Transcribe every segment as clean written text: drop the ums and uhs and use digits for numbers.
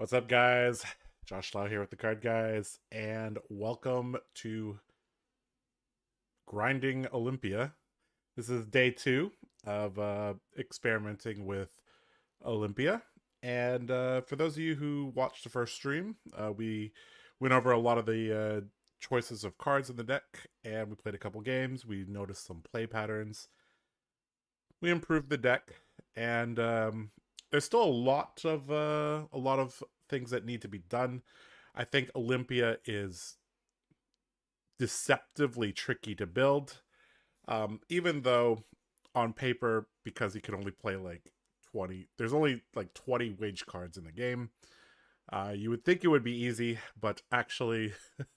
What's up, guys? Josh Lau here with the Card Guys, and welcome to Grinding Olympia. This is day two of experimenting with Olympia. And for those of you who watched the first stream, we went over a lot of the choices of cards in the deck, and we played a couple games. We noticed some play patterns. We improved the deck, and there's still a lot of things that need to be done. I think Olympia is deceptively tricky to build, even though on paper, because you can only play like 20, there's only like 20 wage cards in the game. You would think it would be easy, but actually, it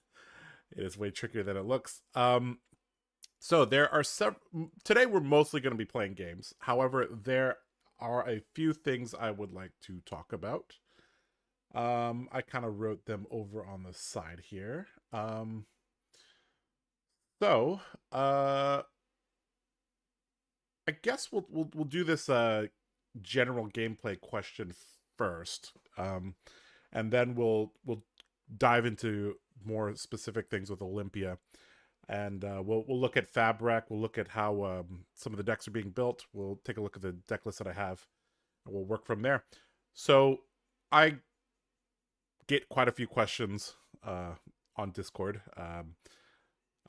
is way trickier than it looks. So there are several. Today we're mostly going to be playing games. However, there are a few things I would like to talk about. I kind of wrote them over on the side here. So, I guess we'll do this general gameplay question first, and then we'll dive into more specific things with Olympia, and we'll look at Fabric. We'll look at how some of the decks are being built. We'll take a look at the deck list that I have, and we'll work from there. So I get quite a few questions on Discord.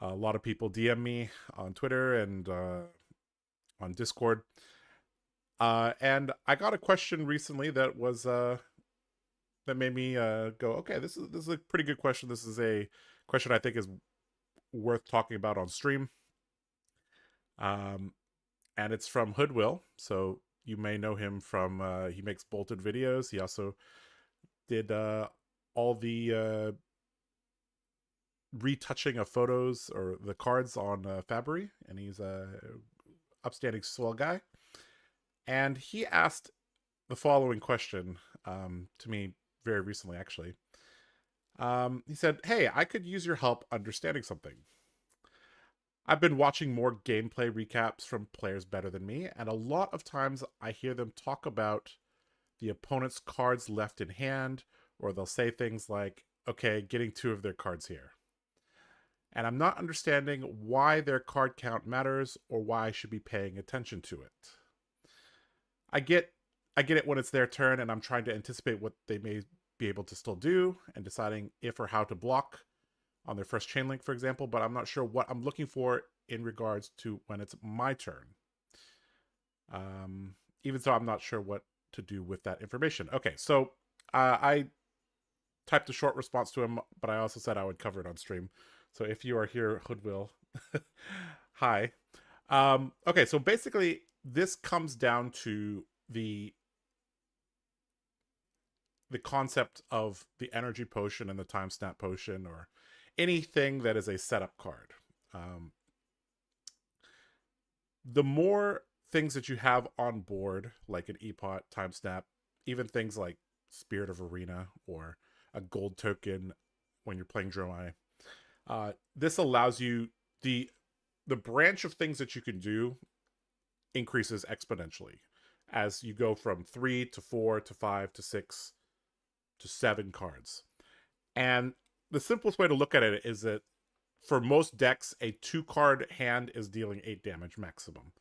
A lot of people DM me on Twitter and on Discord. And I got a question recently that was that made me go, okay, this is a pretty good question. This is a question I think is worth talking about on stream. And it's from Hoodwill, so you may know him from he makes bolted videos. He also did all the retouching of photos or the cards on Fabry, and he's a upstanding swell guy. And he asked the following question to me very recently, actually. He said, "Hey, I could use your help understanding something. I've been watching more gameplay recaps from players better than me, and a lot of times I hear them talk about the opponent's cards left in hand, or they'll say things like, okay, getting two of their cards here. And I'm not understanding why their card count matters or why I should be paying attention to it. I get it when it's their turn and I'm trying to anticipate what they may be able to still do and deciding if or how to block on their first chain link, for example, but I'm not sure what I'm looking for in regards to when it's my turn. Even so, I'm not sure what to do with that information." Okay, so I typed a short response to him, but I also said I would cover it on stream. So if you are here, Hoodwill, hi. Okay, so basically, this comes down to the concept of the energy potion and the time snap potion, or anything that is a setup card. The more things that you have on board, like an Epot, time snap, even things like Spirit of Arena or a gold token when you're playing Dromai, this allows you the branch of things that you can do increases exponentially as you go from 3 to 4 to 5 to 6 to 7 cards. And the simplest way to look at it is that for most decks, a 2-card hand is dealing 8 damage maximum.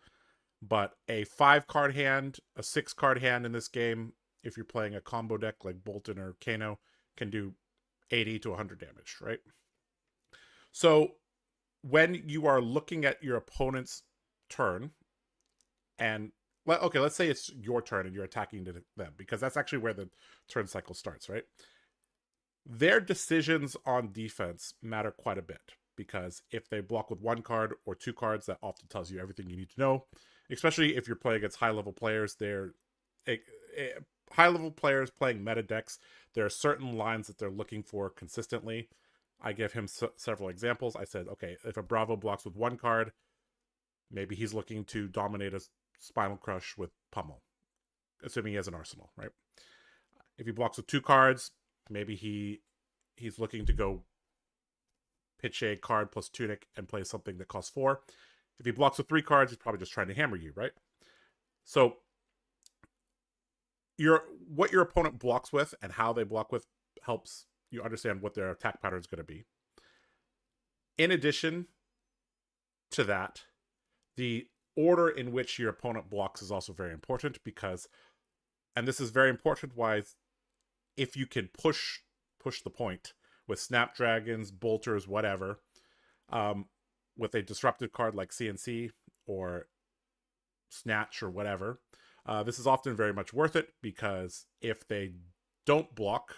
But a 5-card hand, a 6-card hand in this game, if you're playing a combo deck like Bolton or Kano, can do 80 to 100 damage, right? So when you are looking at your opponent's turn, and okay, let's say it's your turn and you're attacking them, because that's actually where the turn cycle starts, right? Their decisions on defense matter quite a bit, because if they block with 1 card or 2 cards, that often tells you everything you need to know, especially if you're playing against high-level players. High-level players playing meta decks, there are certain lines that they're looking for consistently. I give him several examples. I said, okay, if a Bravo blocks with 1 card, maybe he's looking to dominate a Spinal Crush with Pummel, assuming he has an arsenal, right? If he blocks with 2 cards, maybe he's looking to go pitch a card plus Tunic and play something that costs 4. If he blocks with 3 cards, he's probably just trying to hammer you, right? So what your opponent blocks with and how they block with helps you understand what their attack pattern is going to be. In addition to that, the order in which your opponent blocks is also very important because, and this is very important, why if you can push the point with snapdragons, bolters, whatever, with a disruptive card like CNC or snatch or whatever, this is often very much worth it because if they don't block,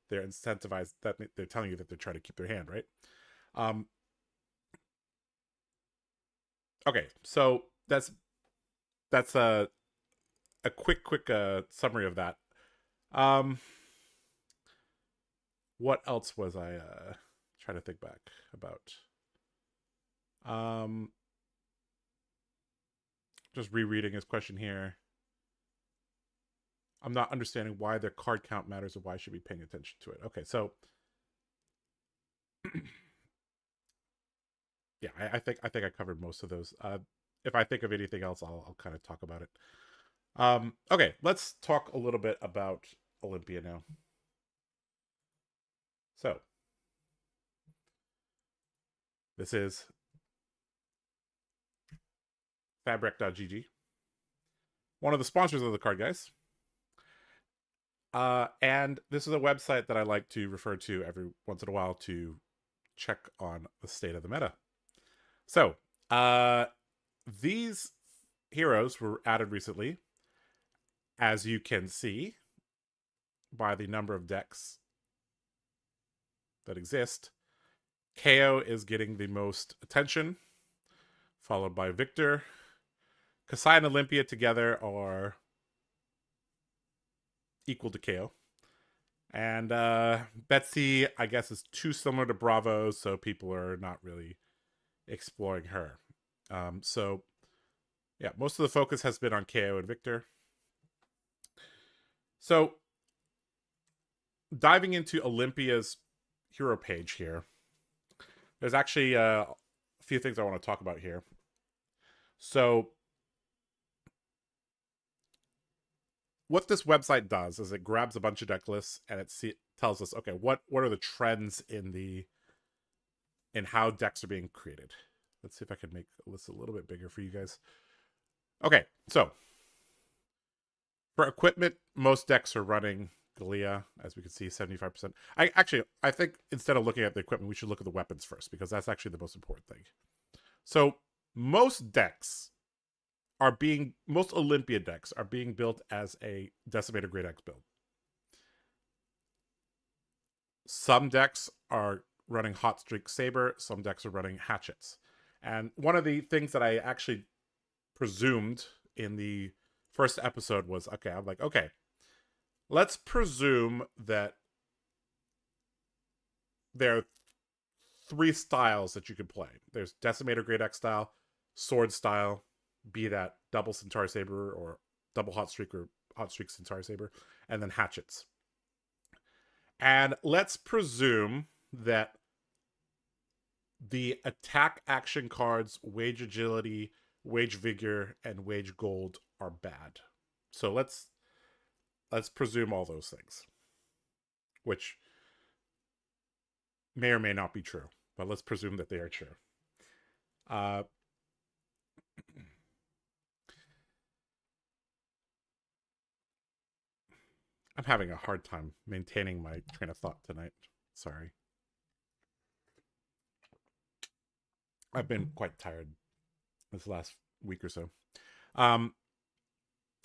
they're incentivized, that they're telling you that they're trying to keep their hand, right? Okay, so that's a quick summary of that. What else was I trying to think back about? Just rereading his question here. I'm not understanding why their card count matters or why I should be paying attention to it. Okay, so yeah, I think I covered most of those. If I think of anything else, I'll kind of talk about it. Okay, let's talk a little bit about Olympia now. So this is fabric.gg, one of the sponsors of TheCardGuyz. And this is a website that I like to refer to every once in a while to check on the state of the meta. So, these heroes were added recently, as you can see by the number of decks that exist. KO is getting the most attention, followed by Victor. Kasai and Olympia together are equal to KO. And Betsy, I guess, is too similar to Bravo, so people are not really exploring her. So, yeah, most of the focus has been on KO and Victor. So, diving into Olympia's hero page here, there's actually a few things I want to talk about here. So, what this website does is it grabs a bunch of deck lists and it tells us, okay, what are the trends in how decks are being created. Let's see if I can make the list a little bit bigger for you guys. Okay, so for equipment, most decks are running Galea, as we can see, 75%. I think instead of looking at the equipment, we should look at the weapons first, because that's actually the most important thing. So most Olympia decks are being built as a Decimator Great Axe build. Some decks are running Hot Streak Saber, some decks are running Hatchets. And one of the things that I actually presumed in the first episode was, I'm like, okay, let's presume that there are 3 styles that you can play. There's Decimator Great Axe style, Sword style, be that double Centauri Saber or double Hot Streak or Hot Streak Centauri Saber, and then Hatchets. And let's presume that the attack action cards, Wage Agility, Wage Vigor, and Wage Gold are bad. So let's presume all those things, which may or may not be true, but let's presume that they are true. I'm having a hard time maintaining my train of thought tonight. Sorry. I've been quite tired this last week or so.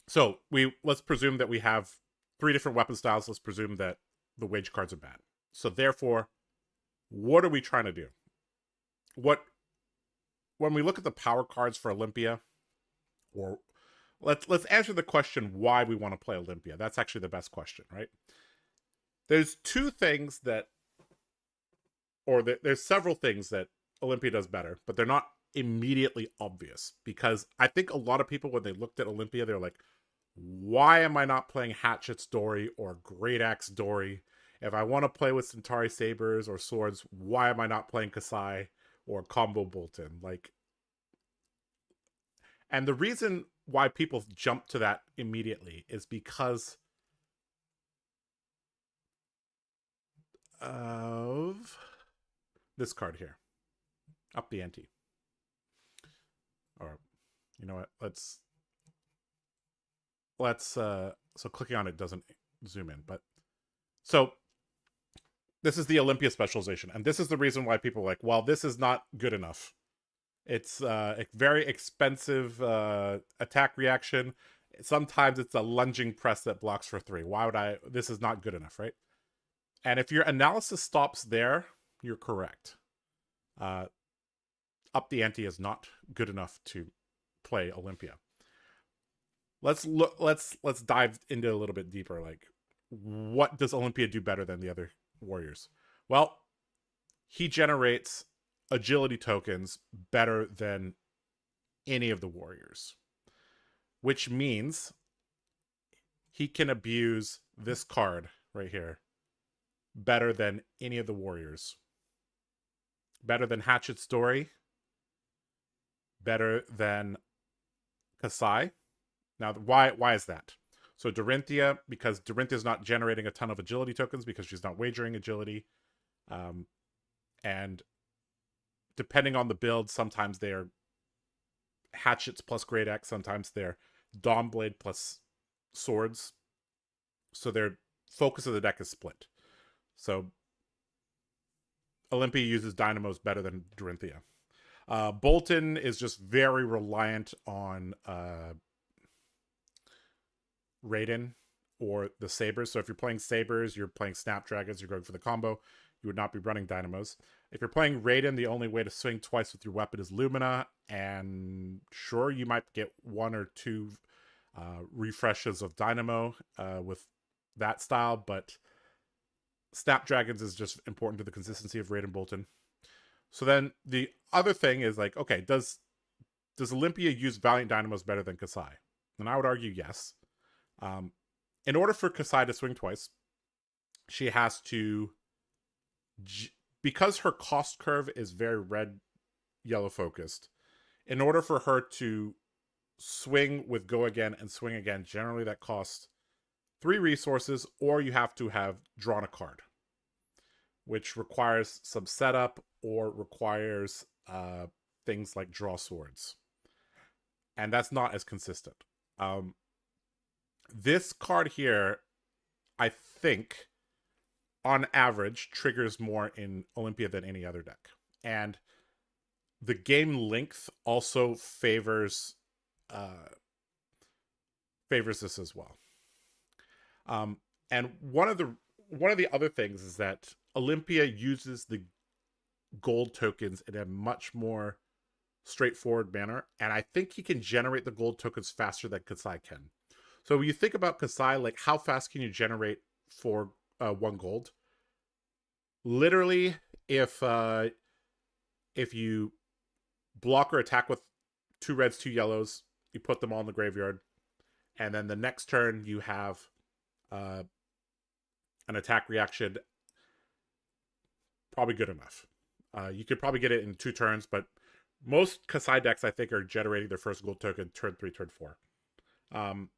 So let's presume that we have 3 different weapon styles. Let's presume that the wage cards are bad. So therefore, what are we trying to do? When we look at the power cards for Olympia, or let's answer the question why we want to play Olympia. That's actually the best question, right? There's 2 things there's several things that Olympia does better, but they're not immediately obvious, because I think a lot of people, when they looked at Olympia, they're like, why am I not playing Hatchets Dory or Great Axe Dory? If I want to play with Centauri Sabers or Swords, why am I not playing Kasai or Combo Bolton? And the reason why people jump to that immediately is because of this card here. Up the ante. Or, you know what? So clicking on it doesn't zoom in, but so this is the Olympia specialization, and this is the reason why people are like, well, this is not good enough. It's a very expensive attack reaction. Sometimes it's a lunging press that blocks for 3. Why would I? This is not good enough, right? And if your analysis stops there, you're correct. Up the ante is not good enough to play Olympia. Let's dive into a little bit deeper. Like, what does Olympia do better than the other warriors? Well, he generates agility tokens better than any of the warriors, which means he can abuse this card right here better than any of the warriors. Better than Hatchet's Dory. Better than Kasai. Now, why is that? So Dorinthia, because Dorinthia's not generating a ton of agility tokens because she's not wagering agility. And depending on the build, sometimes they're hatchets plus Great Axe, sometimes they're Dawnblade plus swords. So their focus of the deck is split. So Olympia uses dynamos better than Dorinthia. Bolton is just very reliant on Raiden or the Sabers. So if you're playing Sabers, you're playing Snapdragons, you're going for the combo, you would not be running dynamos. If you're playing Raiden, the only way to swing twice with your weapon is Lumina, and sure, you might get 1 or 2 refreshes of dynamo with that style, but Snapdragons is just important to the consistency of Raiden Bolton. So then the other thing is like, okay, does Olympia use Valiant Dynamos better than Kasai? And I would argue yes. In order for Kasai to swing twice, she has to, because her cost curve is very red-yellow focused, in order for her to swing with Go Again and Swing Again, generally that costs 3 resources, or you have to have drawn a card, which requires some setup or requires things like draw swords. And that's not as consistent. This card here, I think, on average, triggers more in Olympia than any other deck. And the game length also favors this as well. And one of the other things is that Olympia uses the gold tokens in a much more straightforward manner, and I think he can generate the gold tokens faster than Kasai can. So when you think about Kasai, like how fast can you generate for 1 gold? Literally, if you block or attack with 2 reds, 2 yellows, you put them all in the graveyard, and then the next turn you have an attack reaction, probably good enough. You could probably get it in 2 turns, but most Kasai decks, I think, are generating their first gold token turn 3, turn 4.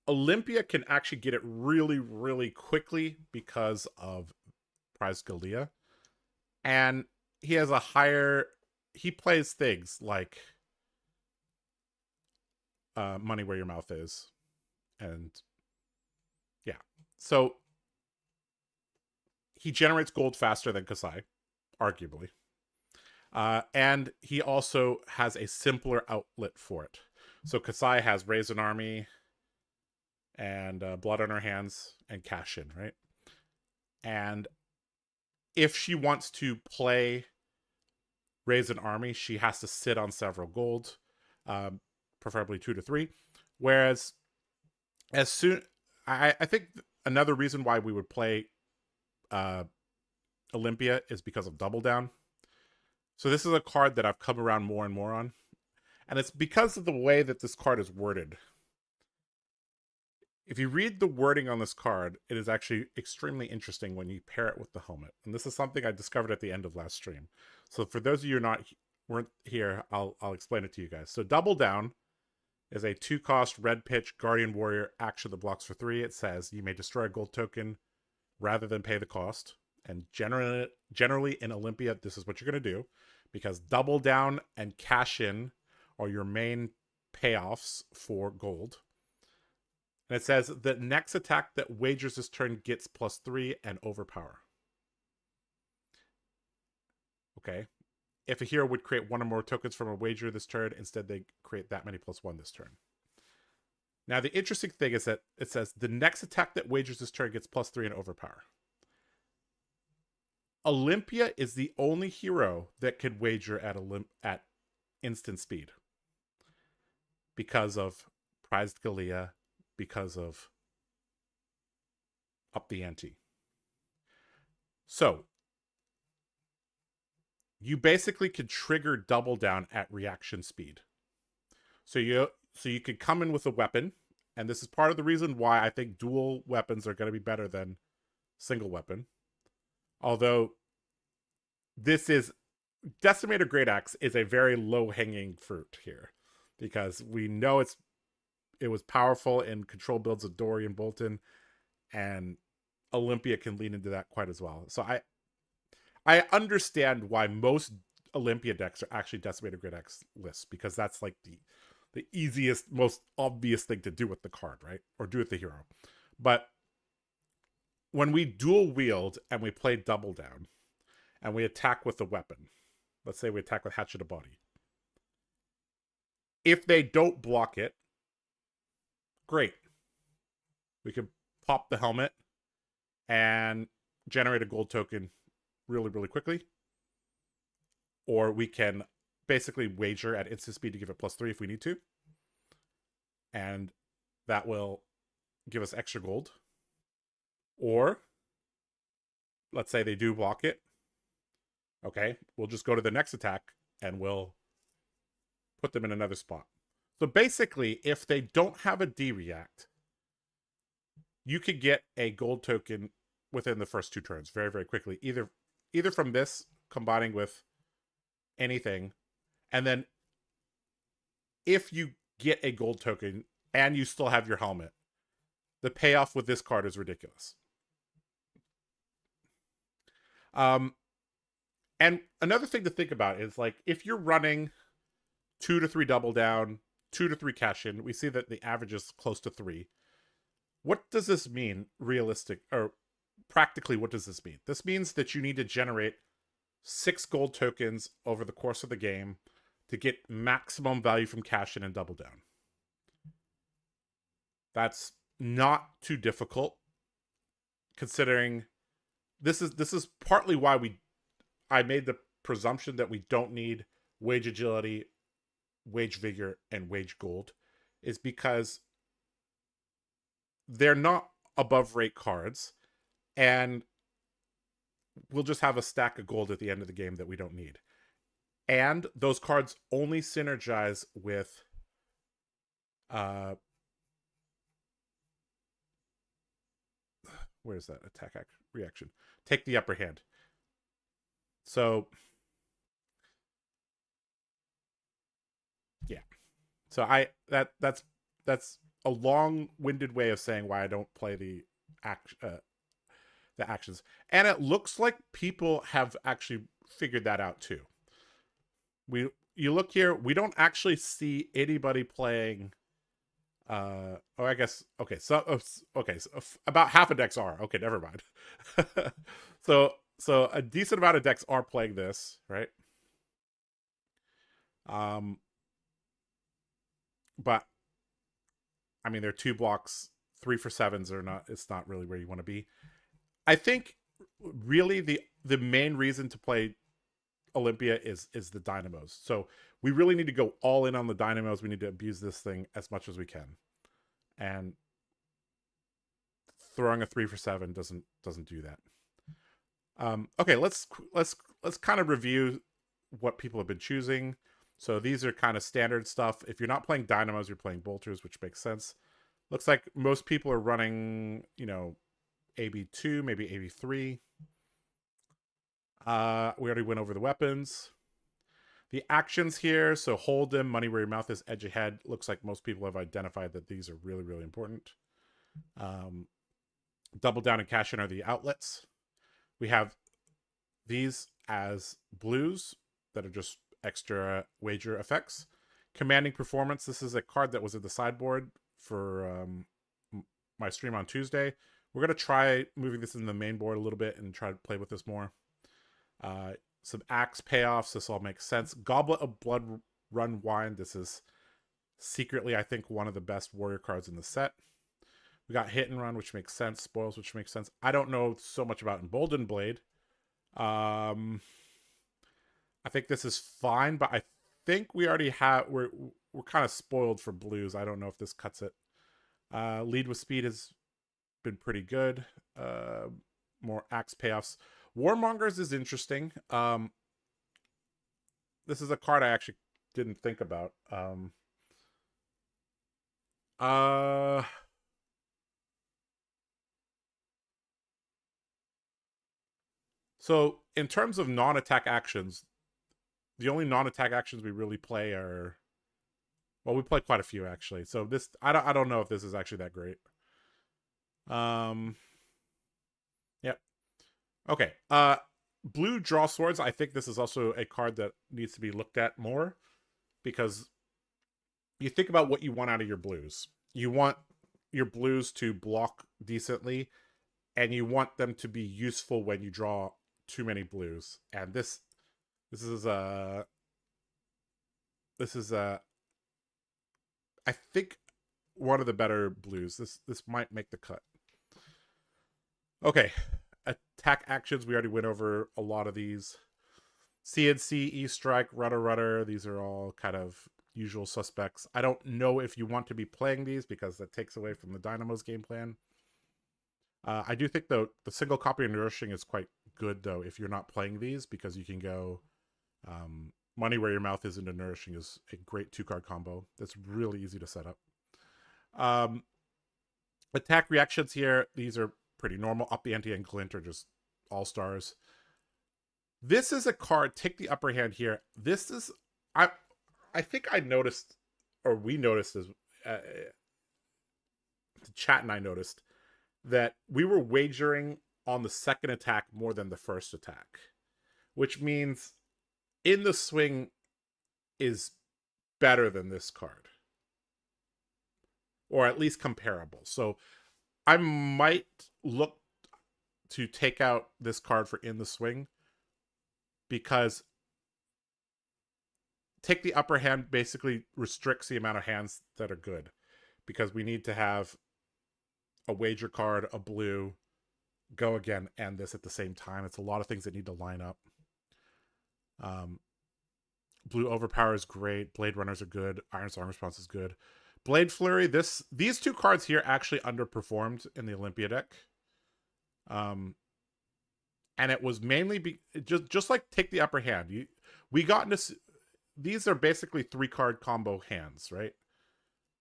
Olympia can actually get it really, really quickly because of Prize Galea. And he has a higher... He plays things like Money Where Your Mouth Is. And yeah. So he generates gold faster than Kasai, arguably. And he also has a simpler outlet for it. So Kasai has Raise an Army and Blood on Her Hands and Cash In, right? And if she wants to play Raise an Army, she has to sit on several gold, preferably 2 to 3. Whereas, I think another reason why we would play Olympia is because of Double Down. So this is a card that I've come around more and more on. And it's because of the way that this card is worded. If you read the wording on this card, it is actually extremely interesting when you pair it with the helmet. And this is something I discovered at the end of last stream. So for those of you who weren't here, I'll explain it to you guys. So Double Down is a 2-cost red pitch Guardian Warrior action that blocks for 3. It says you may destroy a gold token rather than pay the cost. And generally in Olympia, this is what you're going to do, because double down and cash in are your main payoffs for gold. And it says the next attack that wagers this turn gets +3 and overpower. Okay. If a hero would create one or more tokens from a wager this turn, instead they create that many +1 this turn. Now, the interesting thing is that it says the next attack that wagers this turn gets +3 and overpower. Olympia is the only hero that could wager at instant speed because of prized Galea, because of up the ante. So you basically could trigger double down at reaction speed. So you could come in with a weapon, and this is part of the reason why I think dual weapons are going to be better than single weapon. Although this is Decimator Great Axe is a very low-hanging fruit here, because we know it was powerful in control builds of Dory and Bolton, and Olympia can lean into that quite as well. So I understand why most Olympia decks are actually Decimator Great Axe lists, because that's like the easiest, most obvious thing to do with the card, right? Or do with the hero. But when we dual wield and we play double down and we attack with a weapon, let's say we attack with Hatchet of Body, if they don't block it, great. We can pop the helmet and generate a gold token really, really quickly. Or we can basically wager at instant speed to give it +3 if we need to. And that will give us extra gold. Or let's say they do block it. Okay, we'll just go to the next attack and we'll put them in another spot. So basically, if they don't have a D-react, you could get a gold token within the first 2 turns very, very quickly. Either from this combining with anything, and then if you get a gold token and you still have your helmet, the payoff with this card is ridiculous. And another thing to think about is, like, if you're running 2 to 3 double down, 2 to 3 cash in, we see that the average is close to 3. What does this mean realistic, or practically what does this mean? This means that you need to generate 6 gold tokens over the course of the game to get maximum value from cash in and double down. That's not too difficult, considering this is partly why I made the presumption that we don't need wage agility, wage vigor, and wage gold, is because they're not above rate cards, and we'll just have a stack of gold at the end of the game that we don't need. And those cards only synergize with where's that attack reaction? Take the upper hand. So yeah. So that's a long-winded way of saying why I don't play the actions. And it looks like people have actually figured that out too. You look here, we don't actually see anybody playing I guess so about half of decks are. Okay, never mind. so a decent amount of decks are playing this, right? But I mean, they're 2 blocks, 3 for 7s are not. It's not really where you want to be. I think really the main reason to play Olympia is the dynamos. So we really need to go all in on the dynamos. We need to abuse this thing as much as we can, and throwing a 3 for 7 doesn't do that. Okay, let's kind of review what people have been choosing. So these are kind of standard stuff. If you're not playing dynamos, you're playing bolters, which makes sense. Looks like most people are running, AB2, maybe AB3. We already went over the weapons. The actions here, so hold them, money where your mouth is, edge ahead. Looks like most people have identified that these are really, really important. Double down and cash in are the outlets. We have these as blues that are just extra wager effects. Commanding Performance. This is a card that was in the sideboard for my stream on Tuesday. We're going to try moving this in the main board a little bit and try to play with this more. Some axe payoffs. This all makes sense. Goblet of Blood Run Wine. This is secretly, I think, one of the best warrior cards in the set. We got Hit and Run, which makes sense. Spoils, which makes sense. I don't know so much about Emboldened Blade. I think this is fine, but I think we already have... We're kind of spoiled for blues. I don't know if this cuts it. Lead with Speed has been pretty good. More axe payoffs. Warmongers is interesting. This is a card I actually didn't think about. So in terms of non-attack actions, the only non-attack actions we really play are, well, we play quite a few actually. So this, I don't know if this is actually that great. Yep. Okay. Blue Draw Swords. I think this is also a card that needs to be looked at more, because you think about what you want out of your blues. You want your blues to block decently, and you want them to be useful when you draw too many blues. And this is I think one of the better blues. This might make the cut. Okay. Attack actions, we already went over a lot of these. CNC, E-Strike, Rudder. These are all kind of usual suspects. I don't know if you want to be playing these because that takes away from the Dynamo's game plan. I do think, though, the single copy of Nourishing is quite good, though, if you're not playing these, because you can go Money Where Your Mouth Is into Nourishing is a great 2-card combo. That's really easy to set up. Attack reactions here, these are pretty normal. Up the Ante and Glint are just all-stars. This is a card, take the upper hand here. This is, I think I noticed, or we noticed, as the chat and I noticed, that we were wagering on the second attack more than the first attack, which means In the Swing is better than this card, or at least comparable. So I might look to take out this card for In the Swing, because take the upper hand basically restricts the amount of hands that are good, because we need to have a wager card, a blue, go again, and this at the same time. It's a lot of things that need to line up. Blue Overpower is great. Blade Runners are good. Iron Song Response is good. Blade Flurry, these two cards here actually underperformed in the Olympia deck. And it was mainly just like take the upper hand. We got into, these are basically 3-card combo hands, right?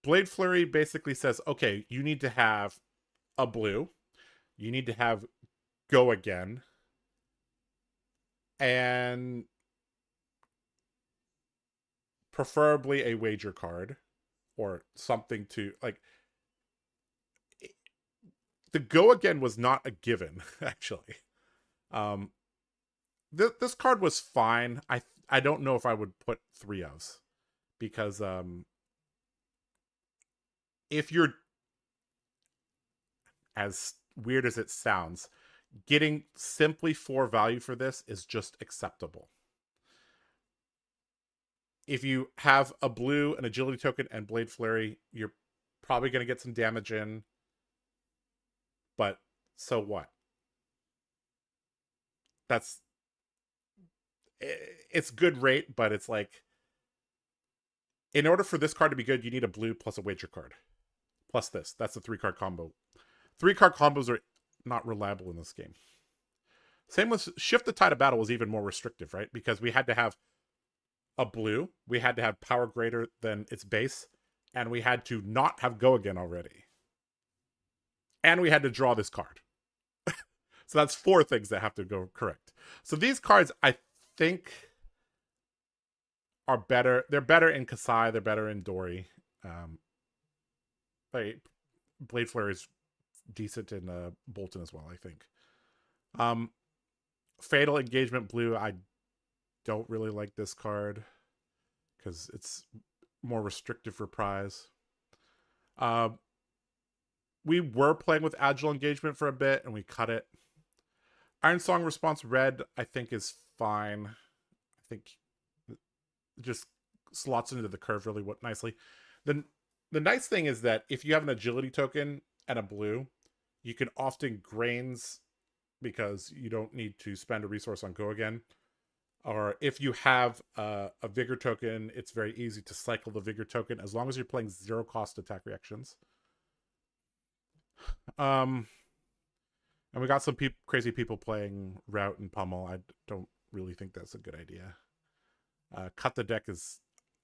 Blade Flurry basically says, okay, you need to have a blue, you need to have go again, and preferably a wager card or something to, like, the go again was not a given, actually. This card was fine. I don't know if I would put 3 ofs, because if you're, as weird as it sounds, getting simply 4 value for this is just acceptable. If you have a blue, an agility token, and Blade Flurry, you're probably going to get some damage in, but so what? It's good rate, but it's like, in order for this card to be good, you need a blue plus a wager card. Plus this. That's a 3-card combo. 3-card combos are not reliable in this game. Same with Shift the Tide of Battle was even more restrictive, right? Because we had to have a blue, we had to have power greater than its base, and we had to not have go again already. And we had to draw this card. So that's 4 things that have to go correct. So these cards, I think, are better. They're better in Kasai. They're better in Dory. Blade Flare is decent in Bolton as well, I think. Fatal Engagement Blue, I don't really like this card because it's more restrictive for prize. We were playing with Agile Engagement for a bit, and we cut it. Iron Song Response Red, I think, is fine. I think it just slots into the curve really nicely. The nice thing is that if you have an agility token and a blue, you can often grains because you don't need to spend a resource on go again. Or if you have a vigor token, it's very easy to cycle the vigor token as long as you're playing 0 cost attack reactions. And we got some crazy people playing Route and Pummel. I don't really think that's a good idea. Cut the deck is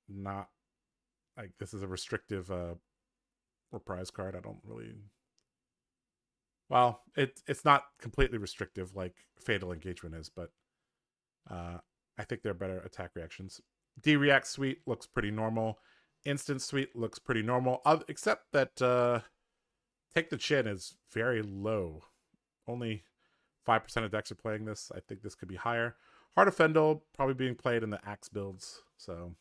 not like this is a restrictive reprise card. I don't really. Well, it's not completely restrictive like Fatal Engagement is, but I think there are better attack reactions. D-React Suite looks pretty normal. Instant Suite looks pretty normal, except that Take the Chin is very low. Only 5% of decks are playing this. I think this could be higher. Heart of Fendel probably being played in the Axe builds. So,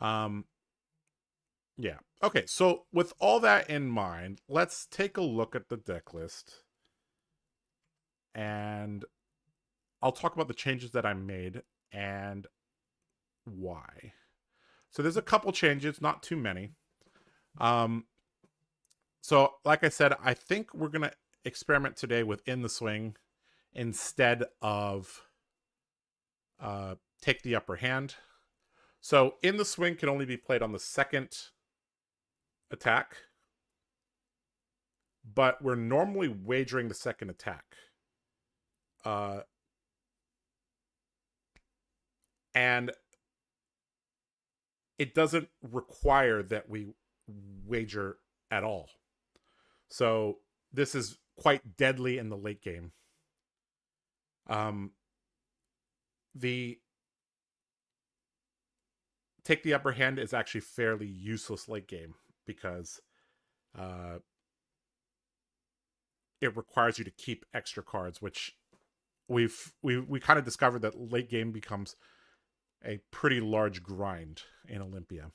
yeah. Okay, so with all that in mind, let's take a look at the deck list. And I'll talk about the changes that I made and why. So there's a couple changes, not too many. So like I said, I think we're going to experiment today with In the Swing instead of Take the Upper Hand. So In the Swing can only be played on the second attack, but we're normally wagering the second attack. And it doesn't require that we wager at all. So this is quite deadly in the late game. The Take the Upper Hand is actually fairly useless late game because it requires you to keep extra cards, which we kind of discovered that late game becomes a pretty large grind in Olympia.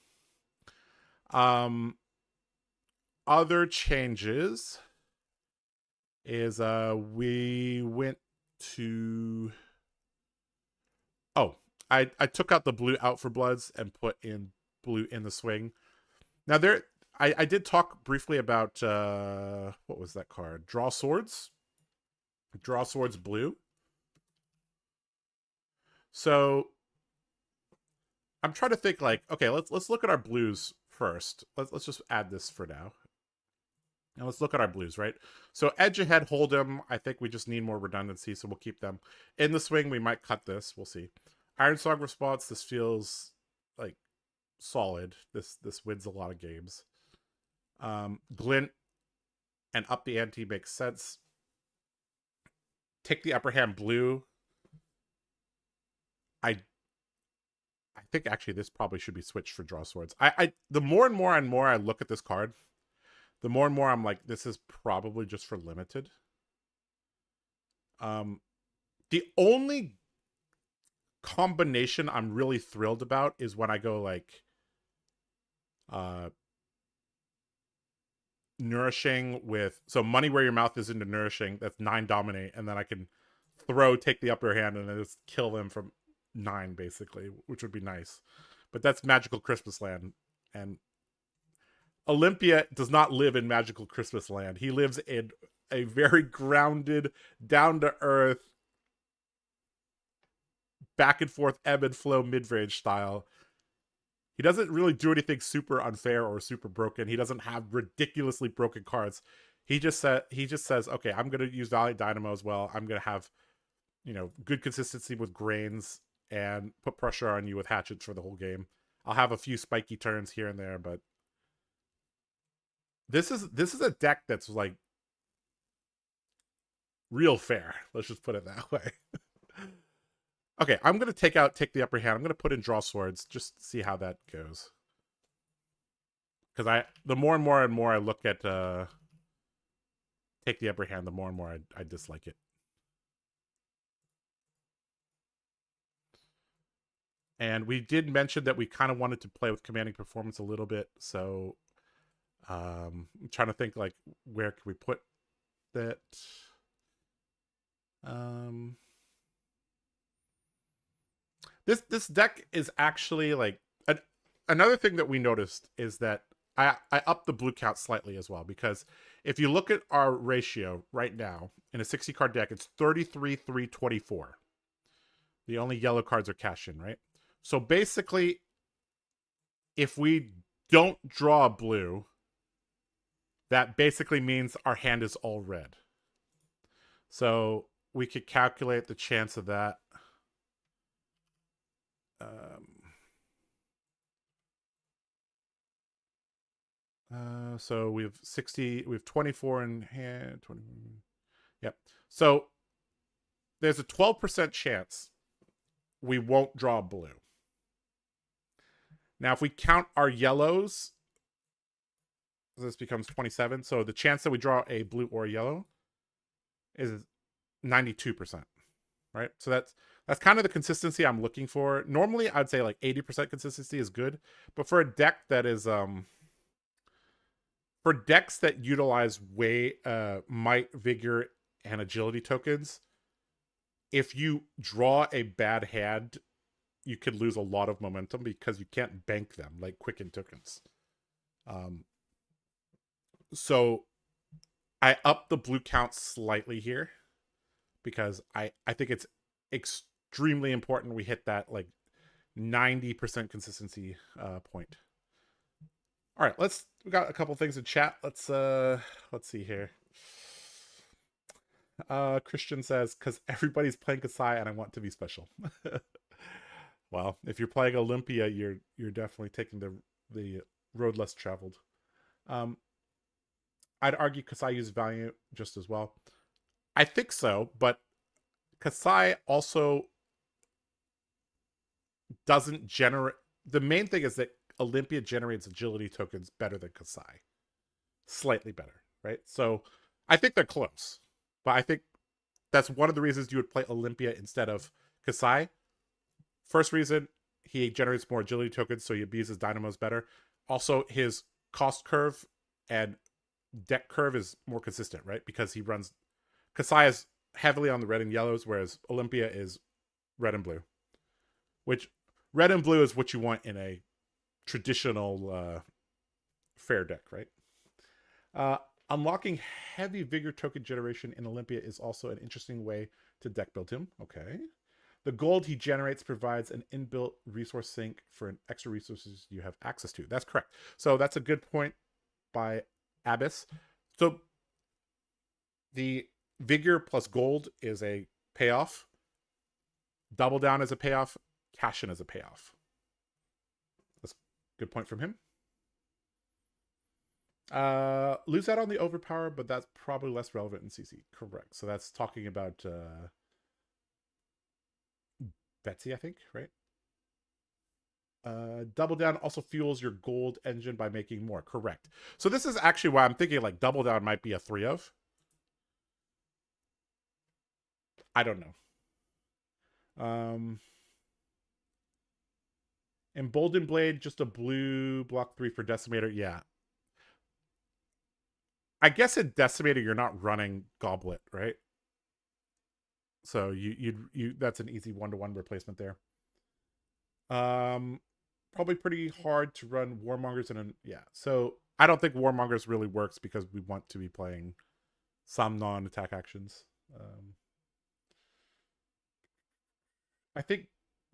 Other changes is we went to I took out the blue Out for Bloods and put in blue In the Swing. Now I did talk briefly about what was that card? Draw Swords blue. So I'm trying to think like, okay, let's look at our blues first. Let's just add this for now. And let's look at our blues, right? So Edge Ahead, Hold'em, I think we just need more redundancy, so we'll keep them. In the Swing, we might cut this. We'll see. Iron Song Response, this feels like solid. This wins a lot of games. Glint and Up the Ante makes sense. Take the Upper Hand blue. I think actually this probably should be switched for Draw Swords. The more and more I look at this card, the more and more I'm like, this is probably just for limited. The only combination I'm really thrilled about is when I go like Nourishing with, so Money Where Your Mouth Is into Nourishing, that's 9 dominate, and then I can Take the Upper Hand and then just kill them from 9 basically, which would be nice. But that's Magical Christmas Land, and Olympia does not live in Magical Christmas Land. He lives in a very grounded, down-to-earth, back and forth, ebb and flow mid-range style. He doesn't really do anything super unfair or super broken. He doesn't have ridiculously broken cards. He just says, okay, I'm going to use Valiant Dynamo as well. I'm going to have, good consistency with grains and put pressure on you with hatchets for the whole game. I'll have a few spiky turns here and there, but this is a deck that's like real fair. Let's just put it that way. Okay, I'm going to take the Upper Hand. I'm going to put in Draw Swords, just see how that goes. Because the more and more I look at take the upper hand, the more and more I dislike it. And we did mention that we kind of wanted to play with commanding performance a little bit. So I'm trying to think like where can we put that? This deck is actually like another thing that we noticed is that I upped the blue count slightly as well, because if you look at our ratio right now in a 60 card deck, it's 33-3-24. The only yellow cards are cash in, right? So basically, if we don't draw a blue, that basically means our hand is all red. So we could calculate the chance of that. So we have 60, we have 24 in hand. 20, yep. So there's a 12% chance we won't draw blue. Now, if we count our yellows, this becomes 27. So the chance that we draw a blue or a yellow is 92%, right? So that's kind of the consistency I'm looking for. Normally, I'd say like 80% consistency is good, but for a deck that is for decks that utilize might, vigor, and agility tokens, if you draw a bad hand, you could lose a lot of momentum because you can't bank them like quicken tokens. So I upped the blue count slightly here because I think it's extremely important we hit that like 90% consistency point. All right, we got a couple things in chat. Let's see here. Christian says, because everybody's playing Kasai and I want to be special. Well, if you're playing Olympia, you're definitely taking the road less traveled. I'd argue Kasai uses Valiant just as well. I think so, but Kasai also doesn't generate. The main thing is that Olympia generates agility tokens better than Kasai. Slightly better, right? So I think they're close. But I think that's one of the reasons you would play Olympia instead of Kasai. First reason, he generates more agility tokens, so he abuses dynamos better. Also, his cost curve and deck curve is more consistent, right? Because he runs... Kasai is heavily on the red and yellows, whereas Olympia is red and blue. Which, red and blue is what you want in a traditional fair deck, right? Unlocking heavy vigor token generation in Olympia is also an interesting way to deck build him. Okay. The gold he generates provides an inbuilt resource sink for an extra resources you have access to. That's correct. So that's a good point by Abyss. So the vigor plus gold is a payoff. Double down is a payoff. Cash in is a payoff. That's a good point from him. Lose out on the overpower, but that's probably less relevant in CC. Correct. So that's talking about Betsy, I think, right? Double down also fuels your gold engine by making more. Correct. So this is actually why I'm thinking like double down might be a 3 of. I don't know. Emboldened Blade, just a blue block 3 for Decimator. Yeah. I guess in Decimator you're not running Goblet, right? So you that's an easy 1-to-1 replacement there. Probably pretty hard to run Warmongers and yeah. So I don't think Warmongers really works because we want to be playing some non-attack actions. I think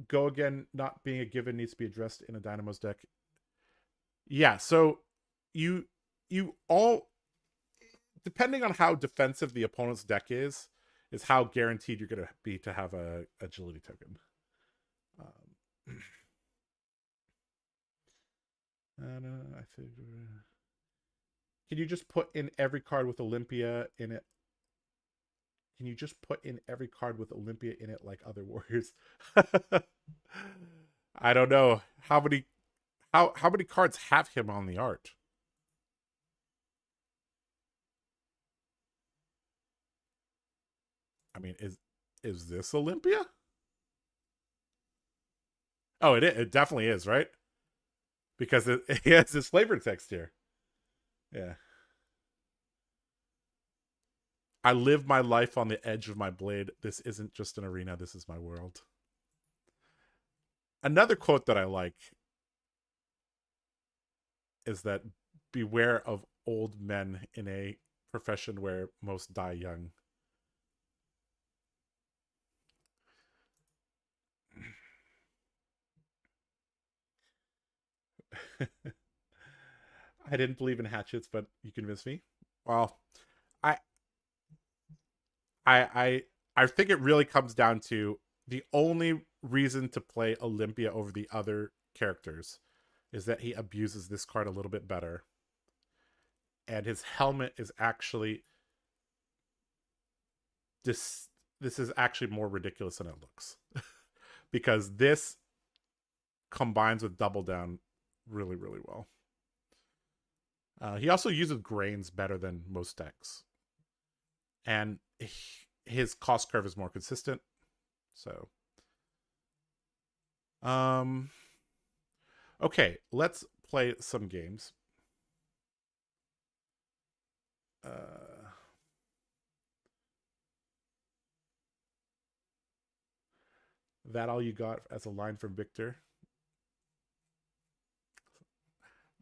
Go Again not being a given needs to be addressed in a Dynamo's deck. Yeah, so you all, depending on how defensive the opponent's deck is how guaranteed you're going to be to have a agility token. I think. Can you just put in every card with Olympia in it? Can you just put in every card with Olympia in it like other warriors? I don't know. How many cards have him on the art? I mean, is this Olympia? Oh, it definitely is, right? Because it has this flavor text here. Yeah. I live my life on the edge of my blade. This isn't just an arena. This is my world. Another quote that I like is that beware of old men in a profession where most die young. I didn't believe in hatchets, but you convinced me. Well, I I I I think it really comes down to the only reason to play Olympia over the other characters is that he abuses this card a little bit better. And his helmet is actually this is actually more ridiculous than it looks. Because this combines with double down really, really well. He also uses grains better than most decks. And his cost curve is more consistent. So okay, let's play some games. That all you got as a line from Victor.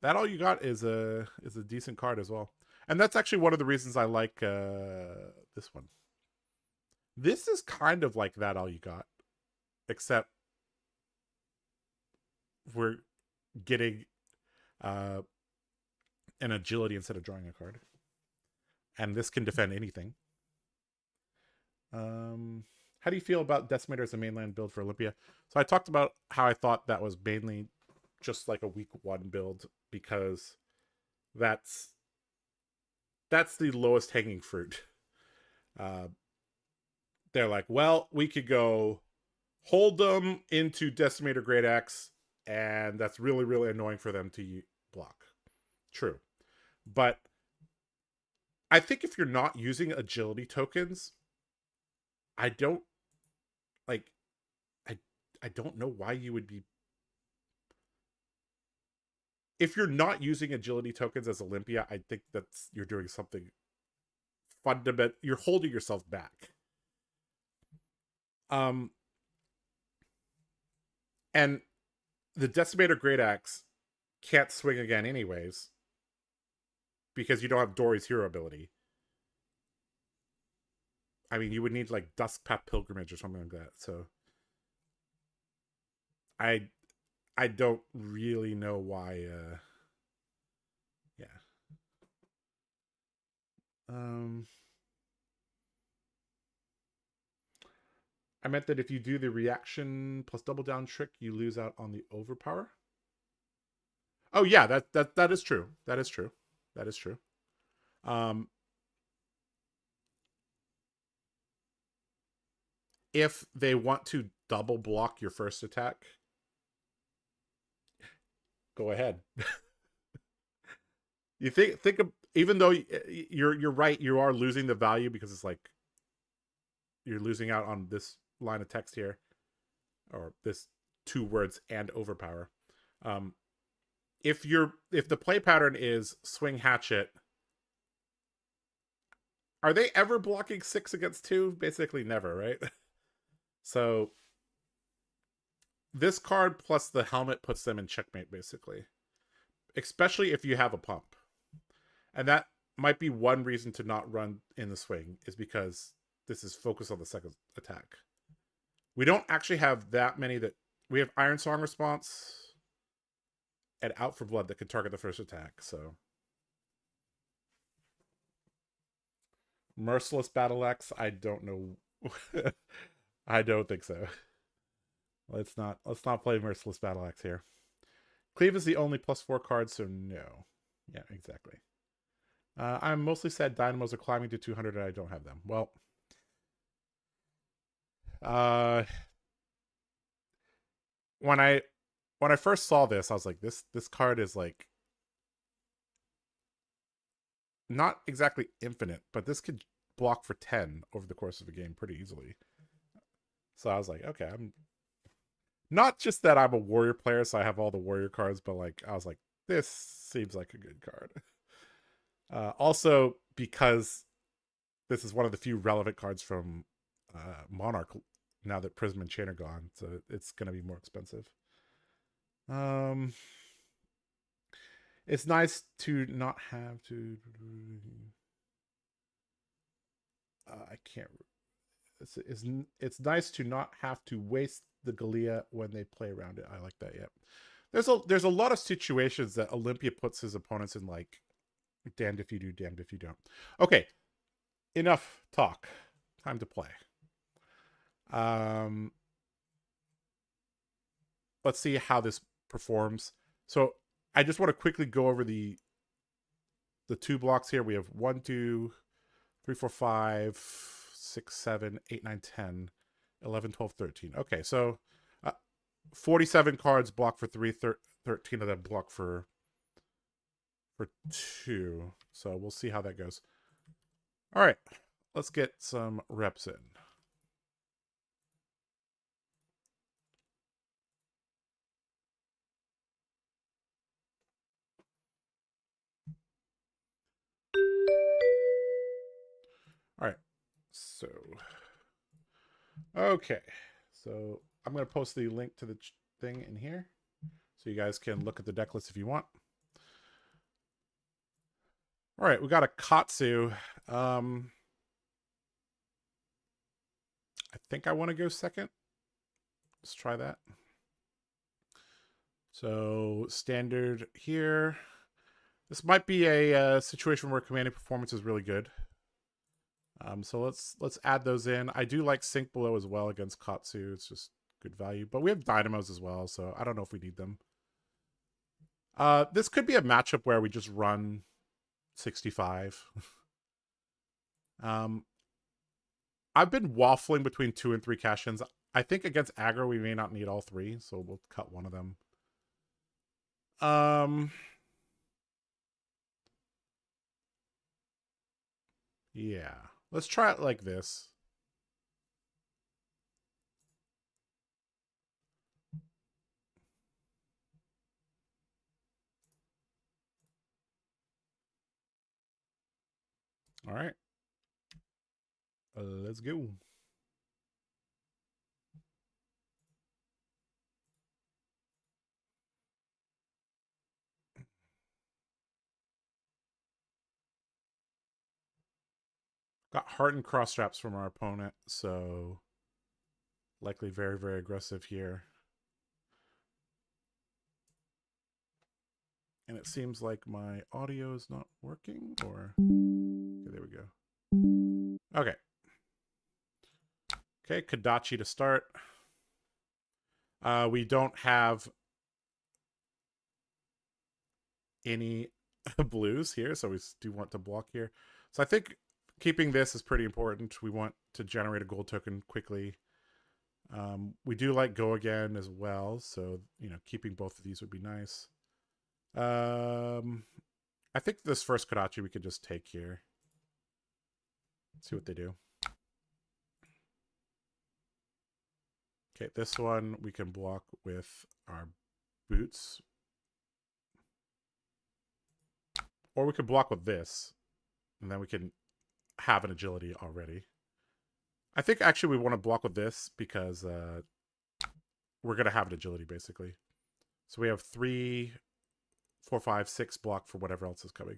That all you got is a decent card as well. And that's actually one of the reasons I like this one. This is kind of like that all you got, except we're getting an agility instead of drawing a card. And this can defend anything. How do you feel about Decimator as a mainland build for Olympia? So I talked about how I thought that was mainly just like a week 1 build because that's the lowest hanging fruit. They're like, well, we could go hold them into Decimator Great Axe, and that's really, really annoying for them to block. True. But I think if you're not using agility tokens, I don't like I don't know why you would be, if you're not using agility tokens as Olympia, I think that's you're doing something fundamental. You're holding yourself back. And the Decimator Great Axe can't swing again anyways because you don't have Dory's hero ability. I mean, you would need like Dusk Path Pilgrimage or something like that. So I don't really know why. Yeah. I meant that if you do the reaction plus double down trick, you lose out on the overpower. Oh yeah, that is true. That is true. That is true. If they want to double block your first attack, go ahead. You think of, even though you're right, you are losing the value because it's like you're losing out on this line of text here, or this 2 words and overpower. If the play pattern is swing hatchet, are they ever blocking 6 against 2? Basically never, right? So this card plus the helmet puts them in checkmate, basically. Especially if you have a pump. And that might be one reason to not run in the swing, is because this is focused on the second attack. We don't actually have that many that... We have Iron Song response and Out for Blood that can target the first attack, so... Merciless Battle Axe, I don't know. I don't think so. Let's not play Merciless Battle Axe here. Cleave is the only +4 card, so no. Yeah, exactly. I'm mostly sad Dynamos are climbing to 200 and I don't have them. Well, when I first saw this, I was like, this card is like not exactly infinite, but this could block for 10 over the course of a game pretty easily. So I was like, okay, I'm not just that I'm a warrior player, so I have all the warrior cards, but like I was like, this seems like a good card. Also, because this is one of the few relevant cards from Monarch now that Prism and Chain are gone, so it's going to be more expensive. It's nice to not have to. I can't. It's nice to not have to waste the Galea when they play around it. I like that. Yeah. There's a lot of situations that Olympia puts his opponents in, like, damned if you do, damned if you don't. Okay, enough talk. Time to play. Let's see how this performs. So I just want to quickly go over the 2 blocks here. We have 1, 2, 3, 4, 5, 6, 7, 8, 9, 10, 11, 12, 13. Okay, so 47 cards block for 3, 13 of them block for 2. So we'll see how that goes. All right, let's get some reps in. All right, so okay, so I'm going to post the link to the thing in here so you guys can look at the deck list if you want. All right, we got a Katsu. I think I want to go second. Let's try that. So standard here. This might be a situation where commanding performance is really good. So let's add those in. I do like Sink Below as well against Katsu. It's just good value. But we have Dynamos as well, so I don't know if we need them. This could be a matchup where we just run 65. I've been waffling between 2 and 3 cash-ins. I think against aggro we may not need all 3, so we'll cut one of them. Yeah. Let's try it like this. All right. Let's go. Got heart and cross straps from our opponent, so likely very, very aggressive here. And it seems like my audio is not working, or... Okay, there we go. Okay. Okay, Kadachi to start. We don't have any blues here, so we do want to block here. So I think keeping this is pretty important. We want to generate a gold token quickly. We do like go again as well, so keeping both of these would be nice. I think this first Kadachi we could just take here. See what they do. Okay, this one we can block with our boots. Or we could block with this, and then we can have an agility already. I think actually we want to block with this because we're going to have an agility basically. So we have 3, 4, 5, 6 block for whatever else is coming.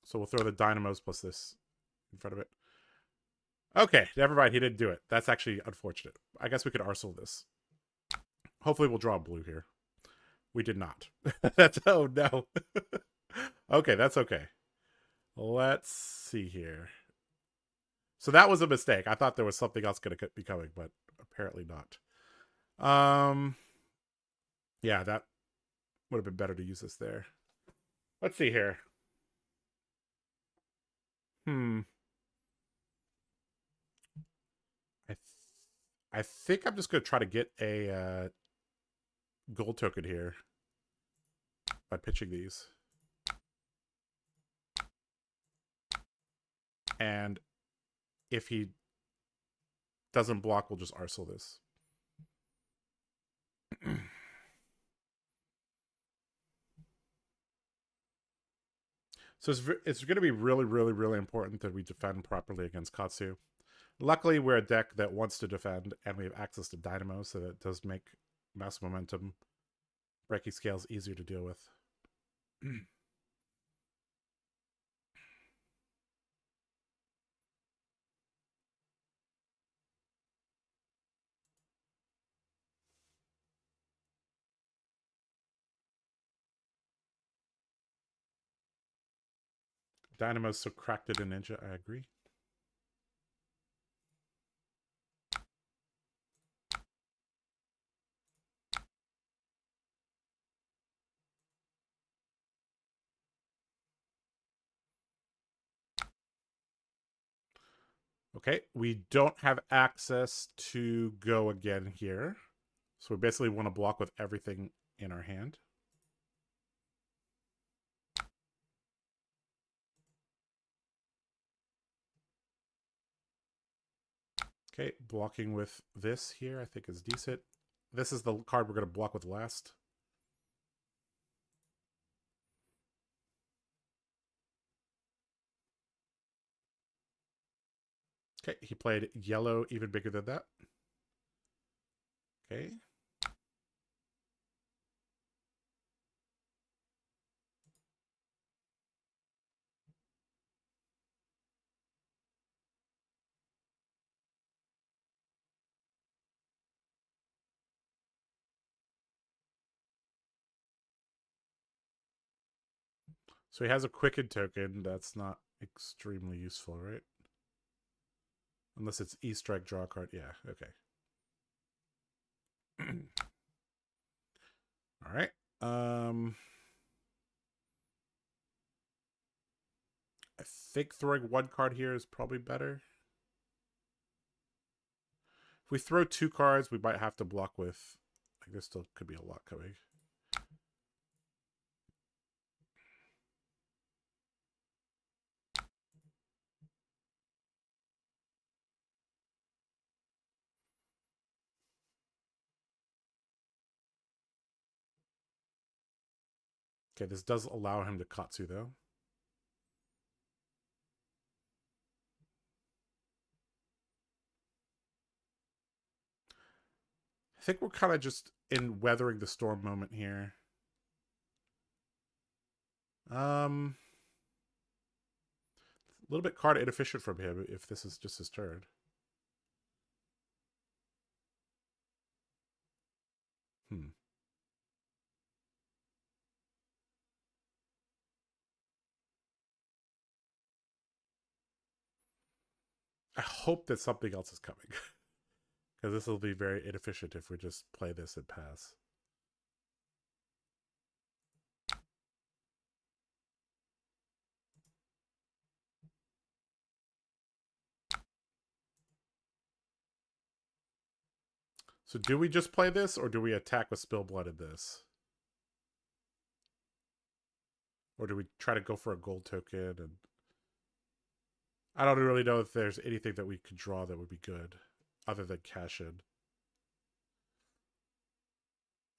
So we'll throw the dynamos plus this in front of it. Okay, never mind. He didn't do it. That's actually unfortunate. I guess we could Arsenal this. Hopefully we'll draw a blue here. We did not. That's... Oh, no. Okay, that's okay. Let's see here. So that was a mistake. I thought there was something else going to be coming, but apparently not. Yeah, that would have been better to use this there. Let's see here. I think I'm just going to try to get a gold token here. by pitching these. And if he doesn't block, we'll just Arsenal this. So it's going to be really, really, really important that we defend properly against Katsu. Luckily, we're a deck that wants to defend, and we have access to Dynamo, so that does make mass momentum breaking scales easier to deal with. Dynamo's so cracked it in Ninja, I agree. Okay, we don't have access to go again here. So we basically want to block with everything in our hand. Okay, blocking with this here I think is decent. This is the card we're going to block with last. Okay, he played yellow even bigger than that. Okay. So he has a quicken token. That's not extremely useful, right? Unless it's E-Strike, draw a card. Yeah, okay. All right. I think throwing one card here is probably better. If we throw two cards, we might have to block with... Like, there still could be a lot coming. Okay, this does allow him to Katsu, though. I think we're kind of just in weathering the storm moment here. A little bit card inefficient from him if this is just his turn. I hope that something else is coming. Because this will be very inefficient if we just play this and pass. So do we just play this, or do we attack with Spillblood in this? Or do we try to go for a gold token? And I don't really know if there's anything that we could draw that would be good, other than cash in.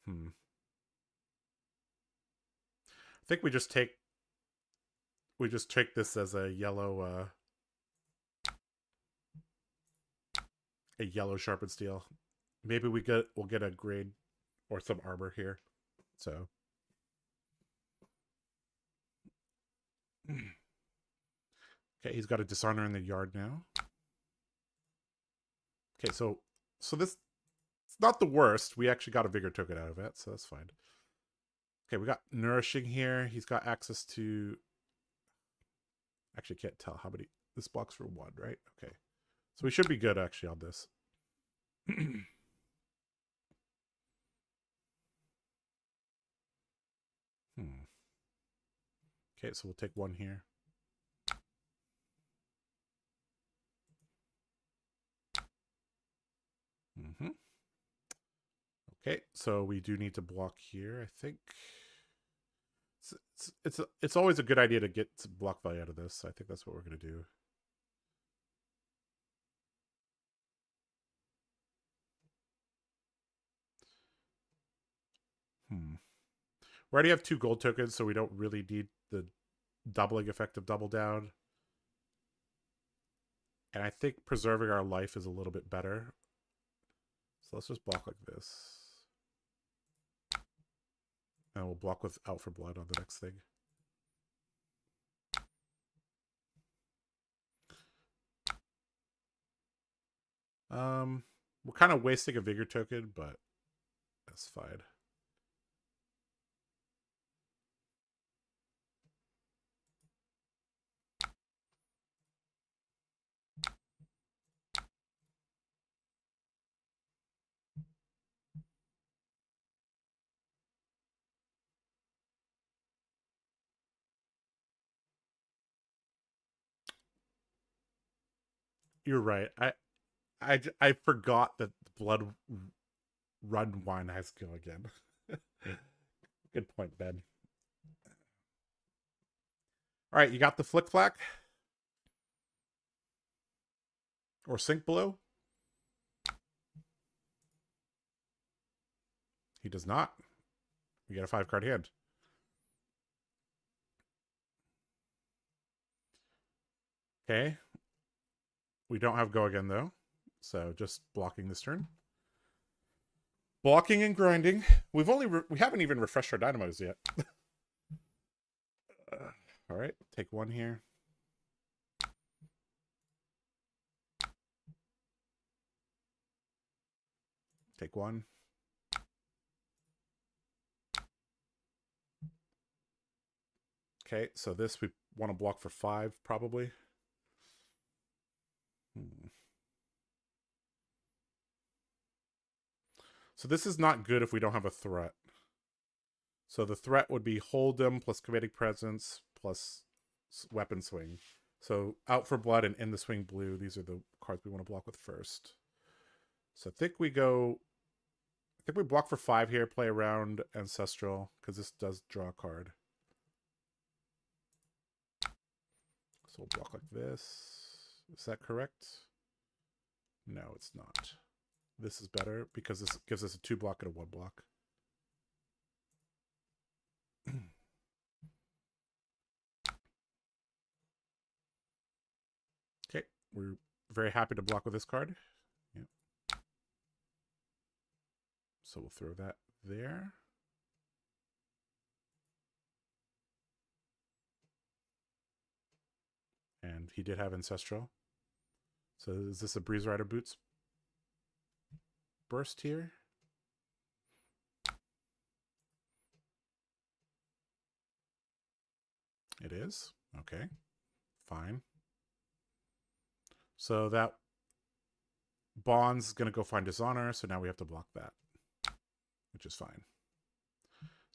I think we just take this as a yellow sharpened steel. Maybe we'll get a grade or some armor here. So okay, he's got a dishonor in the yard now. Okay, so this it's not the worst. We actually got a bigger token out of it, so that's fine. Okay, we got nourishing here. He's got access to... Actually, can't tell how many... This blocks for one, right? Okay. So we should be good, actually, on this. Okay, so we'll take one here. Okay, so we do need to block here, I think. It's always a good idea to get some block value out of this. I think that's what we're gonna do. We already have 2 gold tokens, so we don't really need the doubling effect of double down. And I think preserving our life is a little bit better. So let's just block like this. And we'll block with Out for Blood on the next thing. We're kind of wasting a Vigor token, but that's fine. You're right. I forgot that Blood Run Wine has to go again. Good point, Ben. All right, you got the Flick Flack? Or Sink Below? He does not. We get a 5-card hand. Okay. We don't have Go again, though. So just blocking this turn. Blocking and grinding. We haven't even refreshed our dynamos yet. All right, take 1 here. Take 1. Okay, so this we want to block for 5, probably. So this is not good if we don't have a threat. So the threat would be Hold'em plus Comedic Presence plus Weapon Swing. So Out for Blood and In the Swing Blue, these are the cards we want to block with first. So I think we block for 5 here, play around Ancestral, because this does draw a card. So we'll block like this. Is that correct? No, it's not. This is better because this gives us a 2 block and a 1 block. Okay, we're very happy to block with this card. Yep. So we'll throw that there. And he did have Ancestral. So is this a Breeze Rider Boots burst here? It is. Okay. Fine. So that Bond's going to go find Dishonor, so now we have to block that, which is fine.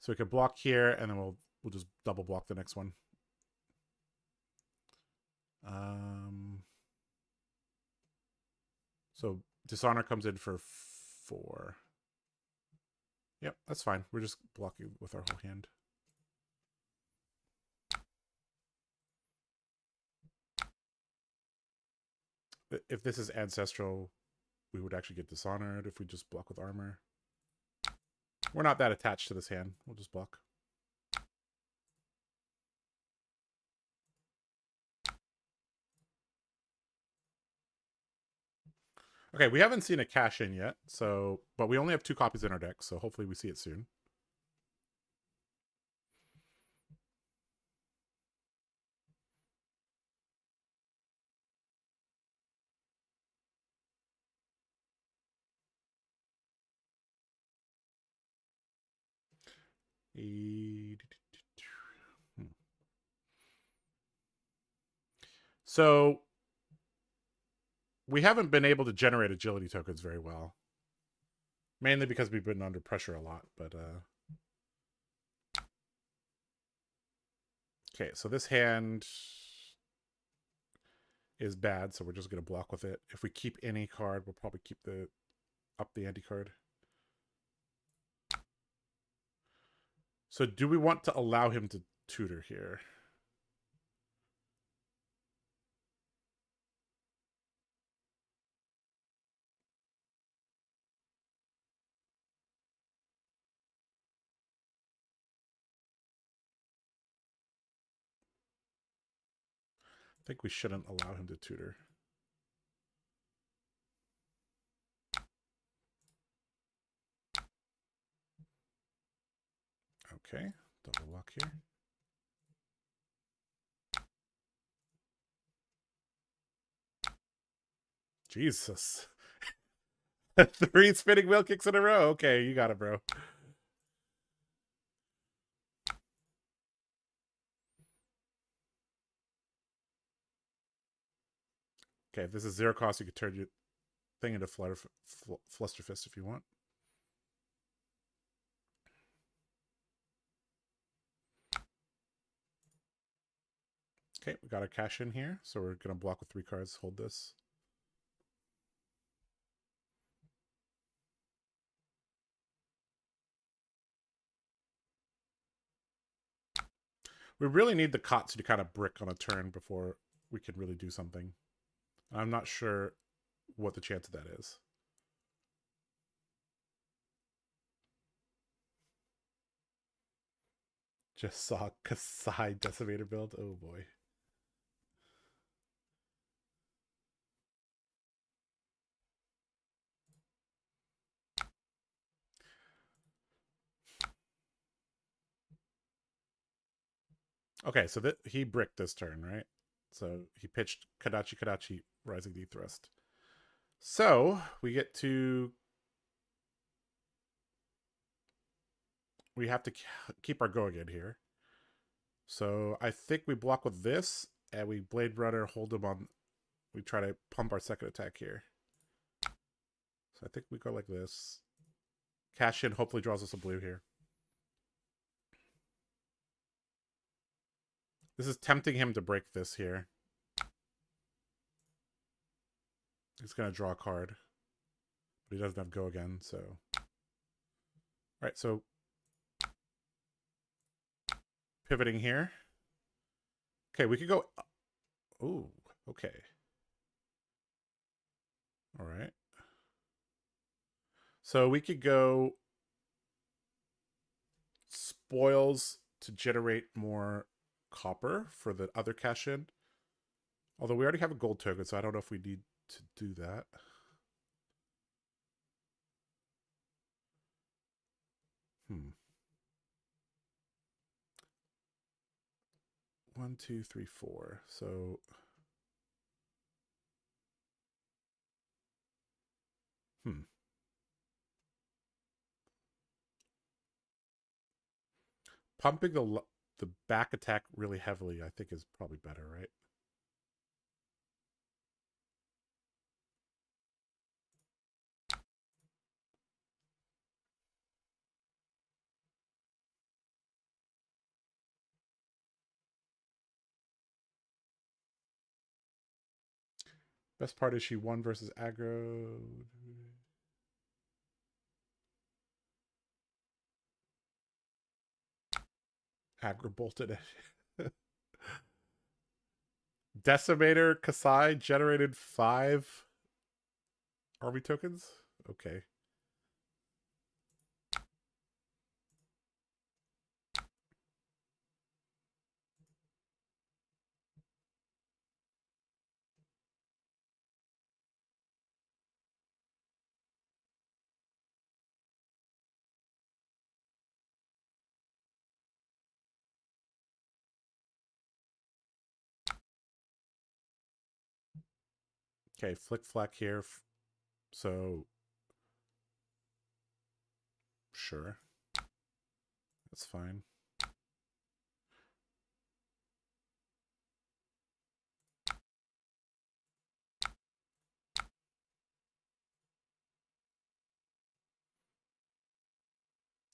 So we can block here, and then we'll just double block the next one. So Dishonor comes in for 4. Yep, that's fine. We're just blocking with our whole hand. If this is Ancestral, we would actually get Dishonored if we just block with armor. We're not that attached to this hand. We'll just block. Okay, we haven't seen a cash in yet, but we only have 2 copies in our deck, so hopefully we see it soon. So we haven't been able to generate agility tokens very well. Mainly because we've been under pressure a lot, but okay, so this hand is bad, so we're just gonna block with it. If we keep any card, we'll probably keep up the ante card. So do we want to allow him to tutor here? I think we shouldn't allow him to tutor. Okay, double lock here. Jesus. 3 spinning wheel kicks in a row. Okay, you got it, bro. Okay, if this is 0 cost, you could turn your thing into Flusterfist if you want. Okay, we got a cash in here, so we're going to block with 3 cards. Hold this. We really need the Katsu to kind of brick on a turn before we can really do something. I'm not sure what the chance of that is. Just saw Kasai Decimator build. Oh boy. Okay, so that he bricked this turn, right? So he pitched Kadachi, Rising D Thrust. So we get to. We have to keep our go again here. So I think we block with this, and we Blade Runner, hold him on. We try to pump our second attack here. So I think we go like this. Cash in, hopefully draws us a blue here. This is tempting him to break this here. He's going to draw a card. But he doesn't have go again, so. Alright, so. Pivoting here. Okay, we could go. Ooh, okay. Alright. So we could go spoils to generate more copper for the other cash in. Although we already have a gold token, so I don't know if we need to do that. Hmm. 1, 2, 3, 4. So. Pumping the back attack really heavily, I think, is probably better, right? Best part is she won versus aggro. Aggro bolted it. Decimator Kasai generated 5 army tokens. Okay. Okay, flick flack here. So, sure. That's fine.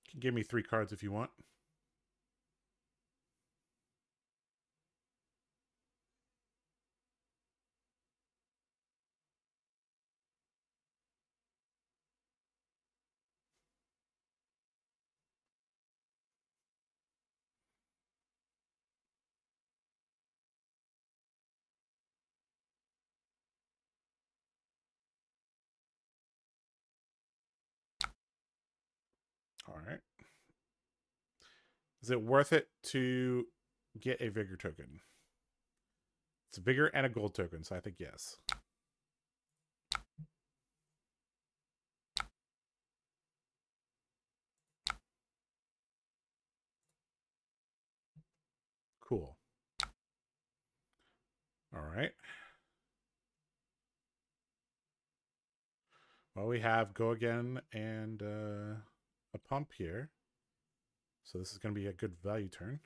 You can give me 3 cards if you want. All right. Is it worth it to get a vigor token? It's a vigor and a gold token, so I think yes. Cool. All right. Well, we have go again and a pump here. So this is going to be a good value turn.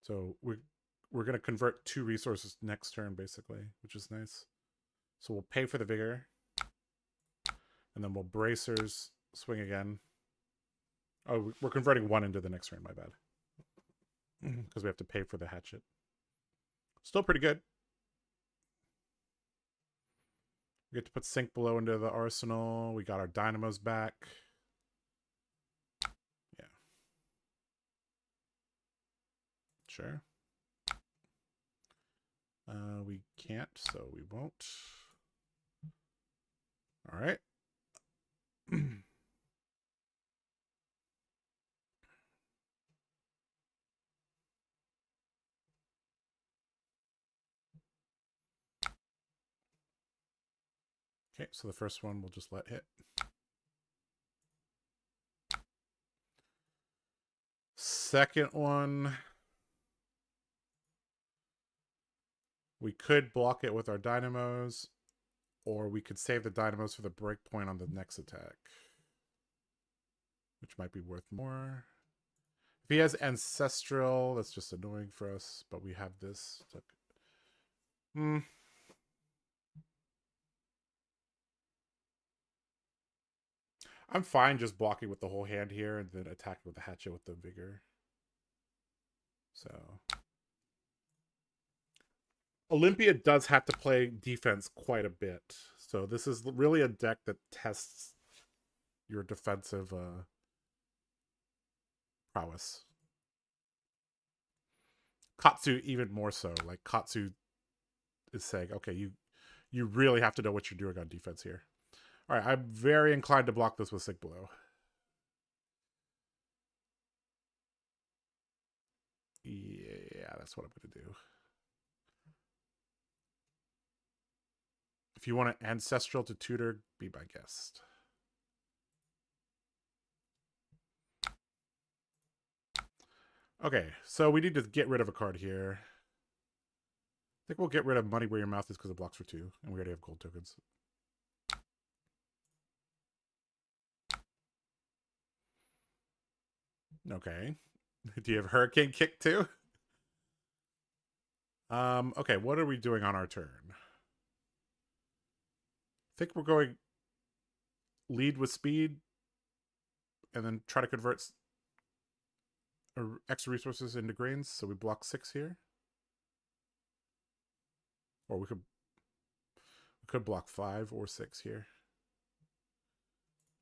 So we're going to convert 2 resources next turn, basically, which is nice. So we'll pay for the vigor. And then we'll bracers, swing again. Oh, we're converting 1 into the next turn, my bad. Because we have to pay for the hatchet. Still pretty good. We get to put Sink Below into the arsenal. We got our dynamos back. Yeah. Sure. We can't, so we won't. All right. Okay, so the first one we'll just let hit. Second one, we could block it with our dynamos, or we could save the dynamos for the breakpoint on the next attack, which might be worth more. If he has Ancestral, that's just annoying for us, but we have this. I'm fine just blocking with the whole hand here and then attacking with the hatchet with the vigor. So Olympia does have to play defense quite a bit. So this is really a deck that tests your defensive prowess. Katsu even more so. Like Katsu is saying, okay, you really have to know what you're doing on defense here. All right, I'm very inclined to block this with Sink Below. Yeah, that's what I'm going to do. If you want an Ancestral to tutor, be my guest. Okay, so we need to get rid of a card here. I think we'll get rid of Money Where Your Mouth Is because it blocks for 2, and we already have gold tokens. Okay. Do you have Hurricane Kick too? Okay, what are we doing on our turn? I think we're going lead with speed and then try to convert extra resources into grains, so we block 6 here. Or we could block 5 or 6 here.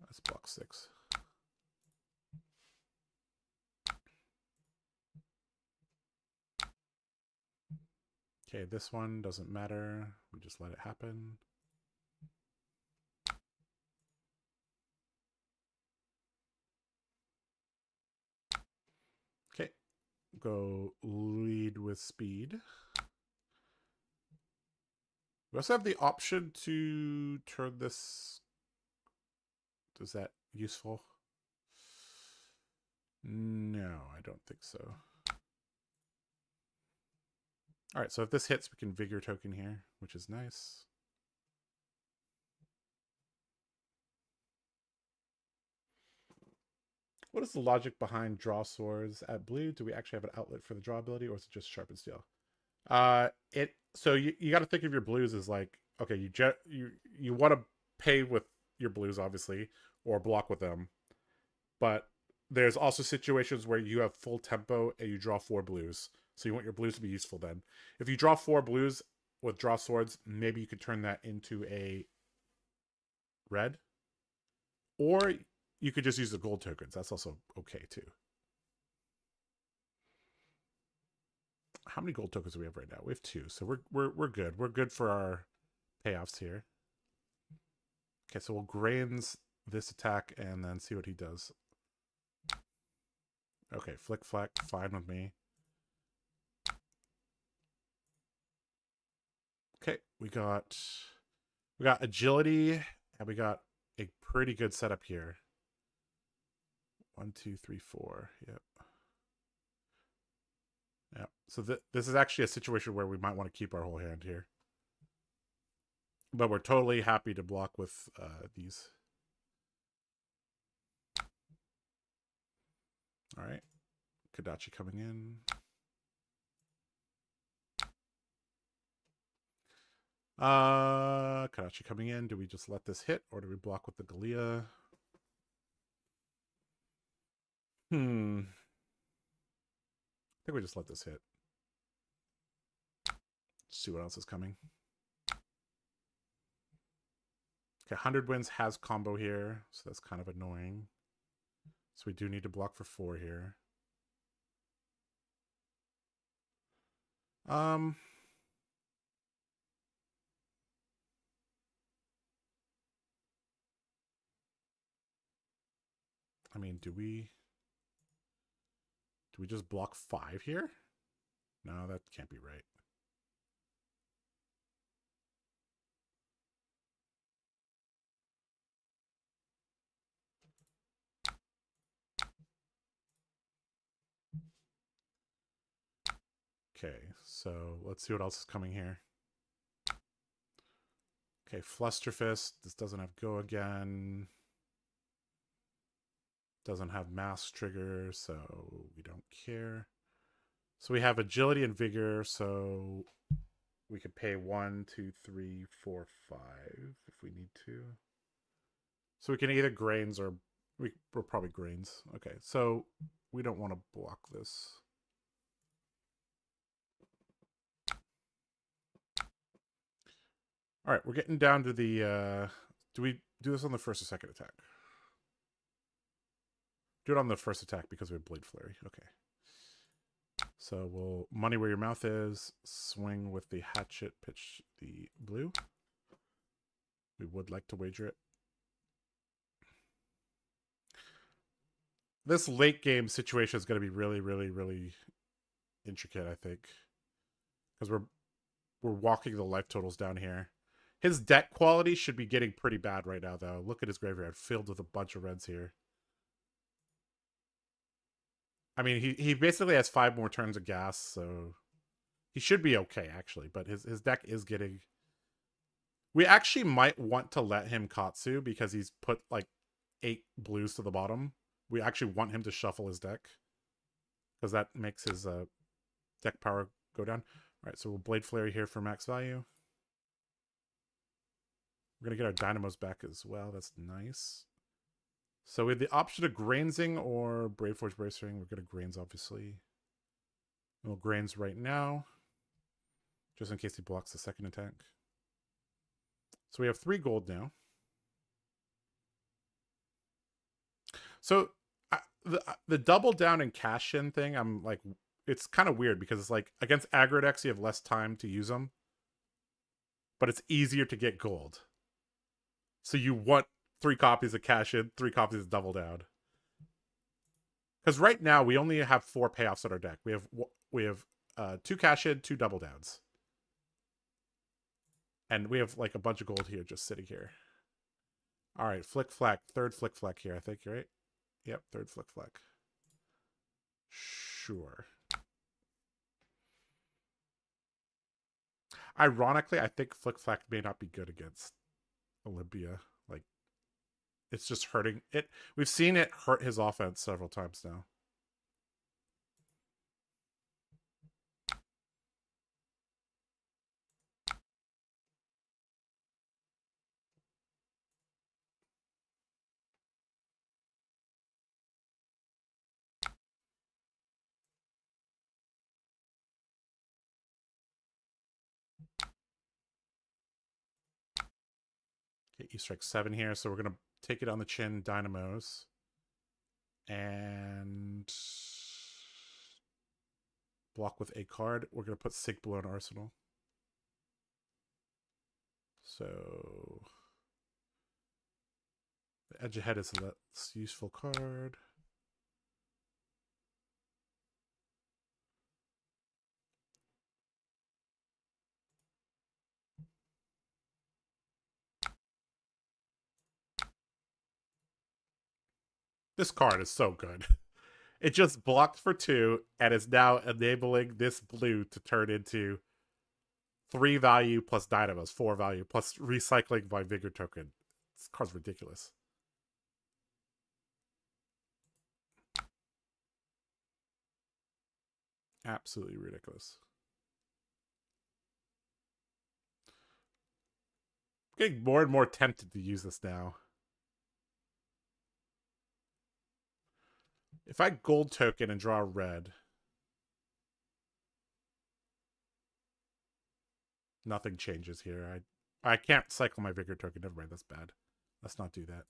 Let's block 6. Okay, this one doesn't matter. We just let it happen. Okay, go lead with speed. We also have the option to turn this. Is that useful? No, I don't think so. All right, so if this hits, we can Vigor token here, which is nice. What is the logic behind draw swords at blue? Do we actually have an outlet for the draw ability, or is it just sharpened steel? So you got to think of your blues as like, okay, you want to pay with your blues obviously, or block with them, but there's also situations where you have full tempo and you draw 4 blues. So you want your blues to be useful then. If you draw 4 blues with draw swords, maybe you could turn that into a red. Or you could just use the gold tokens. That's also okay too. How many gold tokens do we have right now? We have 2, so we're good. We're good for our payoffs here. Okay, so we'll grains this attack and then see what he does. Okay, flick flack, fine with me. Okay, we got agility and we got a pretty good setup here. 1, 2, 3, 4. Yep. Yeah. So this is actually a situation where we might want to keep our whole hand here. But we're totally happy to block with these. All right. Kadachi coming in. Kadachi coming in. Do we just let this hit or do we block with the Galea? I think we just let this hit. See what else is coming. Okay, 100 wins has combo here, so that's kind of annoying. So we do need to block for 4 here. I mean, do we just block 5 here? No, that can't be right. Okay, so let's see what else is coming here. Okay, Flusterfist. This doesn't have go again. Doesn't have mass trigger, so we don't care. So we have agility and vigor, so we could pay 1, 2, 3, 4, 5 if we need to. So we can either grains or we're probably grains. Okay, so we don't want to block this. All right, we're getting down to the. Do we do this on the first or second attack? Do it on the first attack because we have Blade Flurry. Okay. So we'll money where your mouth is, swing with the hatchet, pitch the blue. We would like to wager it. This late game situation is going to be really, really, really intricate, I think. Because we're walking the life totals down here. His deck quality should be getting pretty bad right now, though. Look at his graveyard, filled with a bunch of reds here. I mean, he basically has 5 more turns of gas, so he should be okay, actually. But his deck is getting... We actually might want to let him Katsu because he's put, like, 8 blues to the bottom. We actually want him to shuffle his deck because that makes his deck power go down. All right, so we'll Blade Flurry here for max value. We're going to get our Dynamos back as well. That's nice. So we have the option of Grainsing or Brave Forge Bracing. We're going to Grains, obviously. We'll Grains right now, just in case he blocks the second attack. So we have 3 gold now. So the double down and cash in thing, I'm like, it's kind of weird because it's like against aggro decks, you have less time to use them, but it's easier to get gold. So you want 3 copies of cash in, 3 copies of double down. Because right now we only have 4 payoffs on our deck. We have 2 cash in, 2 double downs, and we have like a bunch of gold here just sitting here. All right, flick flack, third flick flack here. I think you're right. Yep, third flick flack. Sure. Ironically, I think flick flack may not be good against Olympia. Like, it's just hurting it. We've seen it hurt his offense several times now. Okay, you strike 7 here, so we're gonna take it on the chin, dynamos. And block with a card. We're gonna put Sink below an arsenal. So the edge ahead is a less useful card. This card is so good. It just blocked for 2 and is now enabling this blue to turn into 3 value plus dynamos, 4 value plus recycling my vigor token. This card's ridiculous. Absolutely ridiculous. I'm getting more and more tempted to use this now. If I gold token and draw a red, nothing changes here. I can't cycle my vigor token. Never mind, that's bad. Let's not do that.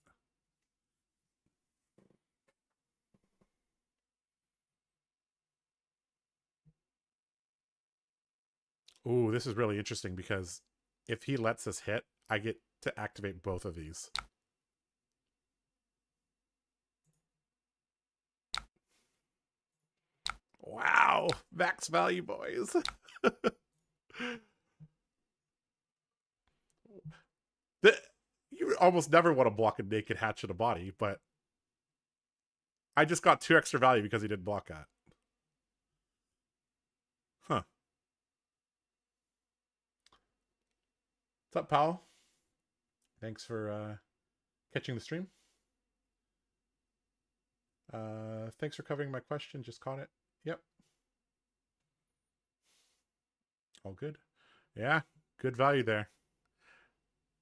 Ooh, this is really interesting because if he lets us hit, I get to activate both of these. Wow, max value, boys. You almost never want to block a naked hatch in a body, but I just got 2 extra value because he didn't block that. Huh. What's up, pal? Thanks for catching the stream. Thanks for covering my question. Just caught it. Yep. All good. Yeah, good value there.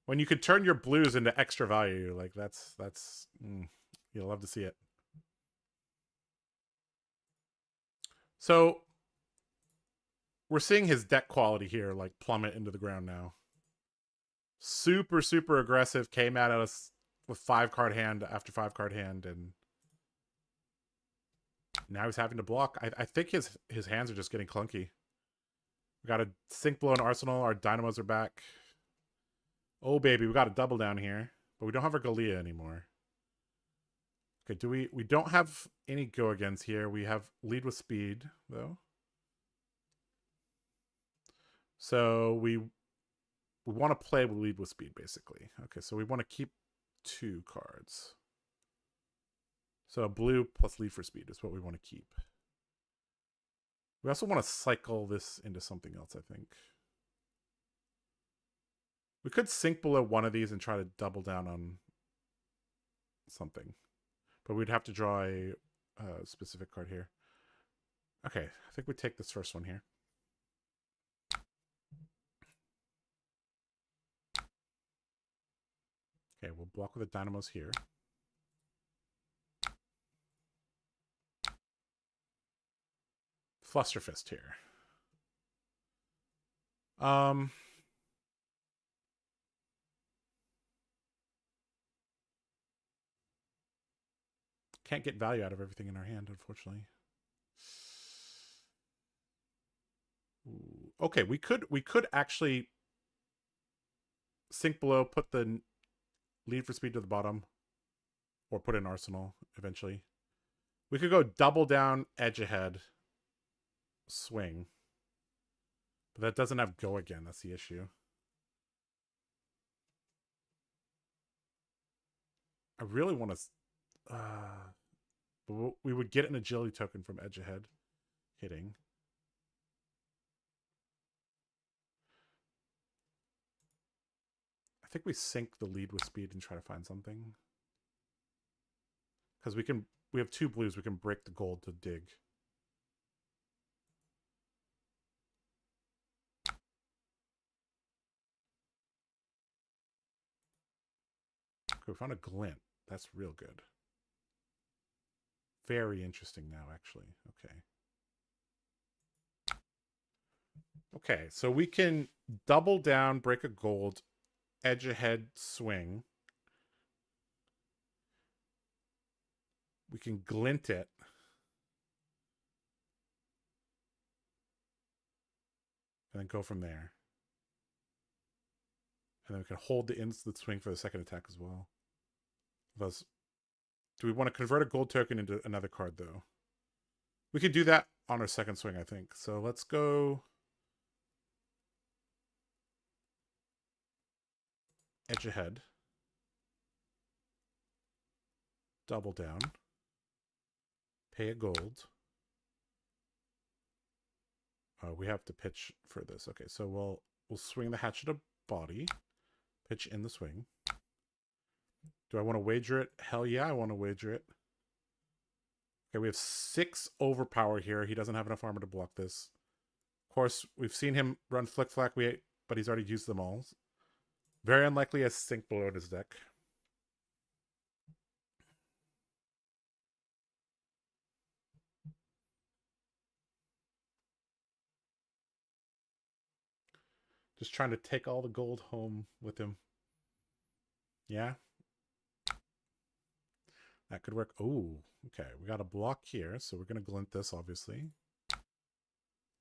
When you could turn your blues into extra value, like that's you'll love to see it. So we're seeing his deck quality here like plummet into the ground now. Super, super aggressive, came at us with 5-card hand after 5-card hand, and now he's having to block. I think his hands are just getting clunky. We got a Sink below an arsenal. Our dynamos are back. Oh, baby, we got a double down here. But we don't have our Galia anymore. Okay, we don't have any go-agains here. We have lead with speed, though. So we want to play with lead with speed, basically. Okay, so we want to keep 2 cards. So blue plus lead for speed is what we want to keep. We also want to cycle this into something else, I think. We could sink below one of these and try to double down on something. But we'd have to draw a specific card here. Okay, I think we take this first one here. Okay, we'll block with the dynamos here. Flusterfist here. Can't get value out of everything in our hand, unfortunately. Ooh. Okay, we could actually sink below, put the lead for speed to the bottom, or put an arsenal eventually. We could go double down, edge ahead, swing. But that doesn't have go again, that's the issue. I really want to... we would get an agility token from edge ahead hitting. I think we sink the lead with speed and try to find something. Because we have 2 blues, we can break the gold to dig. Okay, we found a glint. That's real good. Very interesting now, actually. Okay. Okay, so we can double down, break a gold, edge ahead swing. We can glint it. And then go from there. And then we can hold the instant swing for the second attack as well. Thus, do we want to convert a gold token into another card, though? We could do that on our second swing, I think. So let's go edge ahead. Double down. Pay a gold. We have to pitch for this. Okay, so we'll swing the hatchet of body. Pitch in the swing. Do I want to wager it? Hell yeah, I want to wager it. Okay, we have 6 overpower here. He doesn't have enough armor to block this. Of course, we've seen him run Flick Flack, but he's already used them all. Very unlikely a sink below in his deck. Just trying to take all the gold home with him. Yeah. That could work. Oh, okay. We got a block here, so we're going to glint this, obviously.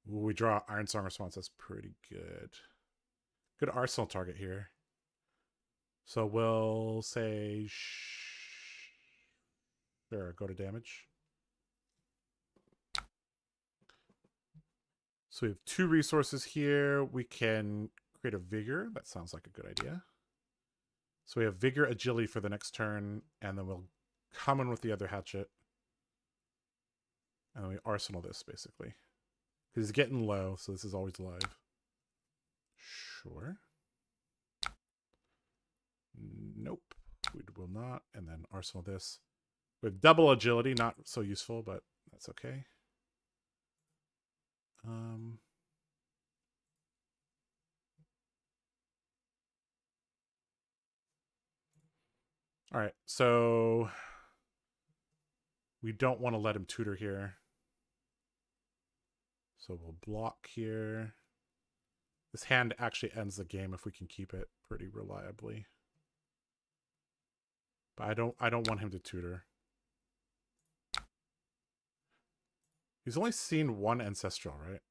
Ooh, we draw Iron Song Response. That's pretty good. Good arsenal target here. So we'll say... Sure, go to damage. So we have 2 resources here. We can create a Vigor. That sounds like a good idea. So we have Vigor, Agility for the next turn, and then we'll come in with the other hatchet. And then we arsenal this, basically. Because he's getting low, so this is always live. Sure. Nope. We will not. And then arsenal this. We have double agility, not so useful, but that's okay. All right, so we don't want to let him tutor here. So we'll block here. This hand actually ends the game if we can keep it pretty reliably. But I don't want him to tutor. He's only seen 1 ancestral, right?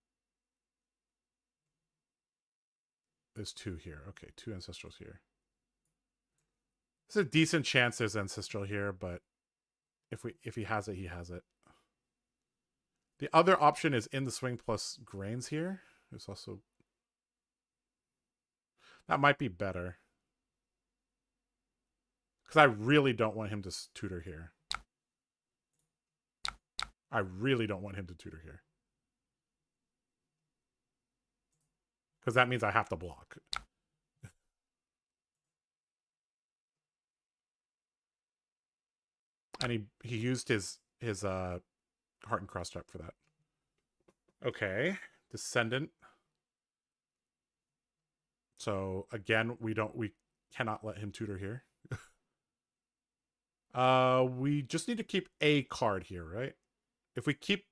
There's 2 here. Okay, 2 ancestrals here. There's a decent chance there's ancestral here, but if he has it, he has it. The other option is in the swing plus grains here. There's also... That might be better. Because I really don't want him to tutor here. I really don't want him to tutor here. Because that means I have to block. And he used his Heart and Cross Trap for that. Okay. Descendant. So again, we cannot let him tutor here. We just need to keep a card here, right? If we keep...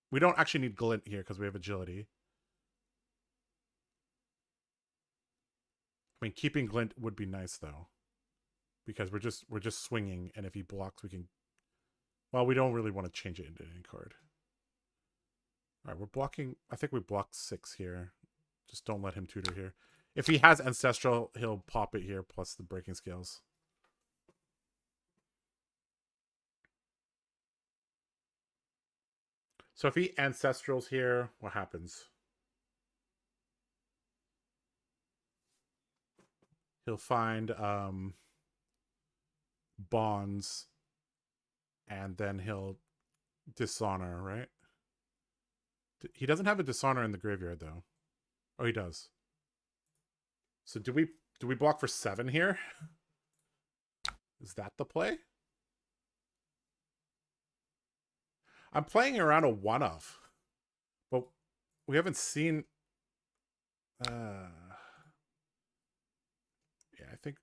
We don't actually need glint here because we have agility. I mean, keeping glint would be nice though, because we're just swinging, and if he blocks, we can. Well, we don't really want to change it into any card. All right, we're blocking. I think we blocked 6 here. Just don't let him tutor here. If he has ancestral, he'll pop it here plus the breaking scales. So if he ancestrals here, what happens? He'll find bonds, and then he'll dishonor, right? He doesn't have a dishonor in the graveyard though. Oh, he does. So do we block for 7 here? Is that the play? I'm playing around a 1-of, but we haven't seen. Yeah, I think.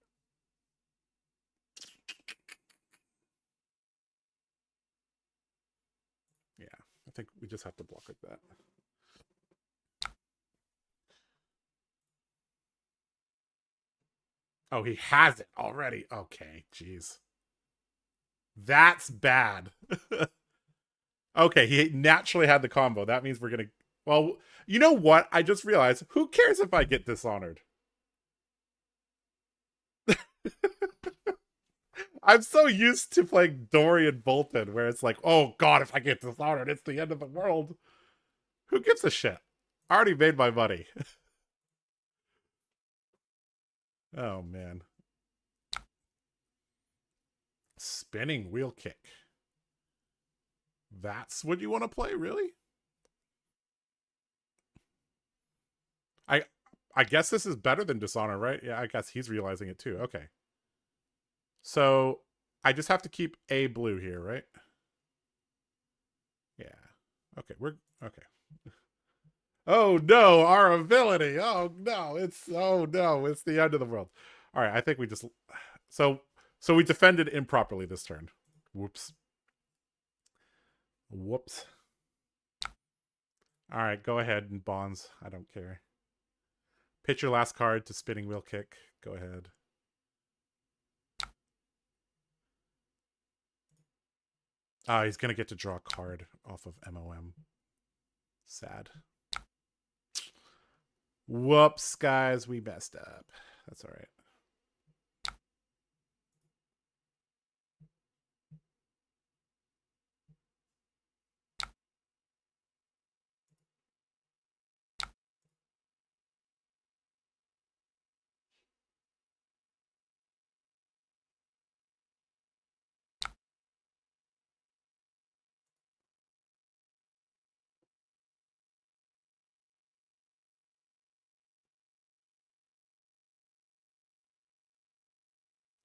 Yeah, I think we just have to block like that. Oh, he has it already. Okay, jeez. That's bad. Okay, he naturally had the combo. That means we're gonna. Well, you know what? I just realized. Who cares if I get dishonored? I'm so used to playing Dory and Bolton, where it's like, oh god, if I get dishonored, it's the end of the world. Who gives a shit? I already made my money. Oh man. Spinning wheel kick. That's what you want to play, really? I I guess this is better than Dishonor, right? Yeah, I guess he's realizing it too. Okay. So I just have to keep a blue here, right? Yeah. Okay, we're okay. Oh no, our ability. Oh no, it's the end of the world. All right, I think we just so so we defended improperly this turn. Whoops. Whoops. All right, go ahead and bonds. I don't care. Pitch your last card to spinning wheel kick. Go ahead. He's gonna get to draw a card off of MOM. Sad. Whoops, guys, we messed up. That's all right.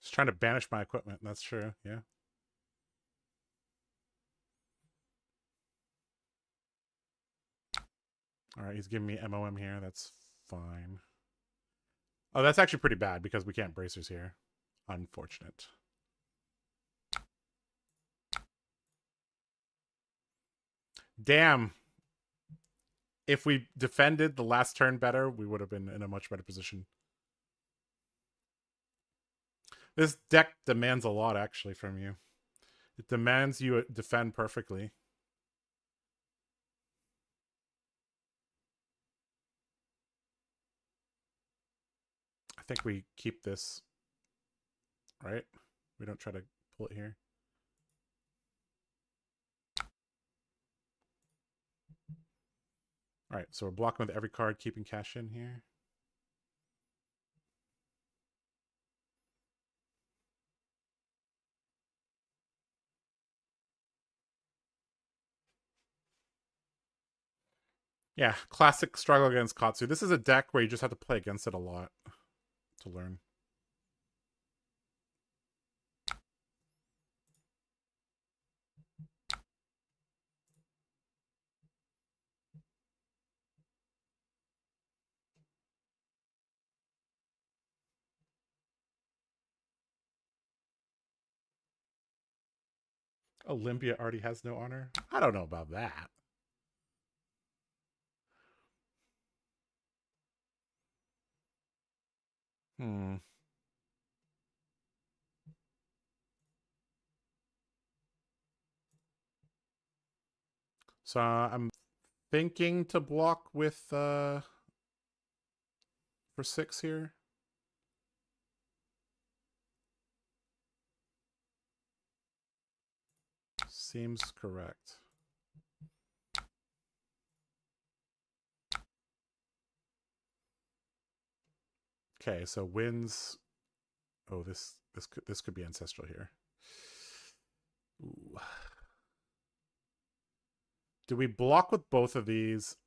Just trying to banish my equipment. That's true. Yeah. All right, he's giving me MOM here. That's fine. Oh, that's actually pretty bad because we can't bracers here. Unfortunate. Damn. If we defended the last turn better, we would have been in a much better position. This deck demands a lot, actually, from you. It demands you defend perfectly. I think we keep this, right? We don't try to pull it here. All right, so we're blocking with every card, keeping cash in here. Yeah, classic struggle against Katsu. This is a deck where you just have to play against it a lot to learn. Olympia already has no honor? I don't know about that. Hmm. So I'm thinking to block with for 6 here. Seems correct. Okay, so wins. Oh, this could be ancestral here. Ooh. Do we block with both of these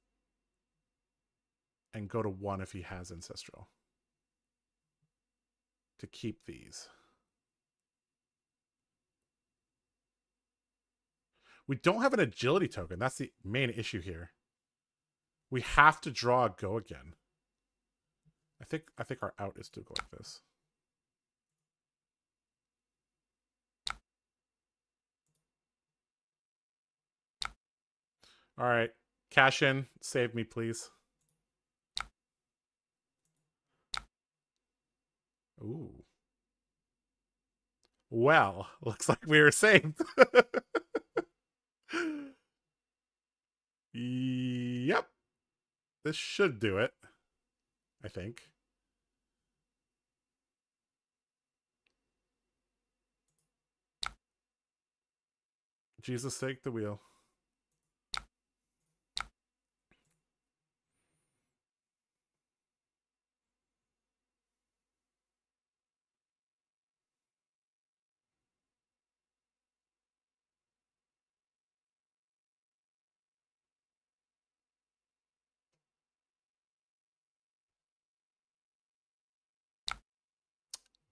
and go to 1 if he has ancestral to keep these? We don't have an agility token. That's the main issue here. We have to draw a go again. I think our out is to go like this. All right, cash in. Save me, please. Ooh. Well, looks like we were saved. Yep. This should do it, I think. Jesus sake, the wheel.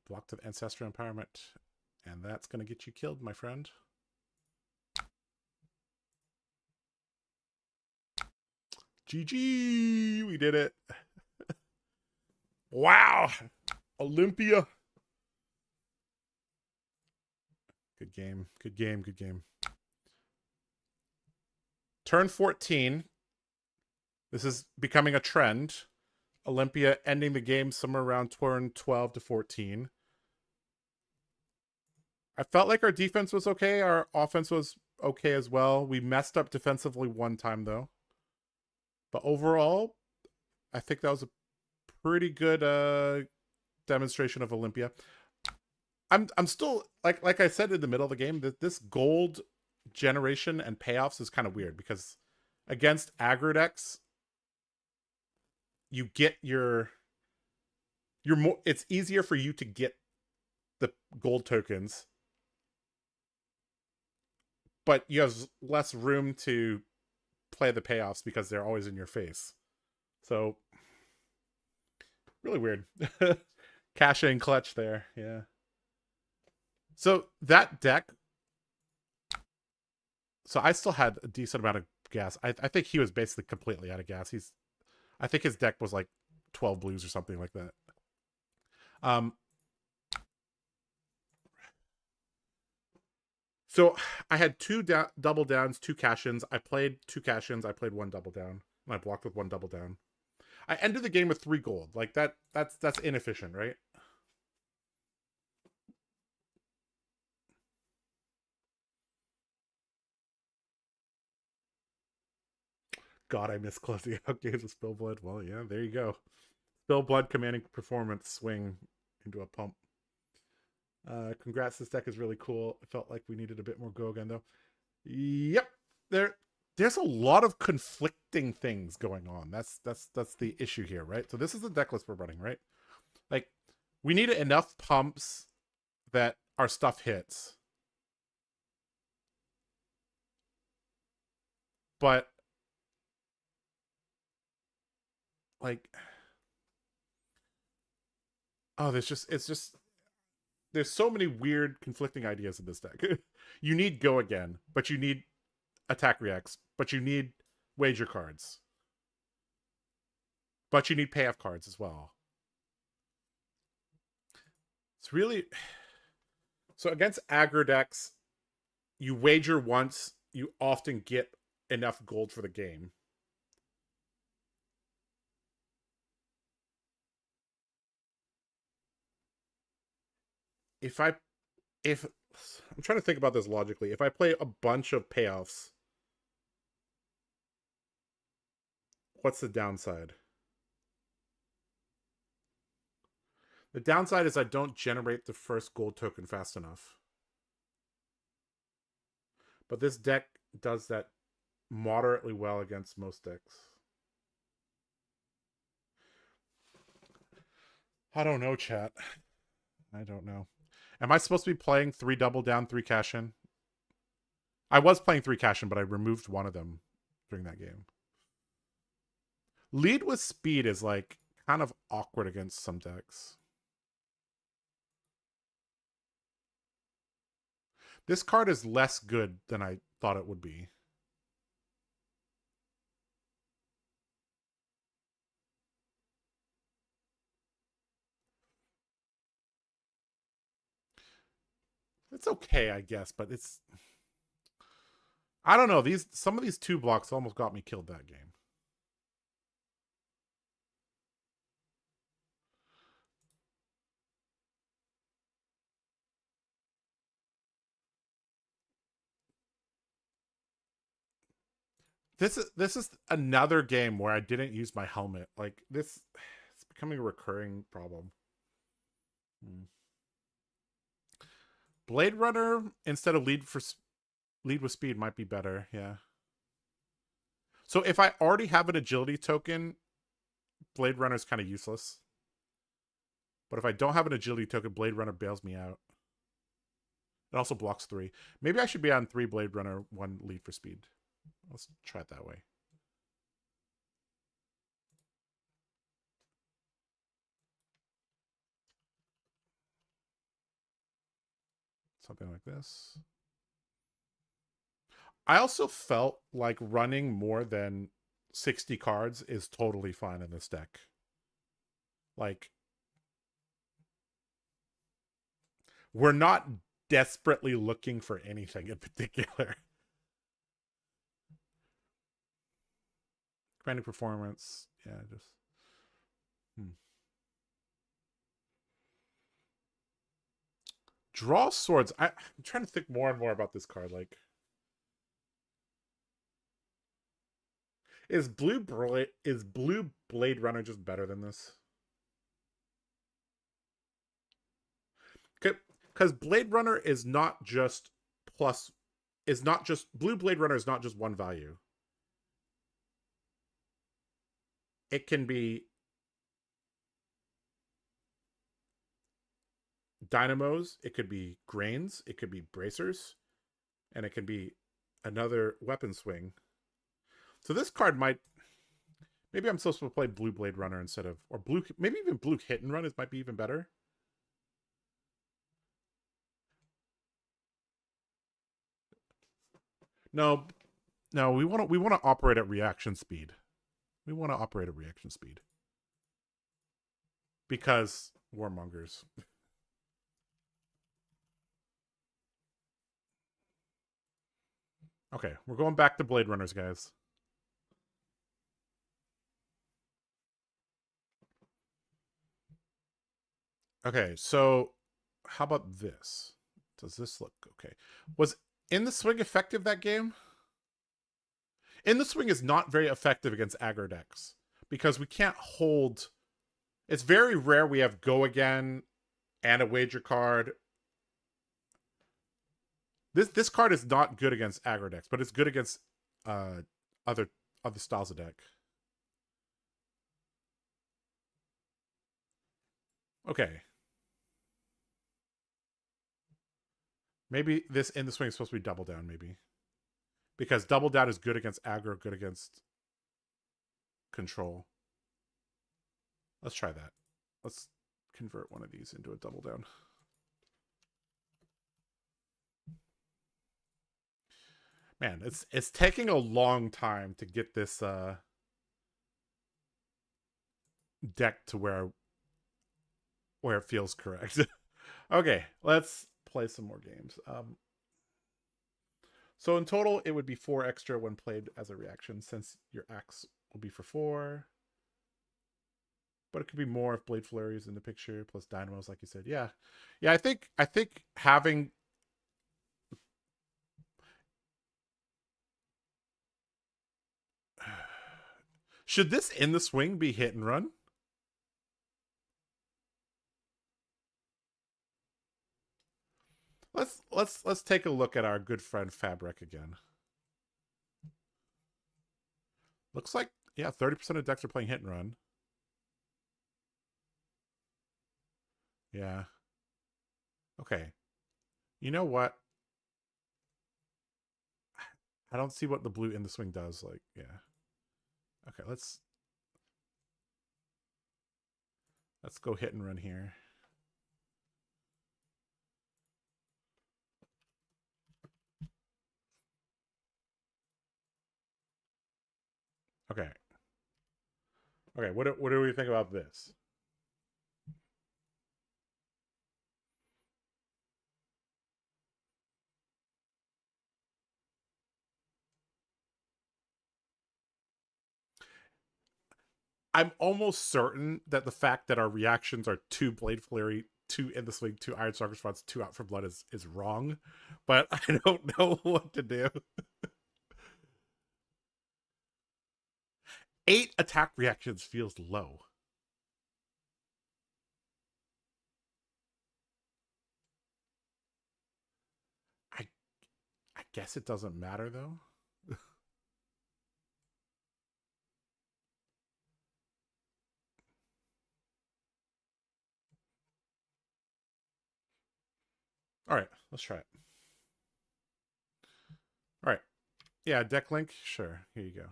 Block to the Ancestral Empowerment. And that's going to get you killed, my friend. GG! We did it. Wow! Olympia. Good game. Good game. Good game. Turn 14. This is becoming a trend. Olympia ending the game somewhere around turn 12 to 14. I felt like our defense was okay. Our offense was okay as well. We messed up defensively one time, though. But overall, I think that was a pretty good demonstration of Olympia. I'm still like I said in the middle of the game that this gold generation and payoffs is kind of weird because against aggro decks, you get your more. It's easier for you to get the gold tokens, but you have less room to play the payoffs because they're always in your face. So really weird. Cash in clutch there, yeah. So that deck. So I still had a decent amount of gas. I think he was basically completely out of gas. I think his deck was like 12 blues or something like that. So I had two double downs, two cash-ins. I played two cash-ins. I played one double down. And I blocked with one double down. I ended the game with 3 gold. Like that's inefficient, right? God, I miss closing out games with Spillblood. Well, yeah, there you go. Spillblood commanding performance swing into a pump. Congrats, this deck is really cool. It felt like we needed a bit more go again, though. Yep, there's a lot of conflicting things going on. That's the issue here, right? So this is the deck list we're running, right? Like, we need enough pumps that our stuff hits. But like, oh, there's so many weird conflicting ideas in this deck. You need go again, but you need attack reacts, but you need wager cards, but you need payoff cards as well. It's really so against aggro decks, you wager once, you often get enough gold for the game. If I'm trying to think about this logically, if I play a bunch of payoffs, what's the downside? The downside is I don't generate the first gold token fast enough. But this deck does that moderately well against most decks. I don't know, chat. I don't know. Am I supposed to be playing 3 double down, 3 cash in? I was playing 3 cash in, but I removed one of them during that game. Lead with speed is like kind of awkward against some decks. This card is less good than I thought it would be. It's okay, I guess, but it's I don't know. Some of these 2 blocks almost got me killed that game. this is another game where I didn't use my helmet. Like this, it's becoming a recurring problem. Blade Runner instead of lead with speed might be better. Yeah. So if I already have an agility token, Blade Runner is kind of useless. But if I don't have an agility token, Blade Runner bails me out. It also blocks 3. Maybe I should be on 3 Blade Runner, 1 lead for speed. Let's try it that way. Something like this. I also felt like running more than 60 cards is totally fine in this deck. Like, we're not desperately looking for anything in particular. Grinding performance. Yeah, just. Draw swords. I'm trying to think more and more about this card. Like, is Blue Blade Runner just better than this? Because Blade Runner is not just Blue Blade Runner is not just one value. It can be dynamos, it could be grains, it could be bracers, and it can be another weapon swing. So this card might. Maybe I'm supposed to play Blue Blade Runner instead of, or blue, maybe even Blue Hit and Run. It might be even better. No, we want to operate at reaction speed. We want to operate at reaction speed because warmongers. Okay, we're going back to Blade Runners, guys. Okay, so how about this? Does this look okay? Was In the Swing effective that game? In the Swing is not very effective against aggro decks because we can't hold. It's very rare we have Go Again and a wager card. This card is not good against aggro decks, but it's good against other styles of deck. Okay. Maybe this In the Swing is supposed to be Double Down, maybe. Because Double Down is good against aggro, good against control. Let's try that. Let's convert one of these into a Double Down. Man, it's taking a long time to get this deck to where it feels correct. Okay, let's play some more games. So in total, it would be 4 extra when played as a reaction, since your axe will be for 4. But it could be more if Blade Flurry is in the picture, plus dynamos, like you said. Yeah. I think having. Should this In the Swing be Hit and Run? Let's take a look at our good friend Fabric again. Looks like, yeah, 30% of decks are playing Hit and Run. Yeah. Okay. You know what? I don't see what the blue In the Swing does. Like, yeah. Okay, let's go Hit and Run here. Okay. Okay, what do we think about this? I'm almost certain that the fact that our reactions are 2 Blade Flurry, 2 In the Swing, 2 Iron Stalker Spots, 2 Out for Blood is wrong, but I don't know what to do. 8 attack reactions feels low. I guess it doesn't matter though. All right, let's try it. All right. Yeah, deck link. Sure. Here you go.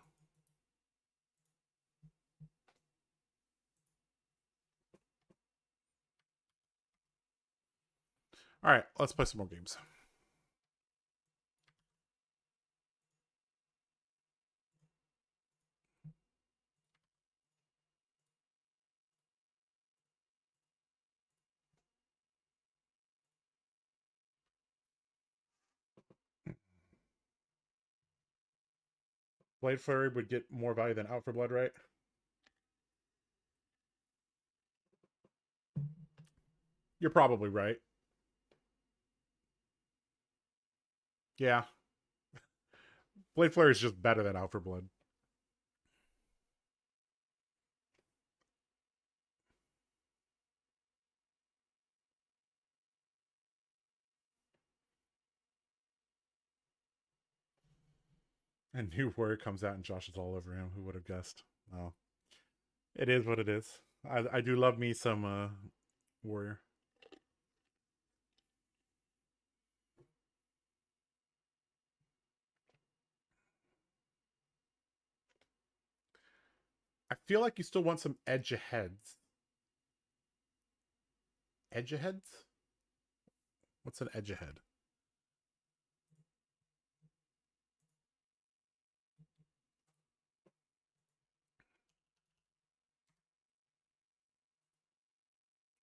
All right, let's play some more games. Blade Flurry would get more value than Out for Blood, right? You're probably right. Yeah. Blade Flurry is just better than Out for Blood. And New Warrior comes out and Josh is all over him. Who would have guessed? Oh. It is what it is. I do love me some Warrior. I feel like you still want some edge aheads. Edge aheads? What's an edge ahead?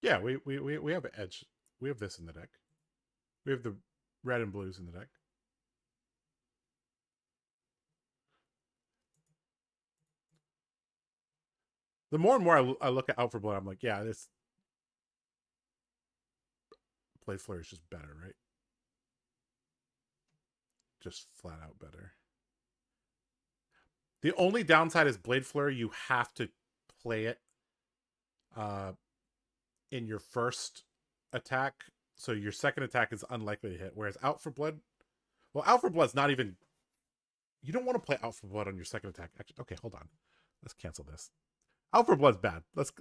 Yeah, we have an edge. We have this in the deck. We have the red and blues in the deck. The more and more I look at Out for Blood, I'm like, yeah, this Blade Flurry is just better, right? Just flat out better. The only downside is Blade Flurry, you have to play it uh, in your first attack. So your second attack is unlikely to hit. Whereas Out for Blood, well, Out for Blood's not even. You don't want to play Out for Blood on your second attack. Actually, okay, hold on. Let's cancel this. Out for Blood's bad. Let's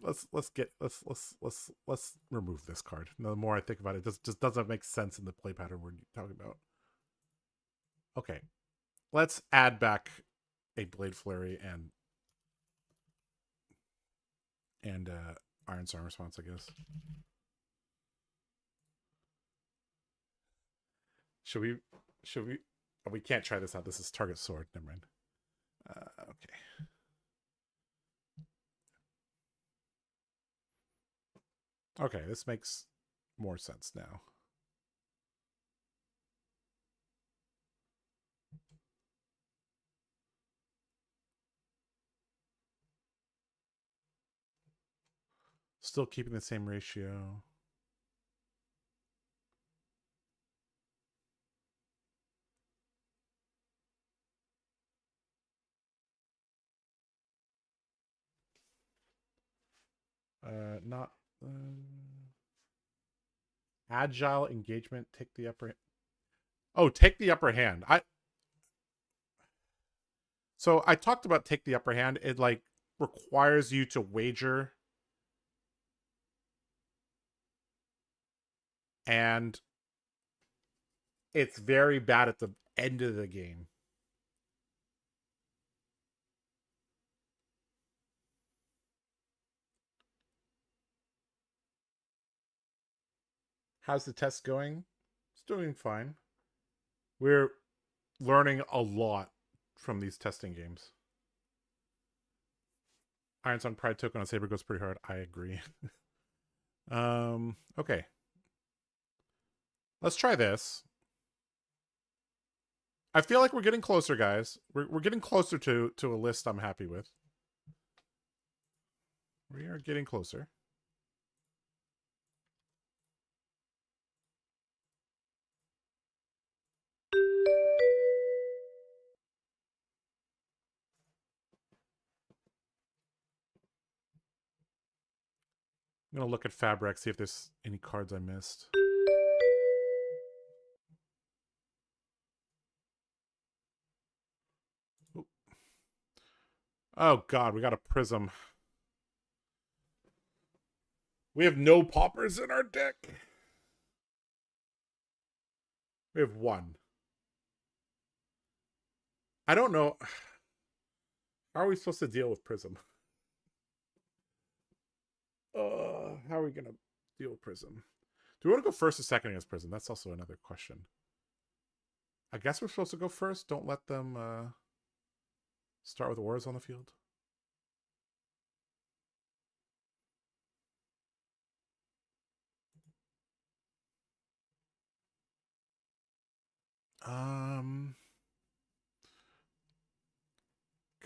remove this card. The more I think about it, it just doesn't make sense in the play pattern we're talking about. Okay, let's add back a Blade Flurry and Iron Song response, I guess. Should we? Should we? Oh, we can't try this out. This is target sword. Never mind. Okay. Okay, this makes more sense now. Still keeping the same ratio. Not agile engagement. Take the upper. Oh, take the upper hand. So I talked about take the upper hand. It like requires you to wager, and it's very bad at the end of the game. How's the test going? It's doing fine. We're learning a lot from these testing games. Iron Song Pride token on Saber goes pretty hard. I agree. Okay. Let's try this. I feel like we're getting closer, guys. We're getting closer to a list I'm happy with. We are getting closer. I'm going to look at Fabric, see if there's any cards I missed. Oh, God, we got a Prism. We have no poppers in our deck. We have one. I don't know. How are we supposed to deal with Prism? How are we going to deal with Prism? Do we want to go first or second against Prism? That's also another question. I guess we're supposed to go first. Don't let them start with auras on the field.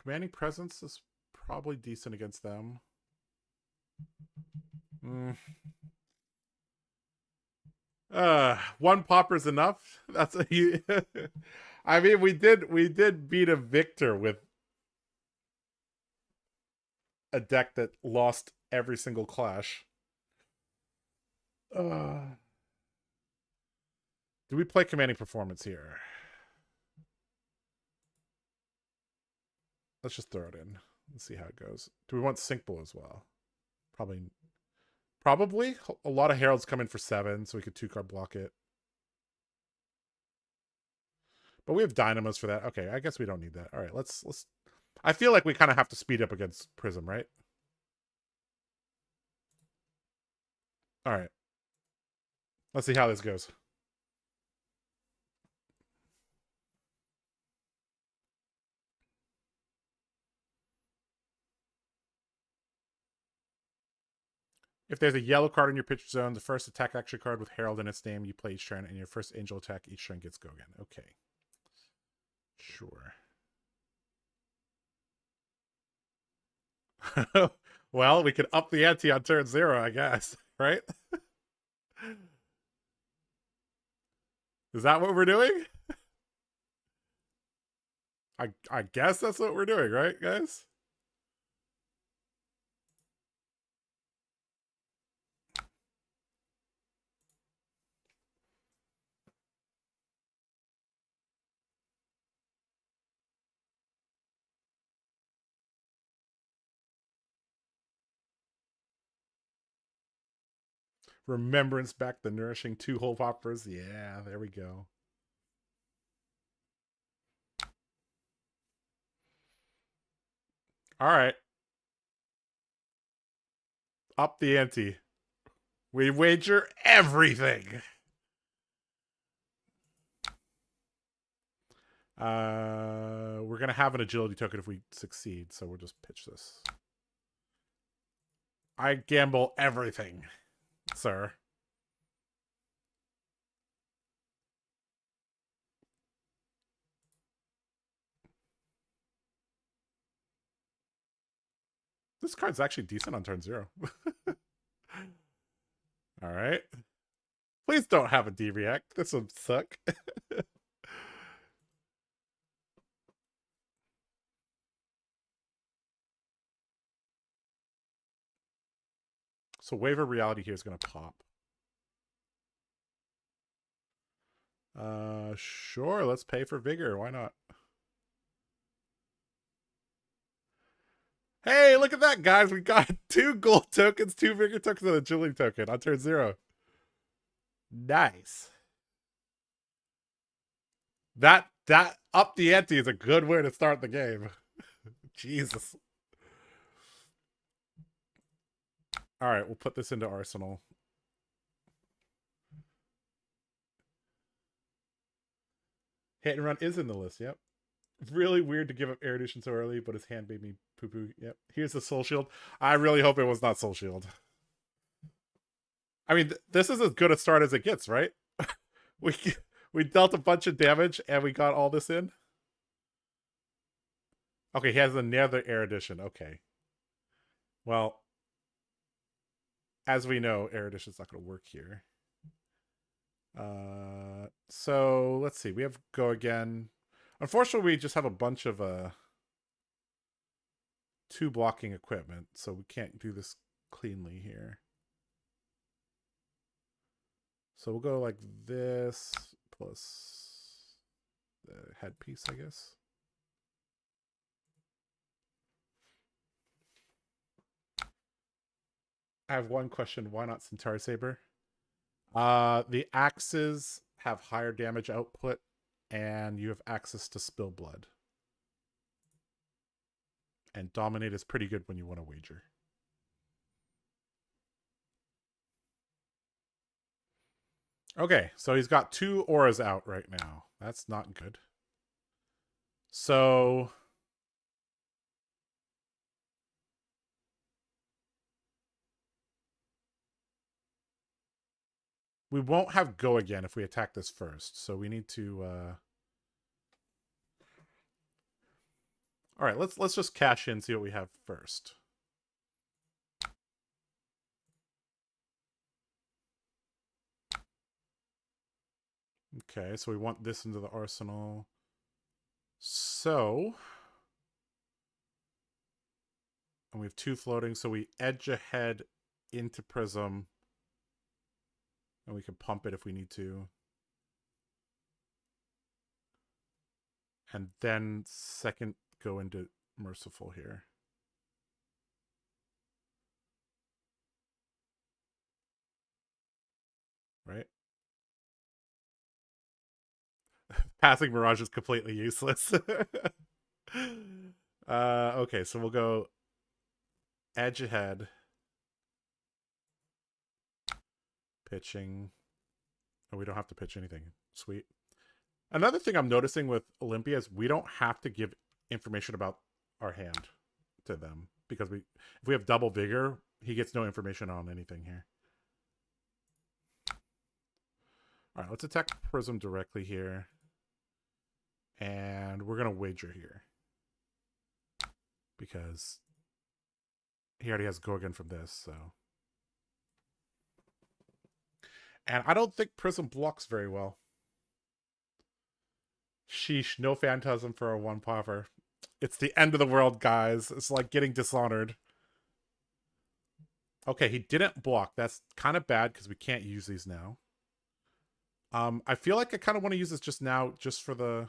Commanding Presence is probably decent against them. One popper's enough. That's a I mean, we did beat a Victor with a deck that lost every single clash. Do we play Commanding Performance here? Let's just throw it in. Let's see how it goes. Do we want Syncable as well? Probably. A lot of Heralds come in for 7, so we could 2-card block it. But we have Dynamos for that. Okay, I guess we don't need that. All right, let's. I feel like we kind of have to speed up against Prism, right? All right. Let's see how this goes. If there's a yellow card in your pitcher zone, the first attack action card with Herald in its name you play each turn, and your first Angel attack each turn gets go again. Okay. Sure. Well, we could up the ante on turn 0, I guess. Right? Is that what we're doing? I guess that's what we're doing, right, guys? Remembrance back the nourishing 2-hole poppers. Yeah, there we go. All right. Up the ante. We wager everything. We're going to have an agility token if we succeed, so we'll just pitch this. I gamble everything, sir. This card's actually decent on turn 0. All right. Please don't have a D-React. This would suck. So Wave of Reality here is going to pop. Sure. Let's pay for Vigor. Why not? Hey, look at that, guys. We got 2 gold tokens, 2 Vigor tokens, and a Agility token on turn 0. Nice. That up the ante is a good way to start the game. Jesus. All right, we'll put this into Arsenal. Hit and Run is in the list, yep. Really weird to give up Erudition so early, but his hand made me poo-poo. Yep. Here's the Soul Shield. I really hope it was not Soul Shield. I mean, this is as good a start as it gets, right? we dealt a bunch of damage, and we got all this in. Okay, he has another Erudition. Okay. Well, as we know, Erudition's not going to work here. So let's see. We have Go Again. Unfortunately, we just have a bunch of 2 blocking equipment, so we can't do this cleanly here. So we'll go like this plus the headpiece, I guess. I have one question. Why not Centauri Saber? The axes have higher damage output, and you have access to spill blood. And dominate is pretty good when you want to wager. Okay, so he's got 2 auras out right now. That's not good. So we won't have go again if we attack this first. So we need to all right, let's just cash in, see what we have first. Okay, so we want this into the arsenal. So, and we have 2 floating, so we edge ahead into Prism, and we can pump it if we need to. And then second go into Merciful here. Right? Passing Mirage is completely useless. Okay, so we'll go edge ahead. Pitching. Oh, we don't have to pitch anything. Sweet. Another thing I'm noticing with Olympia is we don't have to give information about our hand to them, because if we have double vigor, he gets no information on anything here. All right, let's attack Prism directly here. And we're going to wager here, because he already has Gorgon from this, so. And I don't think Prism blocks very well. Sheesh, no Phantasm for a 1-popper. It's the end of the world, guys. It's like getting Dishonored. Okay, he didn't block. That's kind of bad because we can't use these now. I feel like I kind of want to use this just now, just for the...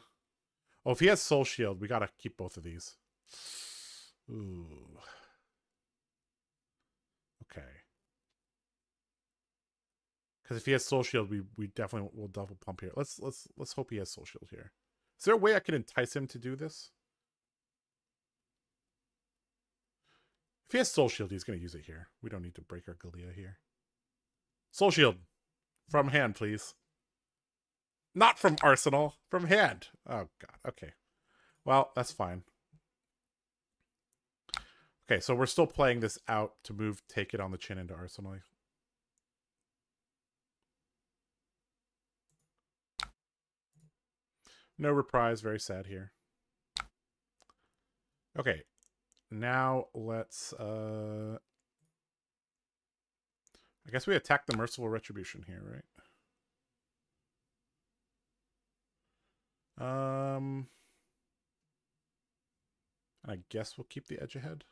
Oh, if he has Soul Shield, we got to keep both of these. Ooh. Okay. Because if he has Soul Shield, we definitely will double pump here. Let's hope he has Soul Shield here. Is there a way I can entice him to do this? If he has Soul Shield, he's going to use it here. We don't need to break our Galea here. Soul Shield. From hand, please. Not from Arsenal. From hand. Oh, God. Okay. Well, that's fine. Okay, so we're still playing this out to move Take It on the Chin into Arsenal. No reprise. Very sad here. Okay. Now let's... I guess we attack the Merciful Retribution here, right? I guess we'll keep the edge ahead.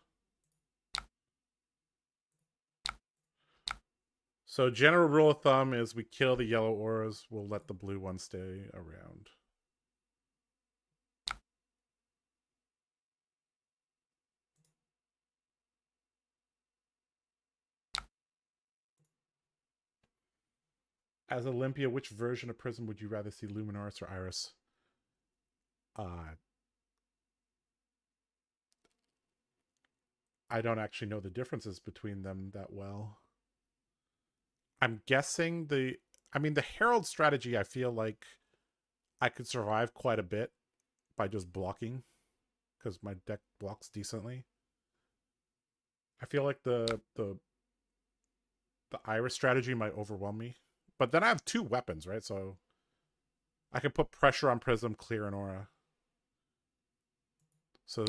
So general rule of thumb is we kill the yellow auras, we'll let the blue one stay around. As Olympia, which version of Prism would you rather see, Luminaris or Iris? I don't actually know the differences between them that well. I'm guessing the Herald strategy, I feel like I could survive quite a bit by just blocking, because my deck blocks decently. I feel like the Iris strategy might overwhelm me. But then I have 2 weapons, right? So I can put pressure on Prism, clear an aura. So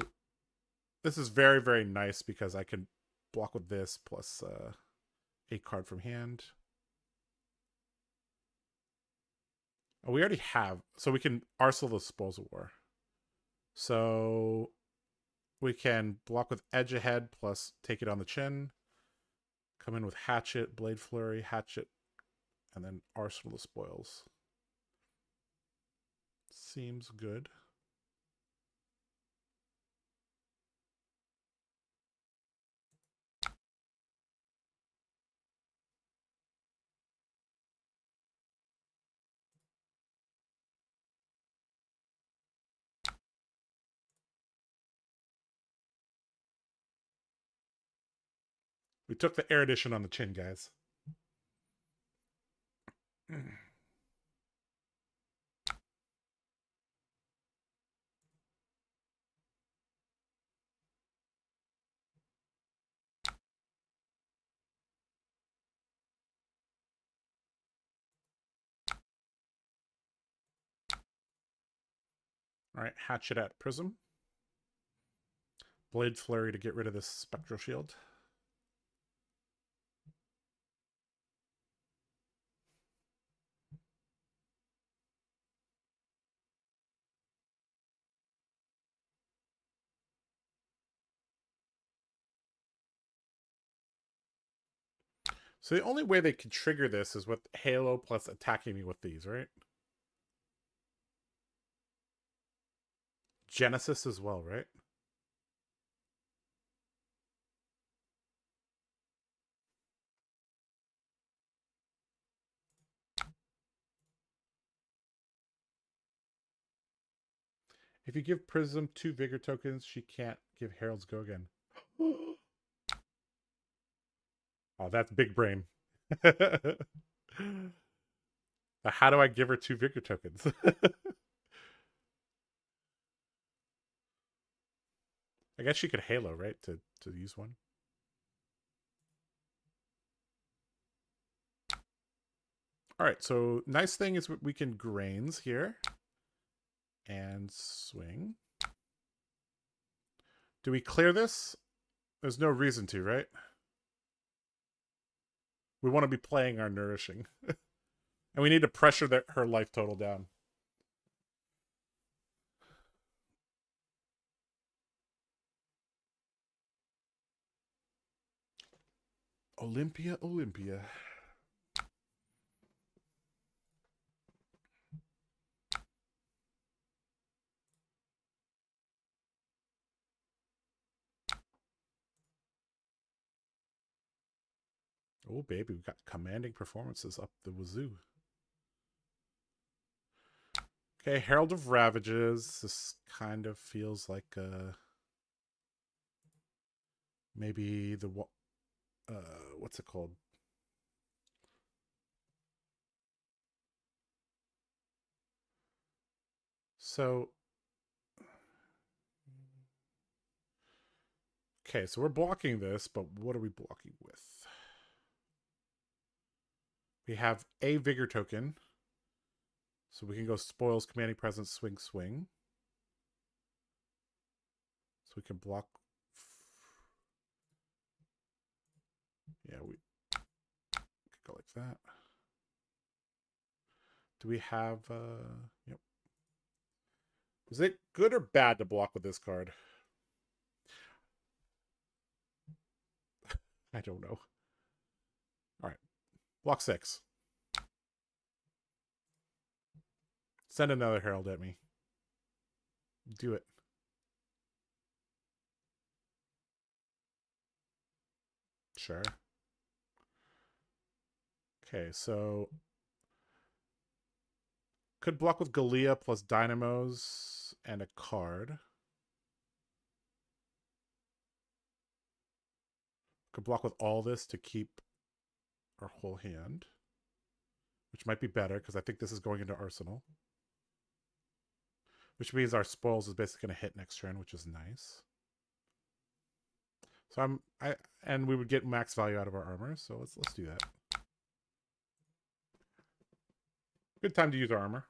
this is very, very nice because I can block with this plus a card from hand. Oh, we already have. So we can Arsenal the Spoils of War. So we can block with Edge ahead plus Take It on the Chin. Come in with Hatchet, Blade Flurry, Hatchet, and then Arsenal of Spoils. Seems good. We took the air edition on the chin, guys. All right, hatchet at Prism. Blade Flurry to get rid of this Spectral Shield. So the only way they can trigger this is with Halo plus attacking me with these, right? Genesis as well, right? If you give Prism 2 Vigor tokens, she can't give Herald's Go again. Oh, that's big brain. How do I give her 2 Vigor tokens? I guess she could Halo, right? To use one. All right, so nice thing is we can Grains here. And swing. Do we clear this? There's no reason to, right? We want to be playing our Nourishing. And we need to pressure her life total down. Olympia, Olympia. Oh, baby, we got commanding performances up the wazoo. Okay, Herald of Ravages. This kind of feels like maybe the what's it called? So okay, so we're blocking this, but what are we blocking with? We have a Vigor token. So we can go Spoils, Commanding Presence, Swing, Swing. So we can block. Yeah, we could go like that. Do we have... Yep. Is it good or bad to block with this card? I don't know. All right. Block 6. Send another Herald at me. Do it. Sure. Okay, so... Could block with Galea plus Dynamos and a card. Could block with all this to keep our whole hand. Which might be better, because I think this is going into Arsenal. Which means our Spoils is basically going to hit next turn, which is nice. So and we would get max value out of our armor, so let's do that. Good time to use our armor.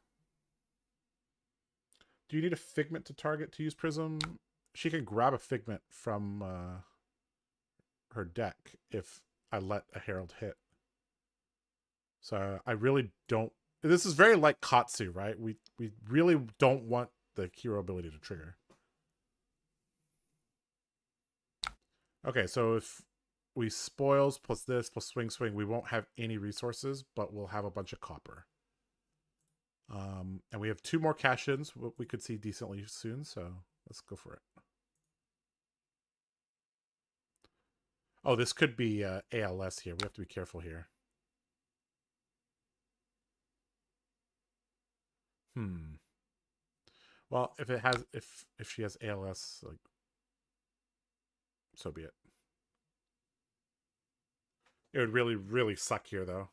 Do you need a Figment to target to use Prism? She can grab a Figment from her deck if I let a Herald hit. So I really don't... This is very like Katsu, right? We really don't want the hero ability to trigger. Okay, so if we spoils plus this plus swing. We won't have any resources, but we'll have a bunch of copper. And we have 2 more cash-ins we could see decently soon, so let's go for it. Oh, this could be ALS here. We have to be careful here. Well, if it has, if she has ALS, like, so be it. It would really, really suck here, though.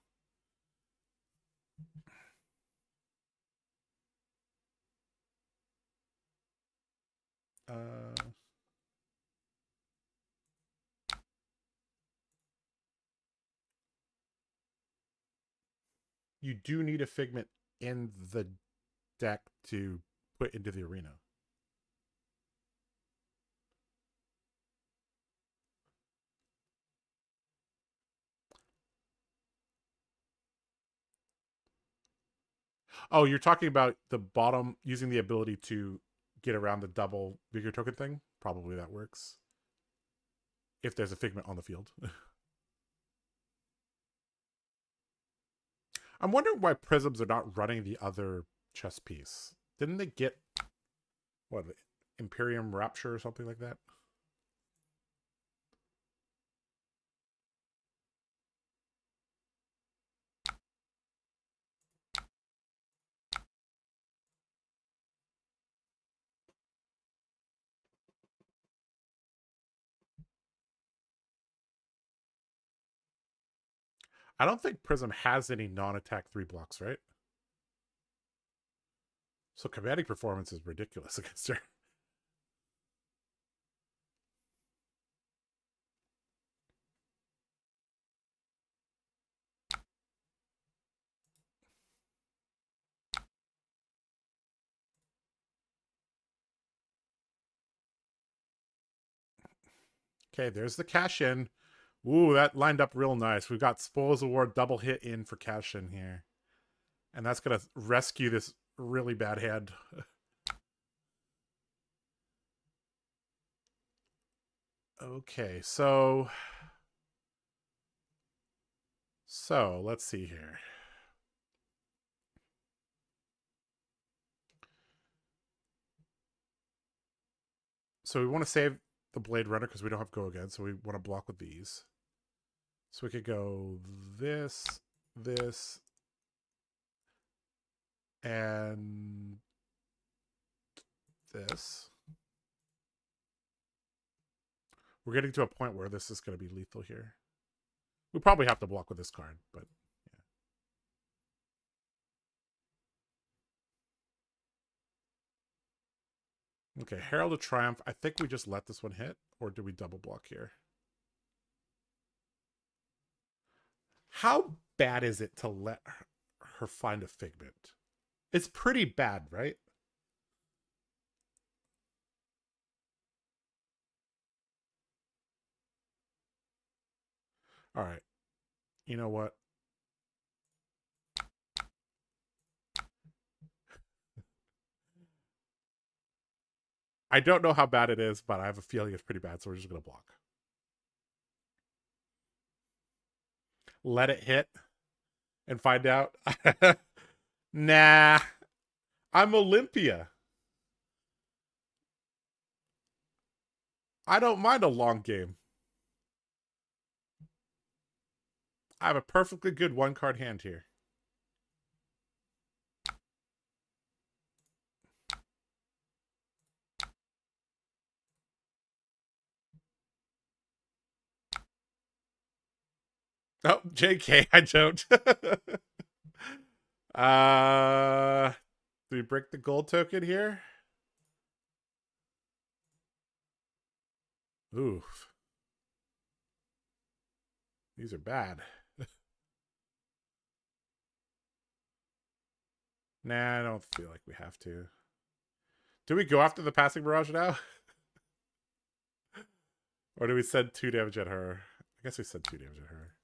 You do need a figment in the deck to put into the arena. Oh, you're talking about the bottom using the ability to get around the double bigger token thing? Probably that works. If there's a figment on the field. I'm wondering why Prisms are not running the other chess piece. Didn't they get, what, Imperium Rapture or something like that? I don't think Prism has any non-attack 3 blocks, right? So commanding performance is ridiculous against her. Okay, there's the cash in. Ooh, that lined up real nice. We've got Spoils Award double hit in for cash in here. And that's going to rescue this really bad hand. Okay, so let's see here. So we want to save the Blade Runner because we don't have Go again, so we want to block with these. So we could go this, and this. We're getting to a point where this is going to be lethal here. We probably have to block with this card, but yeah. Okay, Herald of Triumph. I think we just let this one hit, or do we double block here? How bad is it to let her find a figment? It's pretty bad, right? All right. You know what? I don't know how bad it is, but I have a feeling it's pretty bad, so we're just going to block. Let it hit and find out. Nah. I'm Olympia. I don't mind a long game. I have a perfectly good 1-card hand here. Oh, JK, I don't. Do we break the gold token here? Oof. These are bad. Nah, I don't feel like we have to. Do we go after the passing barrage now? Or do we send 2 damage at her? I guess we send 2 damage at her.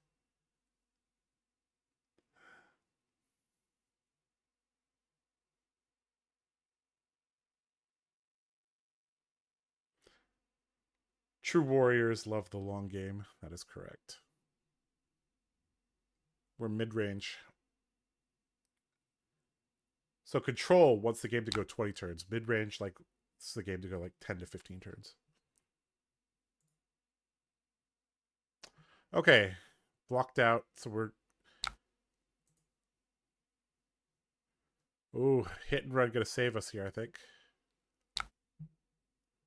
True warriors love the long game. That is correct. We're mid-range. So control wants the game to go 20 turns. Mid-range, like, it's the game to go like 10 to 15 turns. Okay. Blocked out. So we're... Ooh, hit and run gonna save us here, I think.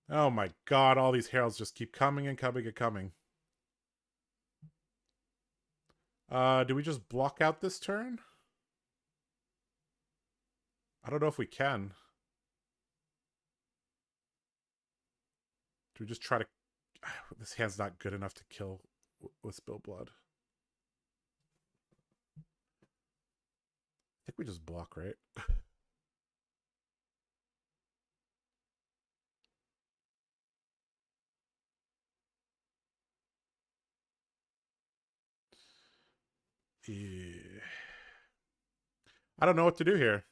Oh my god, all these heralds just keep coming and coming and coming. Do we just block out this turn? I don't know if we can. Do we just try to... This hand's not good enough to kill with spill blood. I think we just block, right? Yeah. I don't know what to do here.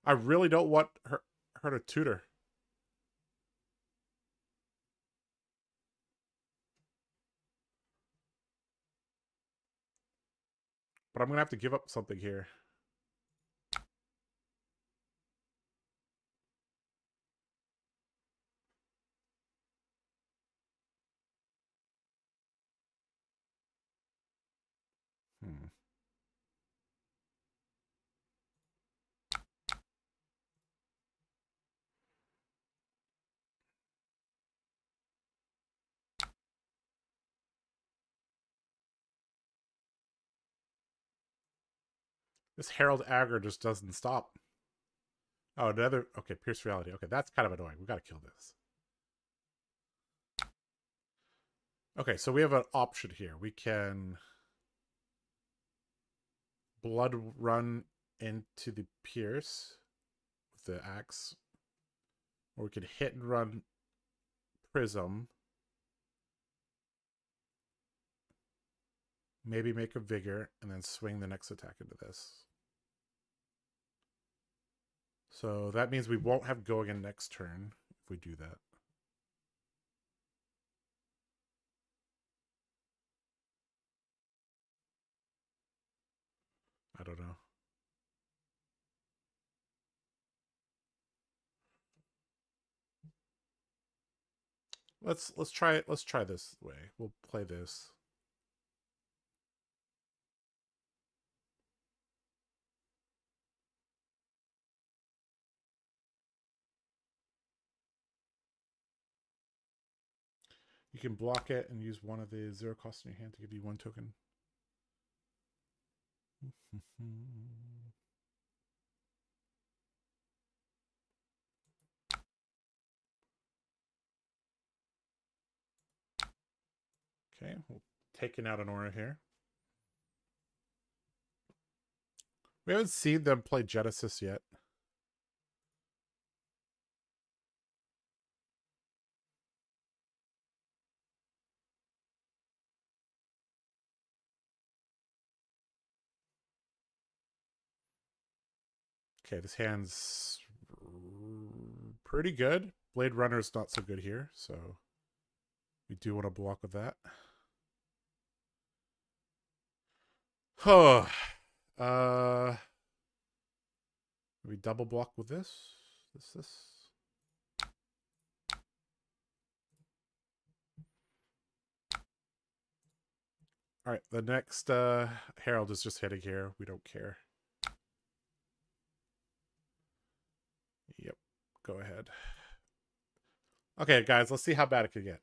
I really don't want her to tutor. But I'm going to have to give up something here. This Herald Aggro just doesn't stop. Oh, another... Okay, Pierce Reality. Okay, that's kind of annoying. We got to kill this. Okay, so we have an option here. We can blood run into the Pierce with the axe. Or we could hit and run Prism. Maybe make a Vigor and then swing the next attack into this. So that means we won't have go again next turn if we do that. I don't know. Let's try it. Let's try this way. We'll play this. You can block it and use one of the 0 cost in your hand to give you 1 token. Okay, we're taking out an aura here. We haven't seen them play Genesis yet. Okay, this hand's pretty good. Blade Runner's not so good here, so we do want to block with that. Oh, we double block with this. This. All right, the next Herald is just hitting here. We don't care. Yep, go ahead. Okay, guys, let's see how bad it could get.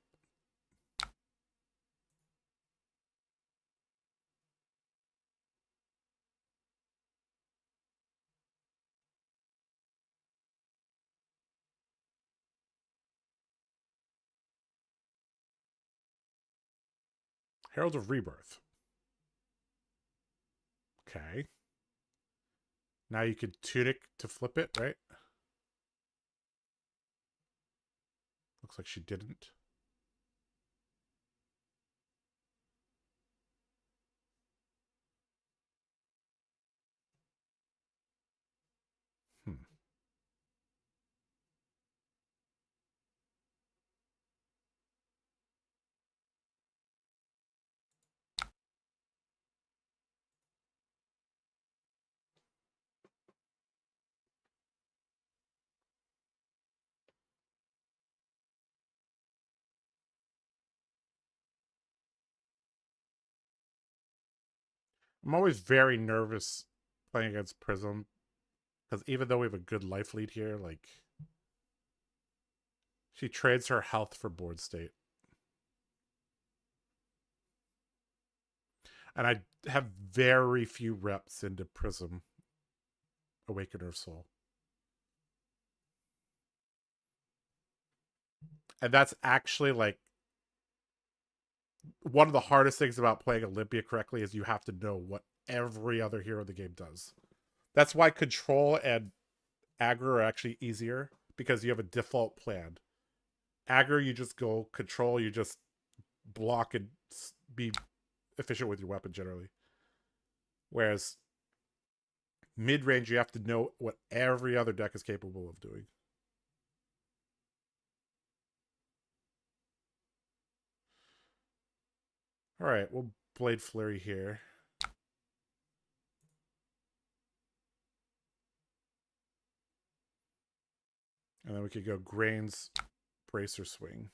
Herald of Rebirth. Okay. Now you could Tunic to flip it, right? Looks like she didn't. I'm always very nervous playing against Prism because even though we have a good life lead here, like she trades her health for board state. And I have very few reps into Prism Awakener of Soul. And that's actually like one of the hardest things about playing Olympia correctly is you have to know what every other hero in the game does. That's why control and aggro are actually easier because you have a default plan. Aggro, you just go. Control, you just block and be efficient with your weapon generally. Whereas mid range, you have to know what every other deck is capable of doing. All right, we'll Blade Flurry here. And then we could go Grains, Bracer Swing.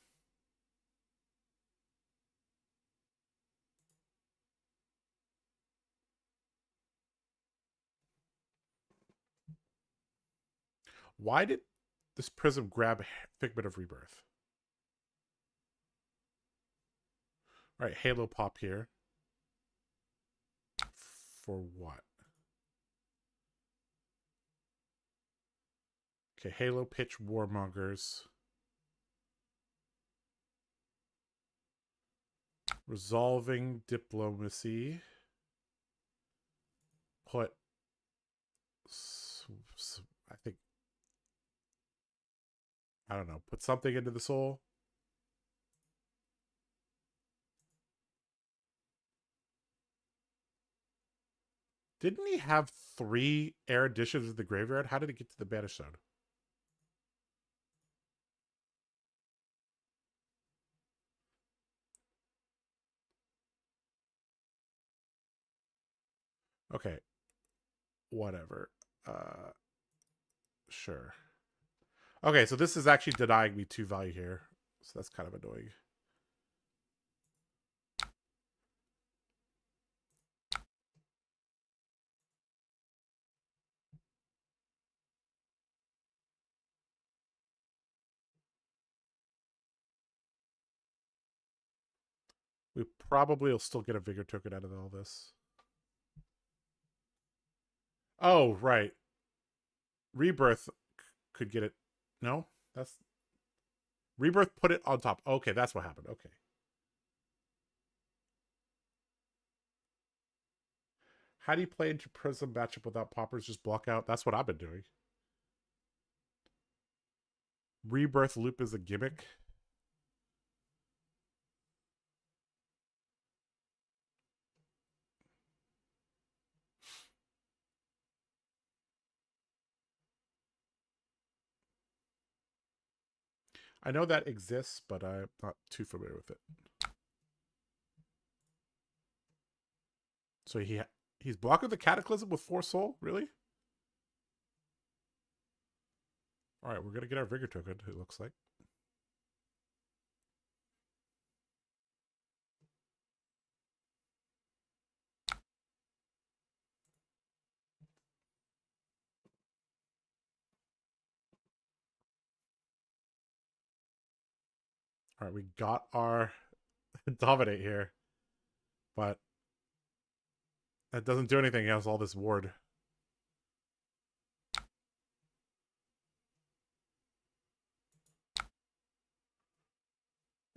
Why did this Prism grab Figment of Rebirth? All right, Halo Pop here. For what? Okay, Halo Pitch Warmongers. Resolving Diplomacy. Put, I think, I don't know, put something into the soul. Didn't he have 3 air additions in the graveyard? How did it get to the Banish Zone? Okay. Whatever. Sure. Okay, so this is actually denying me 2 value here. So that's kind of annoying. We probably will still get a Vigor token out of all this. Oh, right. Rebirth could get it. No? That's... Rebirth put it on top. Okay, that's what happened. Okay. How do you play into Prism matchup without poppers? Just block out? That's what I've been doing. Rebirth loop is a gimmick. I know that exists, but I'm not too familiar with it. So he's blocking the Cataclysm with 4 soul? Really? Alright, we're going to get our Vigor token, it looks like. Alright, we got our Dominate here. But that doesn't do anything. He has all this ward.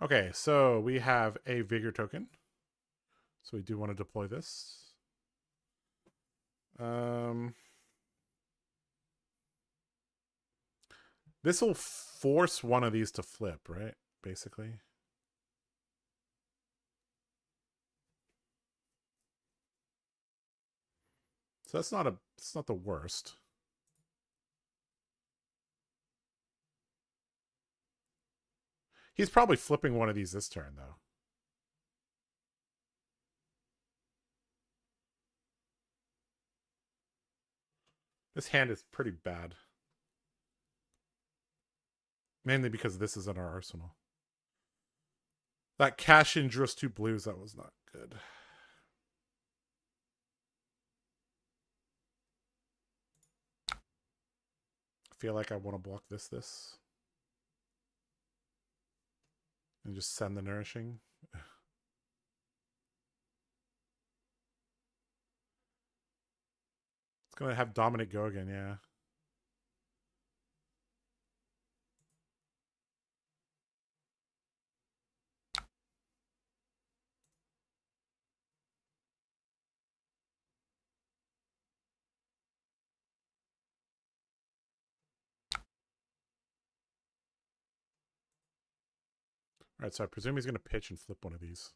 Okay, so we have a Vigor token. So we do want to deploy this. This will force one of these to flip, right? Basically. So it's not the worst. He's probably flipping one of these this turn, though. This hand is pretty bad. Mainly because this is in our arsenal. That cash in just 2 blues, that was not good. feel like I want to block this. And just send the nourishing. It's going to have Dominant go again, yeah. Alright, so I presume he's going to pitch and flip one of these.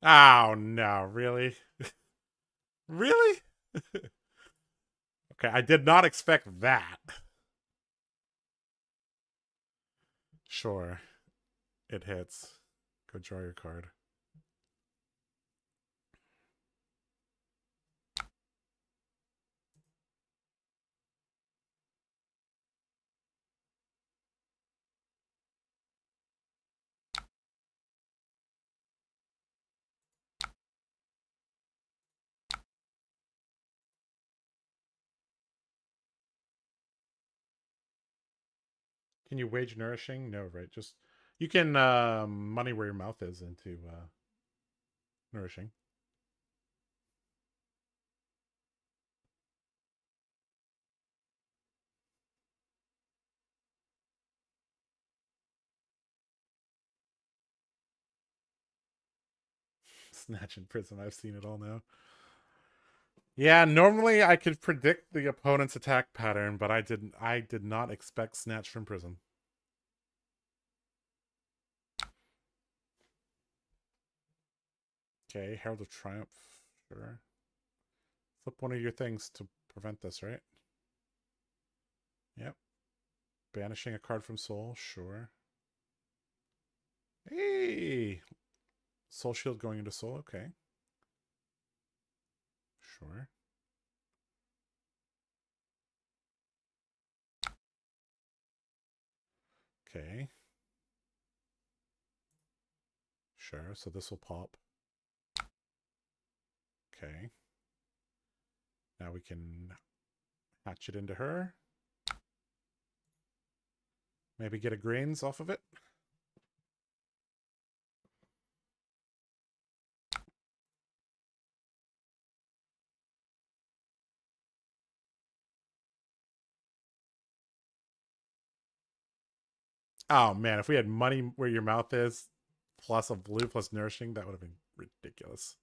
Oh, no, really? Really? Okay, I did not expect that. Sure. It hits. Go draw your card. Can you wage nourishing? No, right? Just you can money where your mouth is into nourishing. Snatch and Prism. I've seen it all now. Yeah, normally I could predict the opponent's attack pattern, but I didn't. I did not expect Snatch from Prism. Okay, Herald of Triumph. Sure. Flip one of your things to prevent this, right? Yep. Banishing a card from Soul. Sure. Hey! Soul Shield going into Soul. Okay. Sure. Okay. Sure. So this will pop. Okay. Now we can hatch it into her. Maybe get a grains off of it. Oh man, if we had money where your mouth is, plus a blue plus nourishing, that would have been ridiculous.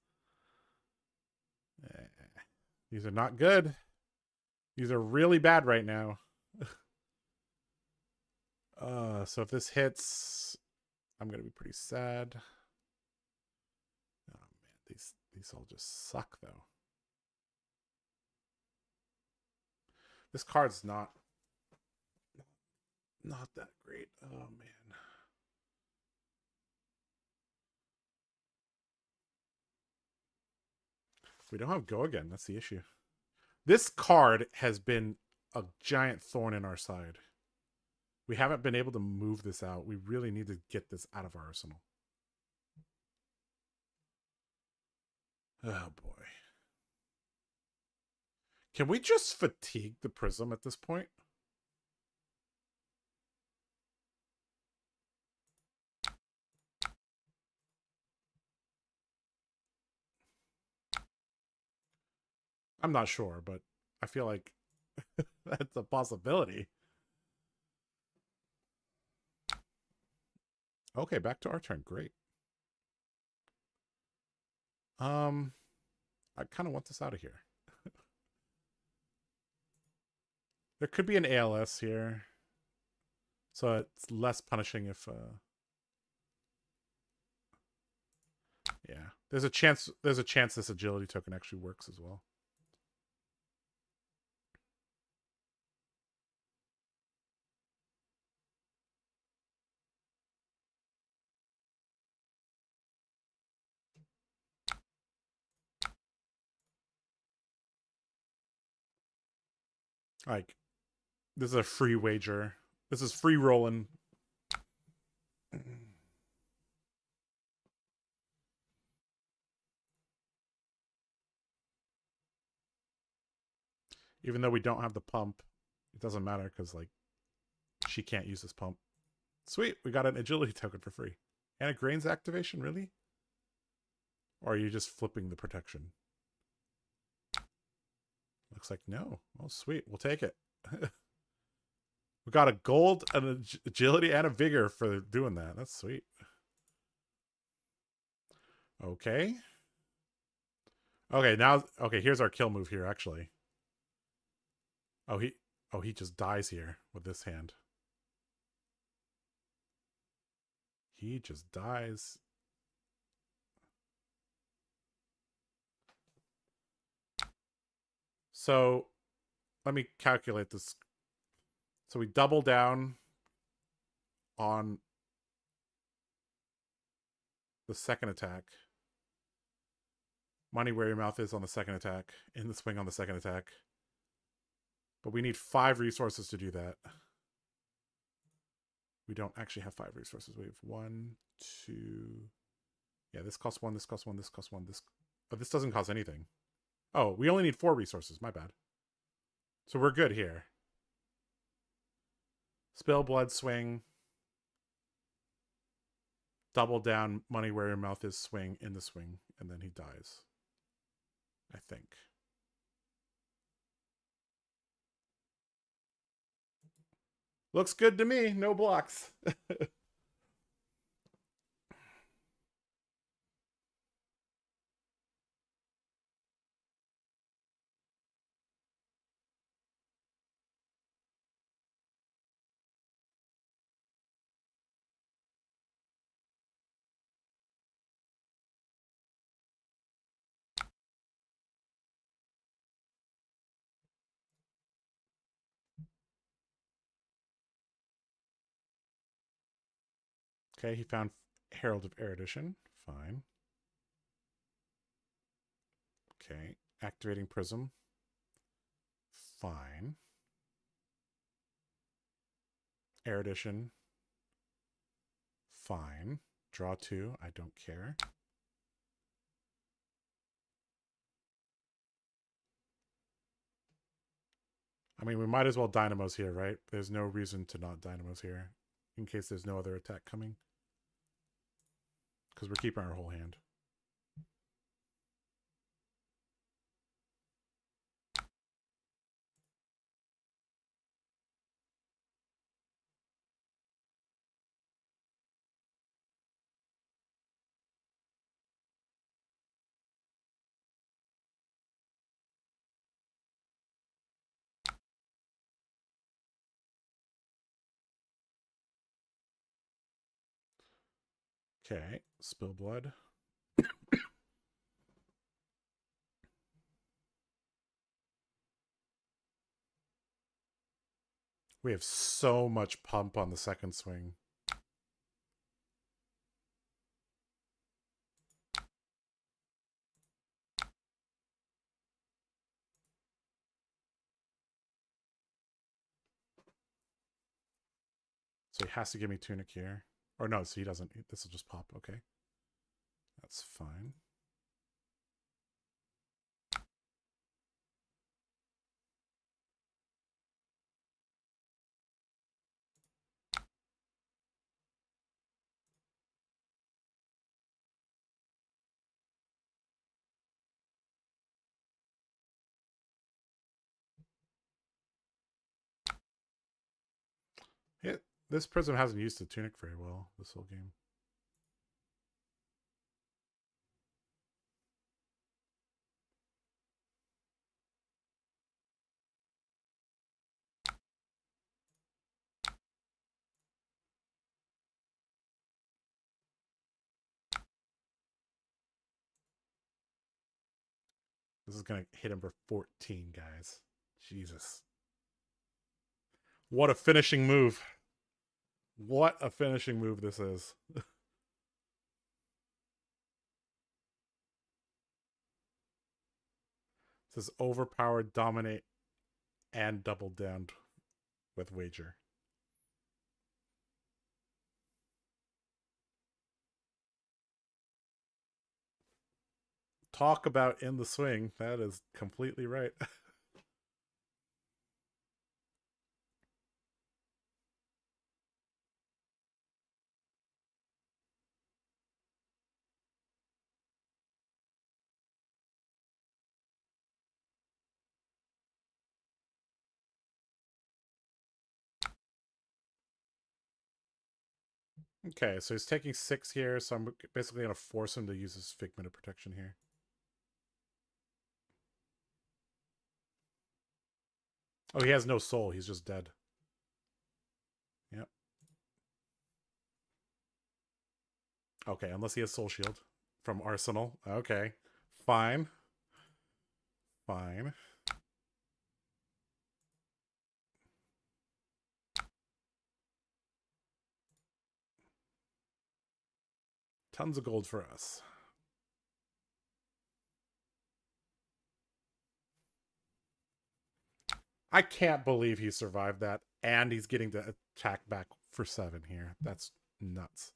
These are not good. These are really bad right now. So if this hits, I'm gonna be pretty sad. Oh man, these all just suck though. This card's not that great. Oh man. We don't have go again. That's the issue. This card has been a giant thorn in our side. We haven't been able to move this out. We really need to get this out of our arsenal. Oh boy. Can we just fatigue the Prism at this point? I'm not sure, but I feel like that's a possibility. Okay, back to our turn. Great. I kind of want this out of here. There could be an ALS here. So it's less punishing if yeah. There's a chance this agility token actually works as well. Like this is a free wager. This is free rolling. Even though we don't have the pump. It doesn't matter because like she can't use this pump. Sweet, we got an agility token for free. And a grains activation, really? Or are you just flipping the protection? Looks like no. Oh, sweet. We'll take it. We got a gold, an agility, and a vigor for doing that. That's sweet. Okay. Okay, now okay, here's our kill move here, actually. Oh, he just dies here with this hand. He just dies. So let me calculate this. So we double down on the second attack. Money where your mouth is on the second attack. In the swing on the second attack. But we need 5 resources to do that. We don't actually have 5 resources. We have 1, 2. Yeah, this costs 1, this costs 1, this costs 1, this. But this doesn't cost anything. Oh, we only need 4 resources. My bad. So we're good here. Spill blood swing. Double down money where your mouth is swing in the swing. And then he dies. I think. Looks good to me. No blocks. Okay, he found Herald of Erudition. Fine. Okay, activating Prism. Fine. Erudition. Fine. Draw 2. I don't care. I mean, we might as well Dynamos here, right? There's no reason to not Dynamos here. In case there's no other attack coming. Because we're keeping our whole hand. Okay, spill blood. We have so much pump on the second swing. So he has to give me Tunic here. Or no, so he doesn't. This will just pop. Okay. That's fine. This Prism hasn't used the Tunic very well this whole game. This is going to hit him for 14, guys. Jesus. What a finishing move. What a finishing move this is. This is overpowered, dominate, and double down with wager. Talk about in the swing. That is completely right. Okay, so he's taking 6 here, so I'm basically going to force him to use his Figment of Protection here. Oh, he has no soul. He's just dead. Yep. Okay, unless he has Soul Shield from Arsenal. Okay, fine. Fine. Tons of gold for us. I can't believe he survived that, and he's getting to attack back for 7 here. That's nuts.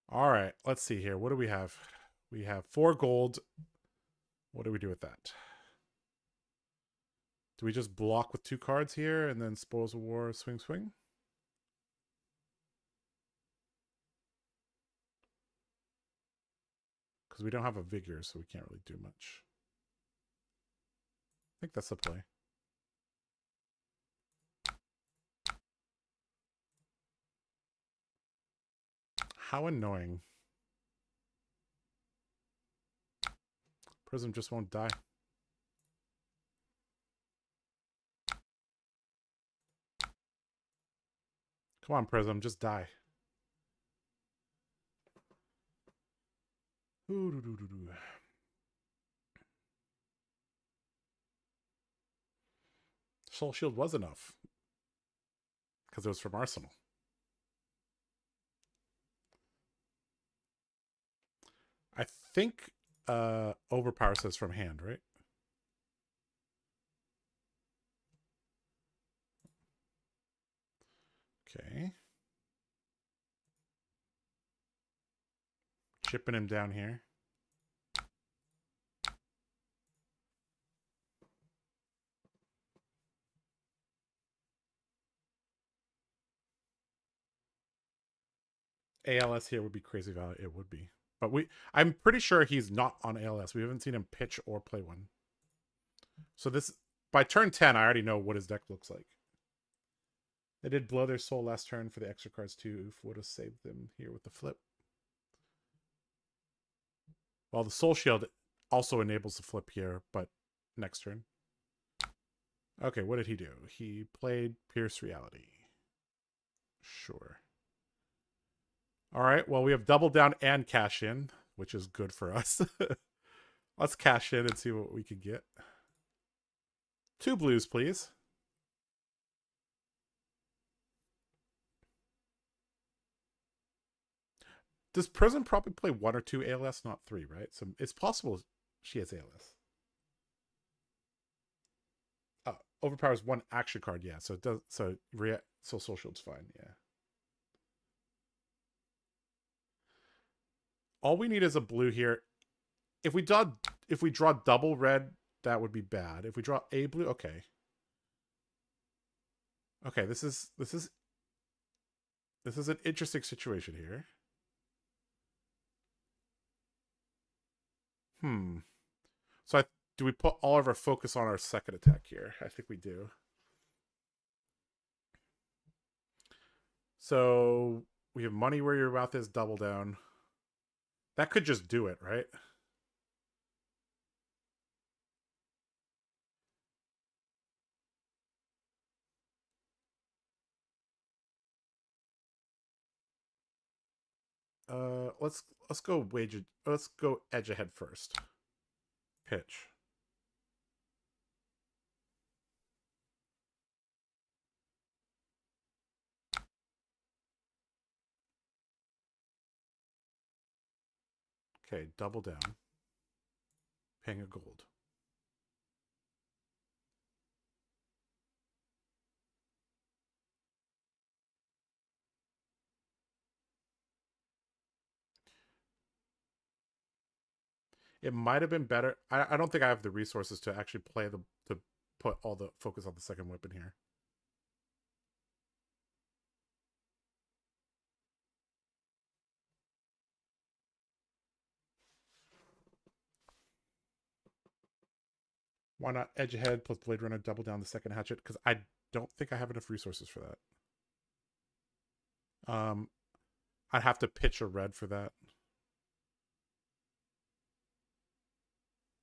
All right, let's see here. What do we have? We have 4 gold. What do we do with that? Do we just block with 2 cards here and then Spoils of War, swing, swing? Because we don't have a Vigor, so we can't really do much. I think that's the play. How annoying. Prism just won't die. Come on, Prism, just die. Soul Shield was enough. Because it was from Arsenal. I think Overpower says from hand, right? Okay. Chipping him down here. ALS here would be crazy value. It would be. But I'm pretty sure he's not on ALS. We haven't seen him pitch or play one. So this, by turn 10, I already know what his deck looks like. They did blow their soul last turn for the extra cards too. Oof, would have saved them here with the flip. Well, the Soul Shield also enables the flip here, but next turn. Okay, what did he do? He played Pierce Reality. Sure. All right, well, we have double down and cash in, which is good for us. Let's cash in and see what we can get. 2 blues, please. Does Prism probably play 1 or 2 ALS, not 3, right? So it's possible she has ALS. Overpowers 1 action card, yeah. So it does. So Soul Shield's fine, yeah. All we need is a blue here. If we draw double red, that would be bad. If we draw a blue, okay. Okay, this is an interesting situation here. So do we put all of our focus on our second attack here? I think we do. So we have money where your mouth is, double down. That could just do it, right? Let's go let's go edge ahead first. Pitch. Okay, double down. Paying a gold. It might have been better. I don't think I have the resources to actually play to put all the focus on the second weapon here. Why not edge ahead plus Blade Runner double down the second hatchet? Because don't think I have enough resources for that. I'd have to pitch a red for that.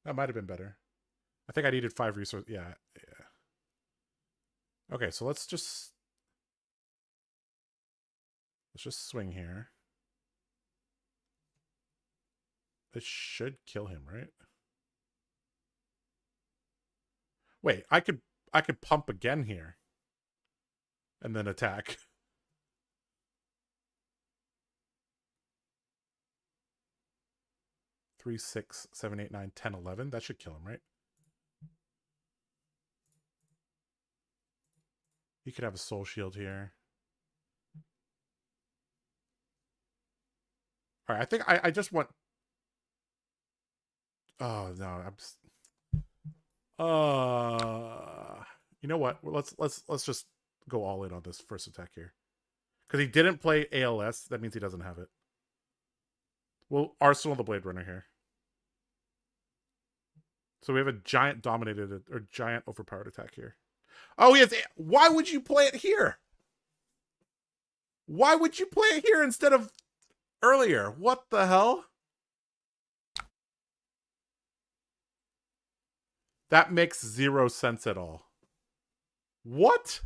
That might have been better. I think I needed 5 resources. Yeah. Okay, so let's just swing here. This should kill him, right? Wait, I could pump again here. And then attack. 3, 6, 7, 8, 9, 10, 11. That should kill him, right? He could have a soul shield here. All right, I think I just want. Oh no, I'm. You know what? Let's just go all in on this first attack here, because he didn't play ALS. That means he doesn't have it. We'll Arsenal the Blade Runner here. So we have a giant dominated or giant overpowered attack here. Oh, yes. Why would you play it here? Why would you play it here instead of earlier? What the hell? That makes 0 sense at all. What?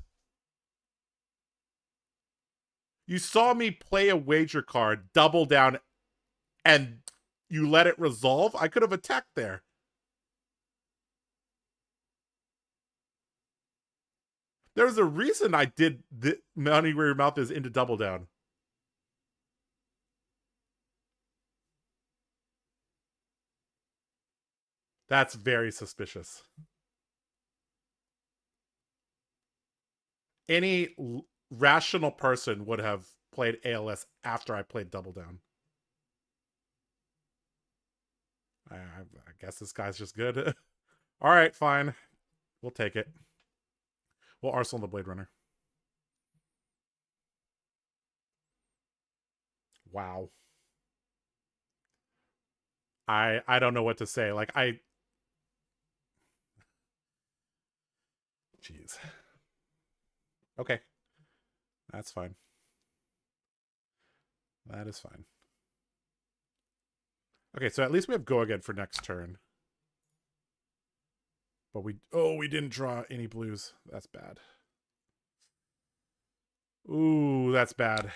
You saw me play a wager card, double down, and you let it resolve? I could have attacked there. There's a reason I did the money where your mouth is into double down. That's very suspicious. Any rational person would have played ALS after I played double down. I guess this guy's just good. All right, fine. We'll take it. We'll Arsenal the Blade Runner. Wow. I don't know what to say. Like, jeez. Okay. That's fine. That is fine. Okay, so at least we have go again for next turn. But we didn't draw any blues. That's bad. Ooh, that's bad.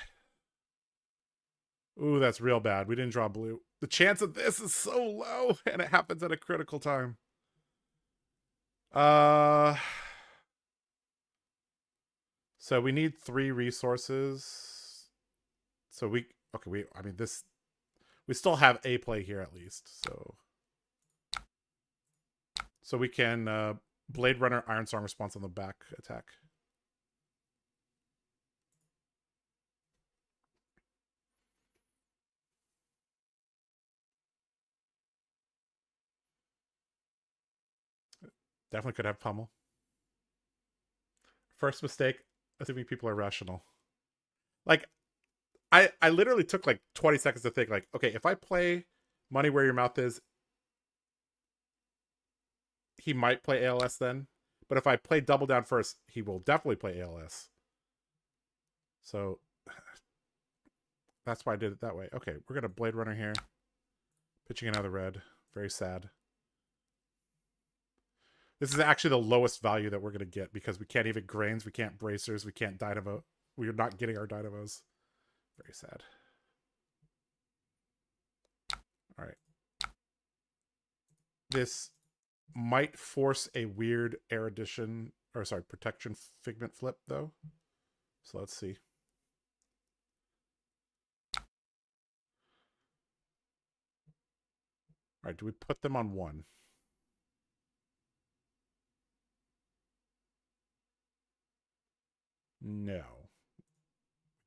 Ooh, that's real bad. We didn't draw blue. The chance of this is so low, and it happens at a critical time. So we need 3 resources. So we still have a play here at least. So we can Blade Runner Iron Song response on the back attack. Definitely could have pummel. First mistake, assuming people are rational. Like, I literally took like 20 seconds to think, like, okay, if I play Money Where Your Mouth Is, he might play ALS then. But if I play double down first, he will definitely play ALS. So that's why I did it that way. Okay, we're gonna Blade Runner here. Pitching another red. Very sad. This is actually the lowest value that we're going to get because we can't even grains, we can't bracers, we can't dynamo. We are not getting our dynamos. Very sad. All right. This might force a weird erudition, or sorry, protection figment flip though. So let's see. All right, do we put them on 1? No.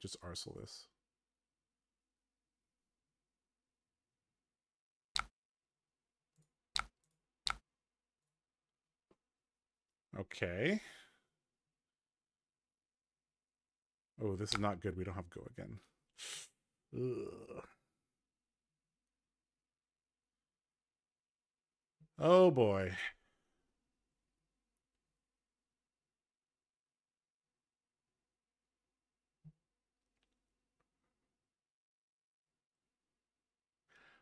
Just Arsenal this. Okay. Oh, this is not good. We don't have go again. Ugh. Oh boy.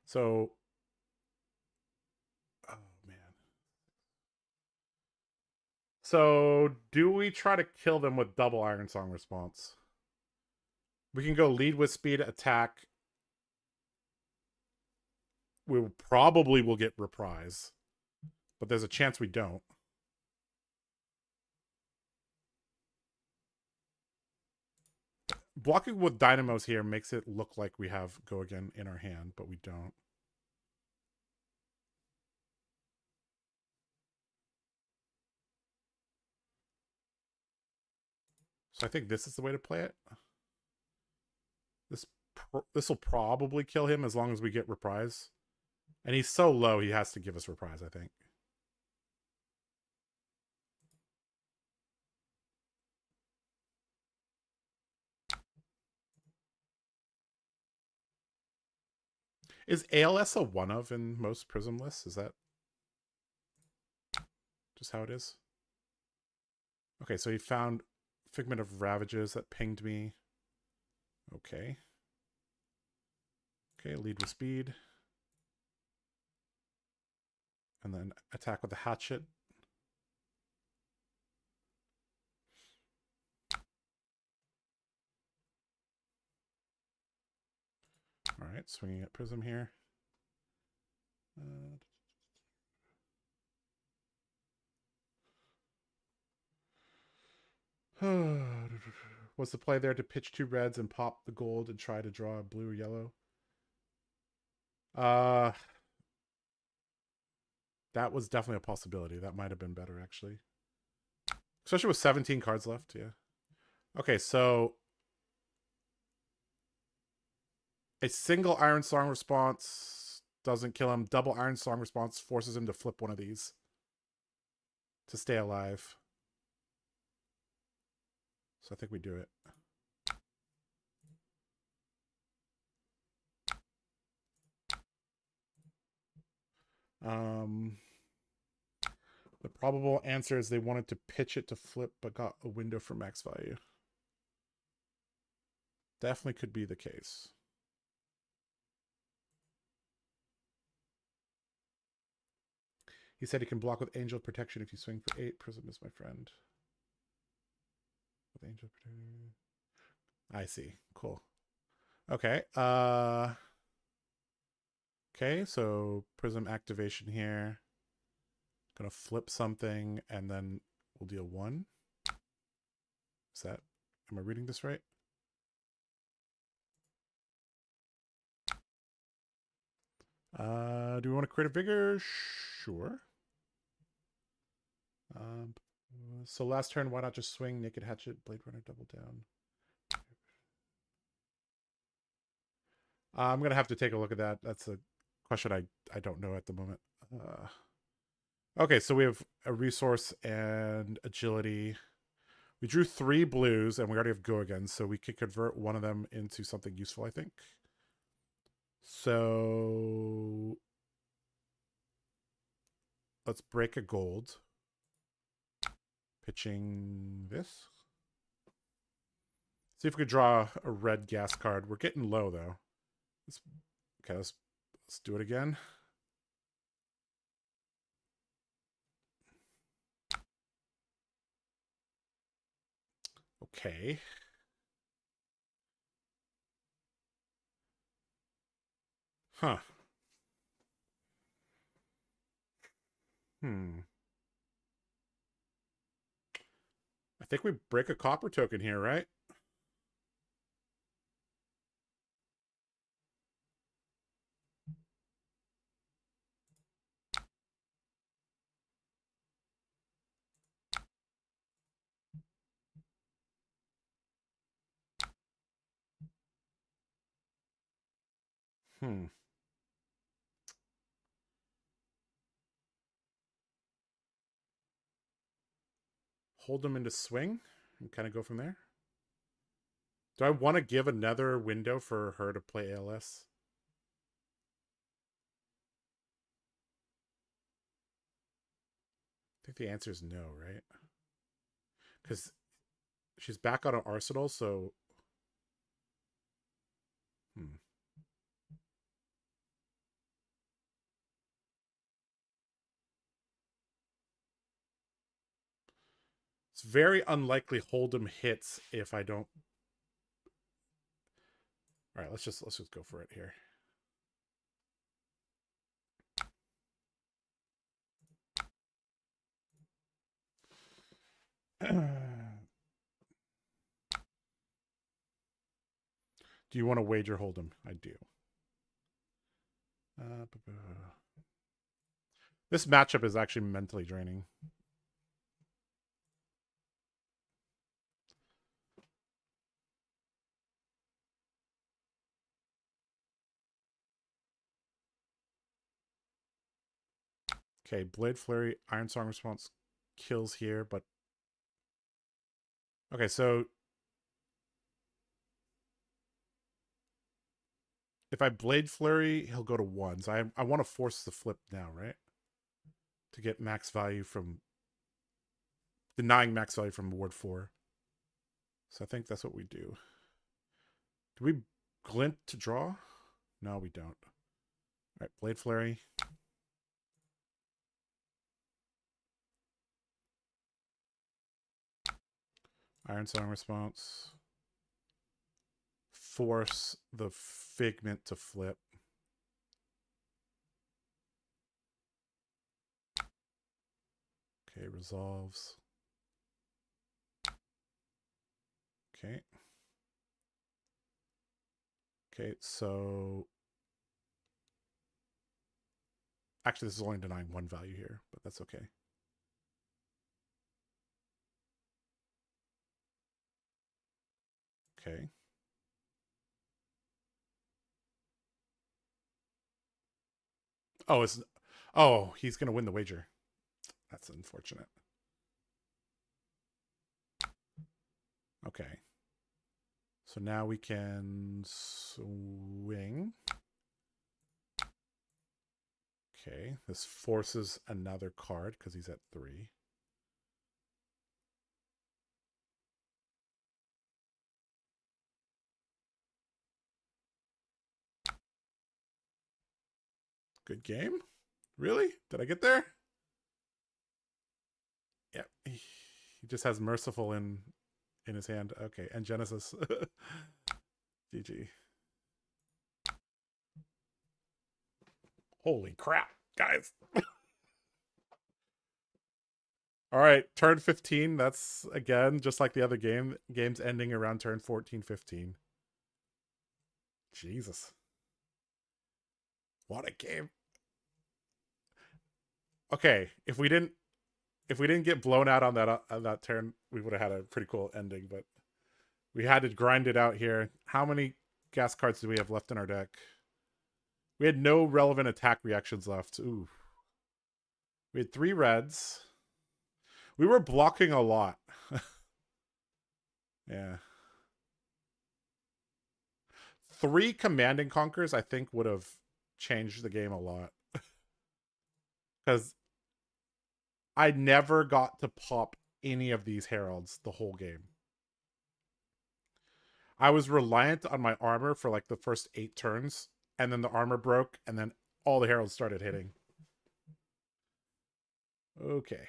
So, oh man. So, do we try to kill them with double Iron Song response? We can go lead with speed, attack. We probably will get reprise, but there's a chance we don't. Blocking with dynamos here makes it look like we have go again in our hand, but we don't. So I think this is the way to play it. This will probably kill him as long as we get reprise. And he's so low, he has to give us reprise, I think. Is ALS a one of in most Prism lists? Is that just how it is? Okay, so he found Figment of Ravages that pinged me. Okay. Okay, lead with speed. And then attack with the hatchet. All right, swinging at Prism here. Was the play there to pitch two reds and pop the gold and try to draw blue or yellow? That was definitely a possibility. That might have been better, actually. Especially with 17 cards left, yeah. Okay, so a single Iron Song response doesn't kill him. Double Iron Song response forces him to flip one of these to stay alive. So I think we do it. The probable answer is they wanted to pitch it to flip, but got a window for max value. Definitely could be the case. He said he can block with Angel Protection if you swing for 8. Prism is my friend. With Angel Protection. I see. Cool. Okay. Okay, so Prism activation here. Gonna flip something, and then we'll deal 1. Is that... Am I reading this right? Do we want to create a vigor? Sure. So last turn, why not just swing Naked Hatchet, Blade Runner, double down? I'm gonna have to take a look at that. That's a question I don't know at the moment. Okay, so we have a resource and agility. We drew 3 blues, and we already have go again, so we could convert one of them into something useful, I think. So let's break a gold. Pitching this. See if we could draw a red gas card. We're getting low, though. Okay, let's do it again. Okay. Huh. I think we break a copper token here, right? Hold them into swing and kind of go from there. Do I want to give another window for her to play ALS? I think the answer is no, right? Because she's back on an arsenal, so... It's very unlikely Hold'em hits if I don't. All right, let's just go for it here. Do you want to wager Hold'em? I do. This matchup is actually mentally draining. Okay, Blade Flurry, Iron Song response kills here, but okay, so if I Blade Flurry, he'll go to 1. So I want to force the flip now, right? To get max value from denying max value from Ward 4. So I think that's what we do. Do we glint to draw? No, we don't. All right, Blade Flurry. Iron Song response. Force the Figment to flip. Okay, resolves. Okay. Okay, so actually this is only denying 1 value here, but that's okay. Okay. Oh, he's gonna win the wager. That's unfortunate. Okay. So now we can swing. Okay, this forces another card because he's at 3. Good game? Really? Did I get there? Yeah. He just has Merciful in his hand. Okay, and Genesis. GG. Holy crap, guys. All right, turn 15. That's, again, just like the other games ending around turn 14, 15. Jesus. What a game. Okay, if we didn't get blown out on that turn, we would have had a pretty cool ending, but we had to grind it out here. How many gas cards do we have left in our deck? We had no relevant attack reactions left. Ooh. We had 3 reds. We were blocking a lot. Yeah. 3 Command and Conquers, I think, would have changed the game a lot. Because I never got to pop any of these heralds the whole game. I was reliant on my armor for like the first 8 turns, and then the armor broke, and then all the heralds started hitting. Okay.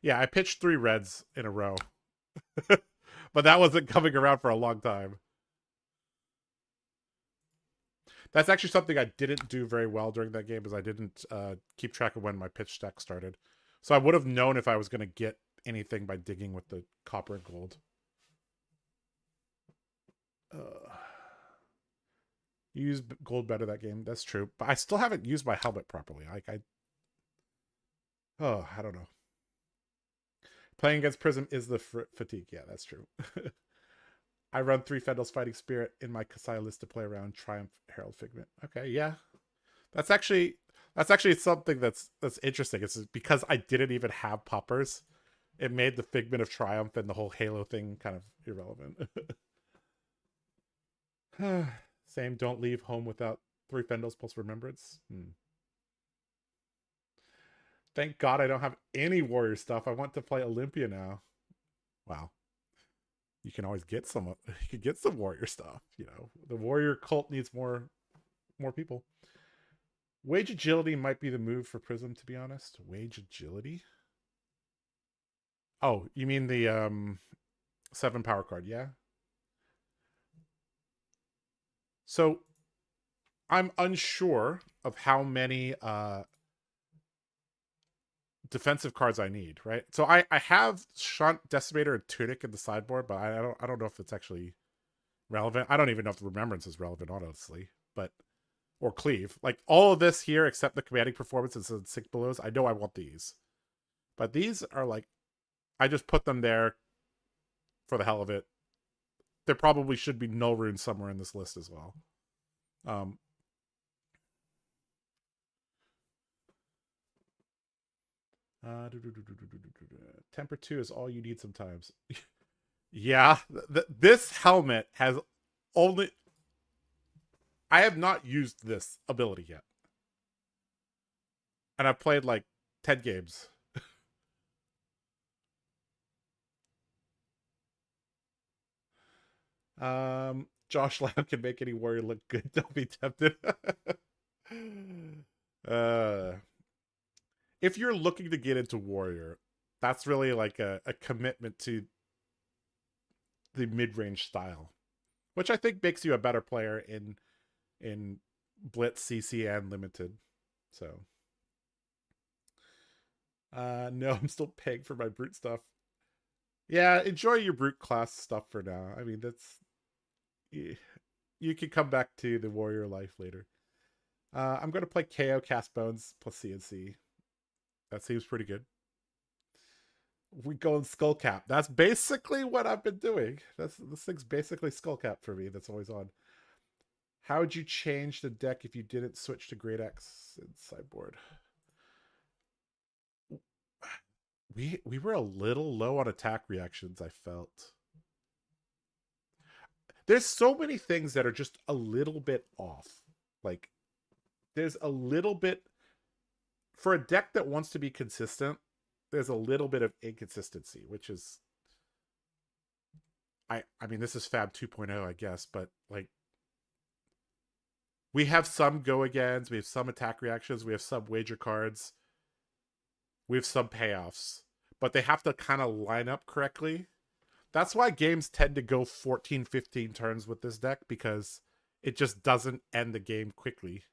Yeah, I pitched 3 reds in a row. But that wasn't coming around for a long time. That's actually something I didn't do very well during that game, is I didn't keep track of when my pitch stack started. So I would have known if I was going to get anything by digging with the copper and gold. Use gold better that game. That's true. But I still haven't used my helmet properly. Like I don't know. Playing against Prism is the fatigue. Yeah, that's true. I run 3 Fendels Fighting Spirit in my Kasai list to play around Triumph Herald Figment. Okay, yeah. That's actually something that's interesting. It's because I didn't even have poppers. It made the Figment of Triumph and the whole Halo thing kind of irrelevant. Same, don't leave home without 3 Fendels plus Remembrance. Thank God I don't have any warrior stuff. I want to play Olympia now. Wow. You can always get some. You could get some warrior stuff. You know, the warrior cult needs more people. Wage agility might be the move for Prism, to be honest. Wage agility. Oh, you mean the 7 power card, yeah? So I'm unsure of how many defensive cards I need, right? So I have Shunt, Decimator, and Tunic in the sideboard, but I don't know if it's actually relevant. I don't even know if the Remembrance is relevant, honestly. But or Cleave. Like all of this here, except the commanding performance and Sick Belows, I know I want these. But these are like I just put them there for the hell of it. There probably should be null runes somewhere in this list as well. Um Temper 2 is all you need sometimes. Yeah, this helmet has only I have not used this ability yet. And I've played like 10 games. Josh Lamb can make any warrior look good. Don't be tempted. uh if you're looking to get into warrior, that's really like a commitment to the mid-range style, which I think makes you a better player in Blitz, CC, and Limited. So no, I'm still paying for my brute stuff. Yeah, enjoy your brute class stuff for now. I mean, that's you can come back to the warrior life later. I'm going to play KO Cast Bones plus CNC. That seems pretty good. We go in Skull Cap. That's basically what I've been doing. This thing's basically Skull Cap for me. That's always on. How would you change the deck if you didn't switch to Great X in sideboard? We were a little low on attack reactions, I felt. There's so many things that are just a little bit off. Like there's a little bit for a deck that wants to be consistent, there's a little bit of inconsistency, which is I mean this is Fab 2.0, I guess, but like we have some go agains, we have some attack reactions, we have some wager cards, we have some payoffs, but they have to kind of line up correctly. That's why games tend to go 14, 15 turns with this deck because it just doesn't end the game quickly.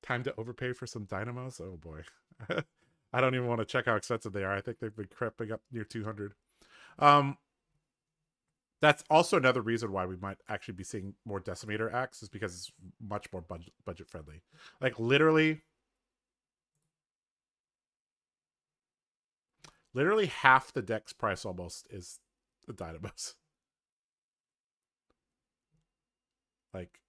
Time to overpay for some dynamos? Oh boy. I don't even want to check how expensive they are. I think they've been creeping up near 200. Um, that's also another reason why we might actually be seeing more Decimator acts is because it's much more budget friendly. Like literally half the deck's price almost is the Dynamos. Like,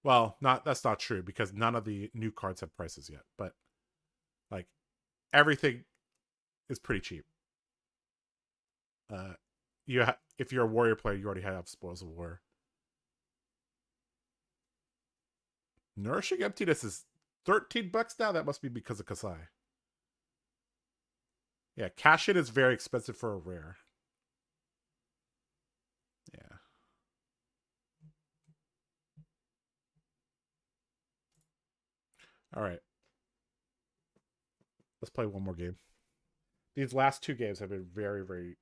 well, not that's not true because none of the new cards have prices yet, but like everything is pretty cheap. Uh, if you're a warrior player, you already have Spoils of War. Nourishing Emptiness is $13 now. That must be because of Kasai. Yeah, cash in is very expensive for a rare. Yeah. All right. Let's play one more game. These last 2 games have been very, very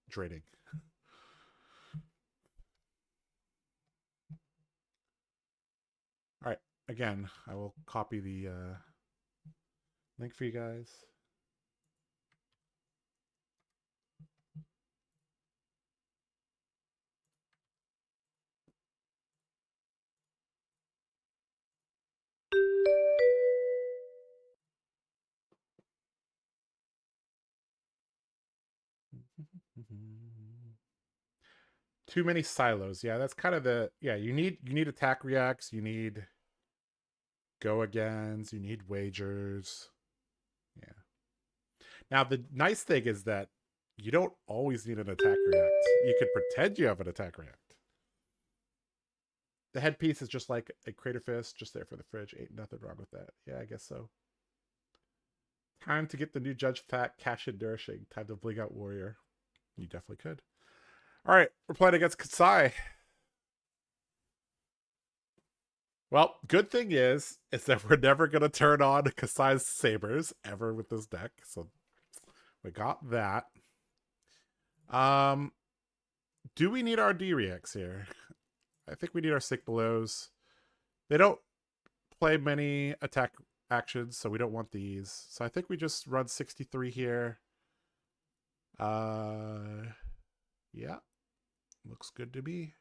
draining. All right. Again, I will copy the link for you guys. Too many silos. Yeah, that's kind of the you need attack reacts, you need go agains, you need wagers. Yeah. Now the nice thing is that you don't always need an attack react. You could pretend you have an attack react. The headpiece is just like a crater fist, just there for the fridge. Ain't nothing wrong with that. Yeah, I guess so. Time to get the new Judge Fat cash and nourishing. Time to bling out warrior. You definitely could. All right, we're playing against Katsai. Well, good thing is that we're never gonna turn on Kasai's sabers ever with this deck, so we got that. Um, do we need our D-Reacts here? I think we need our Sick Belows. They don't play many attack actions, so we don't want these. So I think we just run 63 here. Yeah, looks good to me.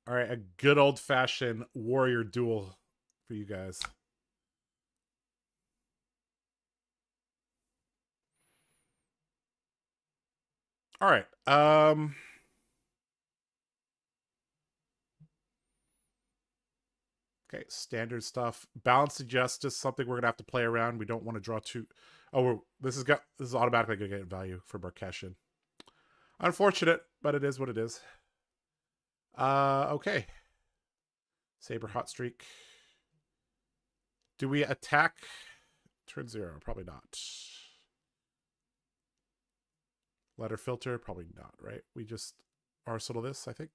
All right, a good old-fashioned warrior duel for you guys. All right. Okay, standard stuff. Balance of Justice, something we're gonna have to play around. We don't want to draw too. Oh, this is automatically gonna get value for Barkeshin. Unfortunate, but it is what it is. Okay. Saber Hot Streak. Do we attack turn 0? Probably not. Letter filter? Probably not, right? We just arsenal this, I think.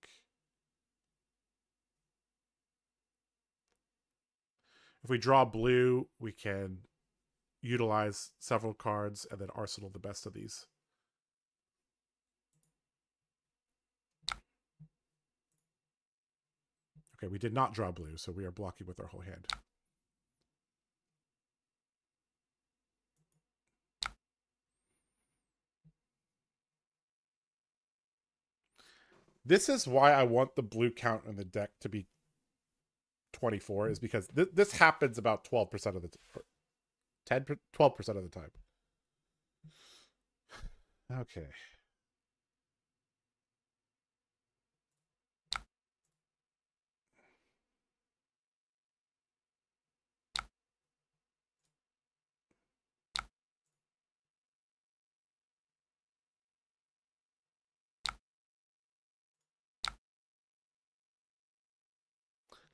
If we draw blue, we can utilize several cards and then arsenal the best of these. Okay, we did not draw blue, so we are blocking with our whole hand. This is why I want the blue count in the deck to be 24, is because this happens about 12% of the 12% of the time. Okay.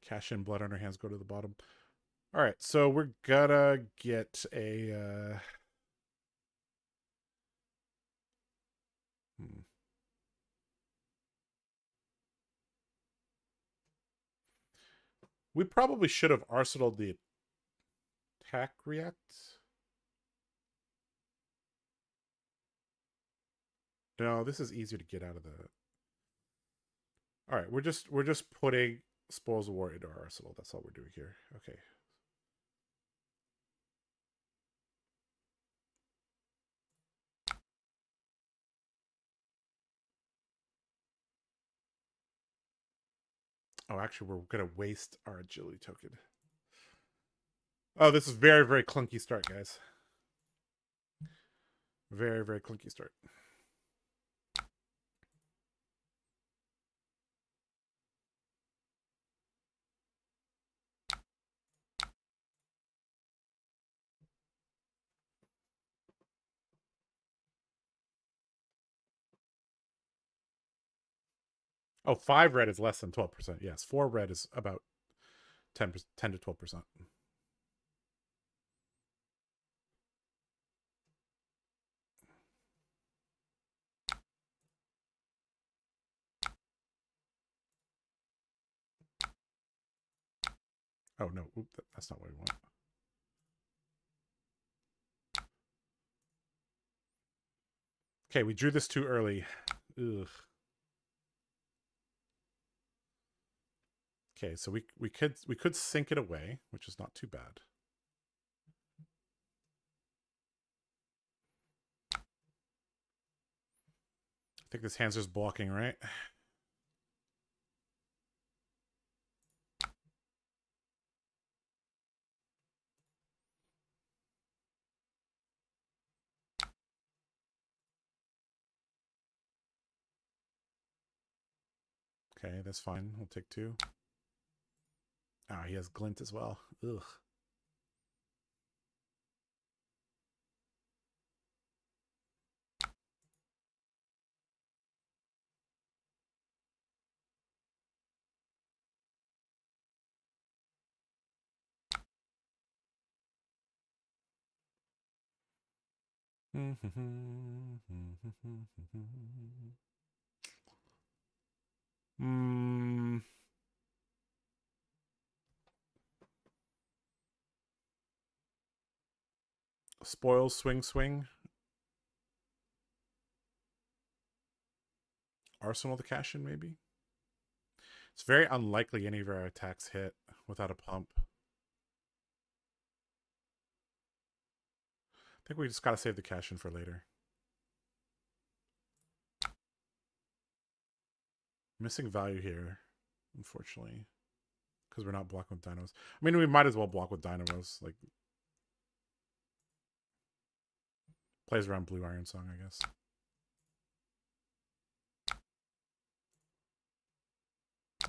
Cash in blood on our hands, go to the bottom. All right, so we're gonna get a we probably should have arsenaled the attack react. No, this is easier to get out of the. All right, we're just putting Spoils of War into our arsenal. That's all we're doing here. Okay. Oh, actually, we're gonna waste our agility token. Oh, this is very, very clunky start, guys. Very, very clunky start. Oh, 5 red is less than 12%. Yes, 4 red is about 10 to 12%. Oh, no. Oop, that's not what we want. Okay, we drew this too early. Ugh. Okay, so we could sink it away, which is not too bad. I think this hand's just blocking, right? Okay, that's fine. We'll take 2. Ah, he has glint as well. Ugh. Spoil swing. Arsenal the cash in, maybe? It's very unlikely any of our attacks hit without a pump. I think we just gotta save the cash in for later. Missing value here, unfortunately. Because we're not blocking with dynamos. I mean, we might as well block with dynamos. Like, plays around Blue Iron Song, I guess.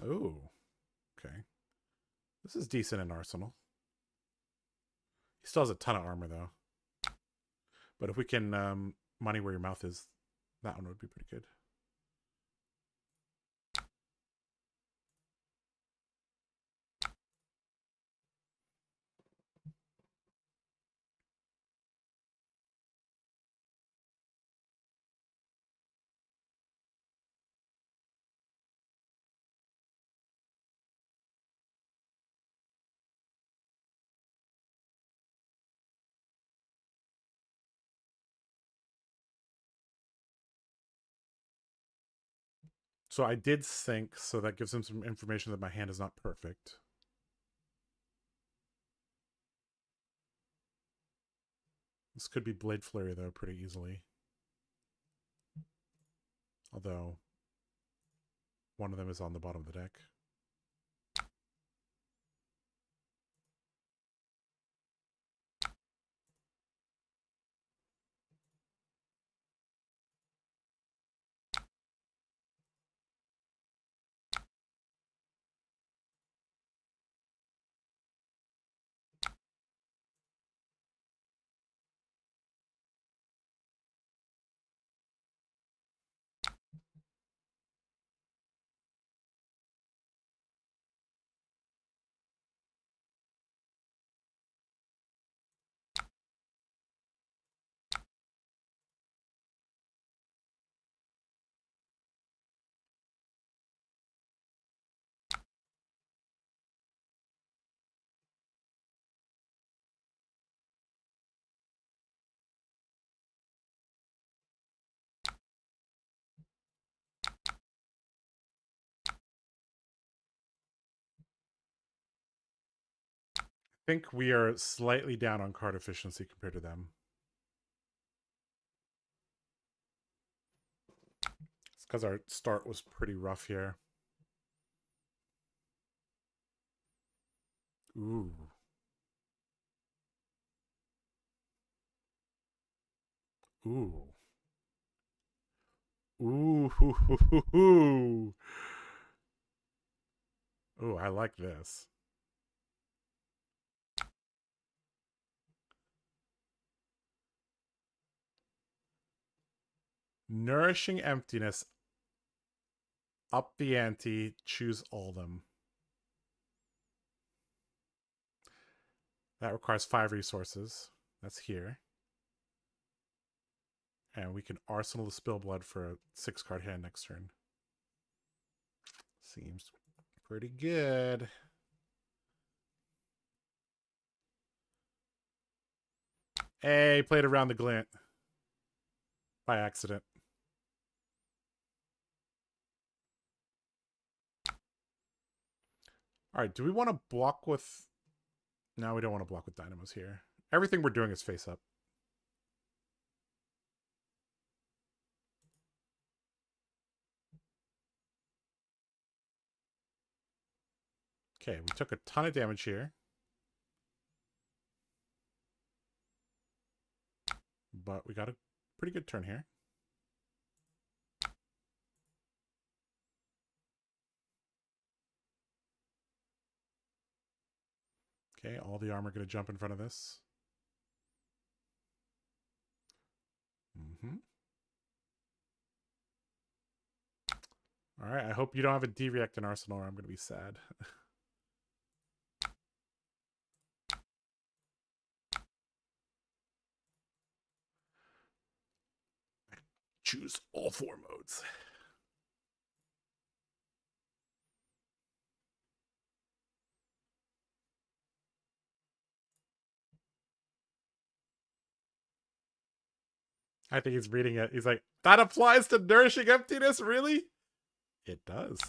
Ooh. Okay. This is decent in Arsenal. He still has a ton of armor, though. But if we can money where your mouth is, that one would be pretty good. So I did sync, so that gives him some information that my hand is not perfect. This could be Blade Flurry, though, pretty easily. Although, one of them is on the bottom of the deck. I think we are slightly down on card efficiency compared to them. It's because our start was pretty rough here. Ooh. Ooh. Ooh. Ooh, I like this. Nourishing Emptiness. Up the ante. Choose all them. That requires 5 resources. That's here. And we can Arsenal the Spillblood for a 6-card hand next turn. Seems pretty good. Hey, played around the glint. By accident. Alright, do we want to block with... No, we don't want to block with dynamos here. Everything we're doing is face up. Okay, we took a ton of damage here. But we got a pretty good turn here. Okay, all the armor going to jump in front of this. Alright, I hope you don't have a D-React in Arsenal or I'm going to be sad. Choose all 4 modes. I think he's reading it. He's like, that applies to nourishing emptiness, really? It does.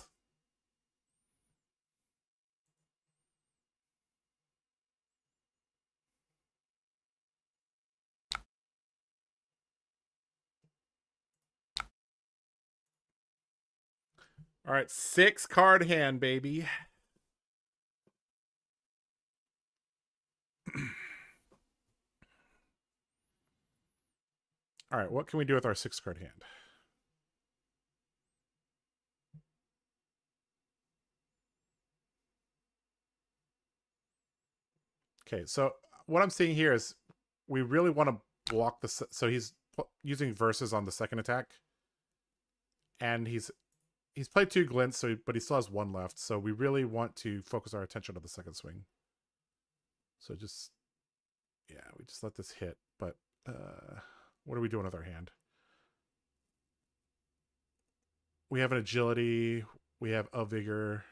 All right, 6 card hand, baby. All right, what can we do with our 6 card hand? Okay, so what I'm seeing here is we really want to block the... So he's using verses on the second attack. And he's played 2 glints, so but he still has 1 left. So we really want to focus our attention on the second swing. So just... Yeah, we just let this hit. But what are we doing with our hand? We have an agility. We have a vigor.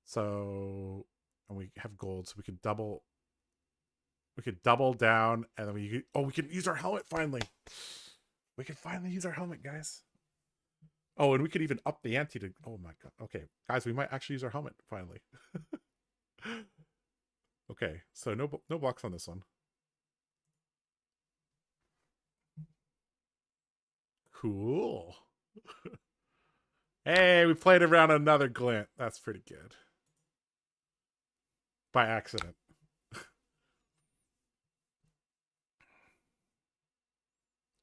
So... And we have gold, so we could double... We could double down, and then we can use our helmet finally. We can finally use our helmet, guys. Oh, and we could even up the ante to... Oh my god. Okay, guys, we might actually use our helmet finally. Okay, so no blocks on this one. Cool. Hey, we played around another glint. That's pretty good. By accident.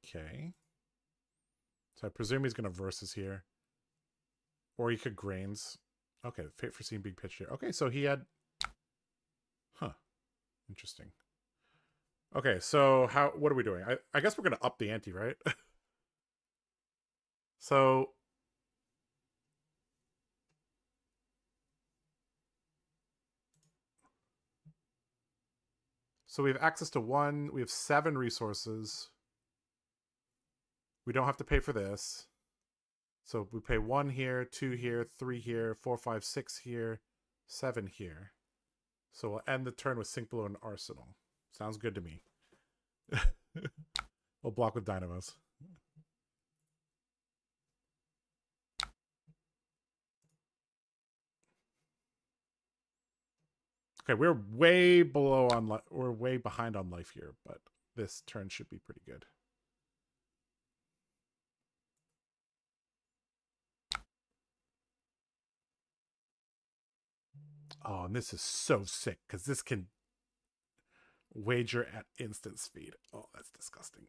Okay. So I presume he's going to versus here. Or he could grains. Okay, fate for seeing big pitch here. Okay, so he had... Huh. Interesting. Okay, so what are we doing? I guess we're going to up the ante, right? So... So we have access to 1. We have 7 resources. We don't have to pay for this. So we pay 1 here, 2 here, 3 here, 4, 5, 6 here, 7 here. So we'll end the turn with Sink Below and Arsenal. Sounds good to me. We'll block with Dynamos. Okay, we're way below on we're way behind on life here, but this turn should be pretty good. Oh, and this is so sick because this can wager at instant speed. Oh, that's disgusting.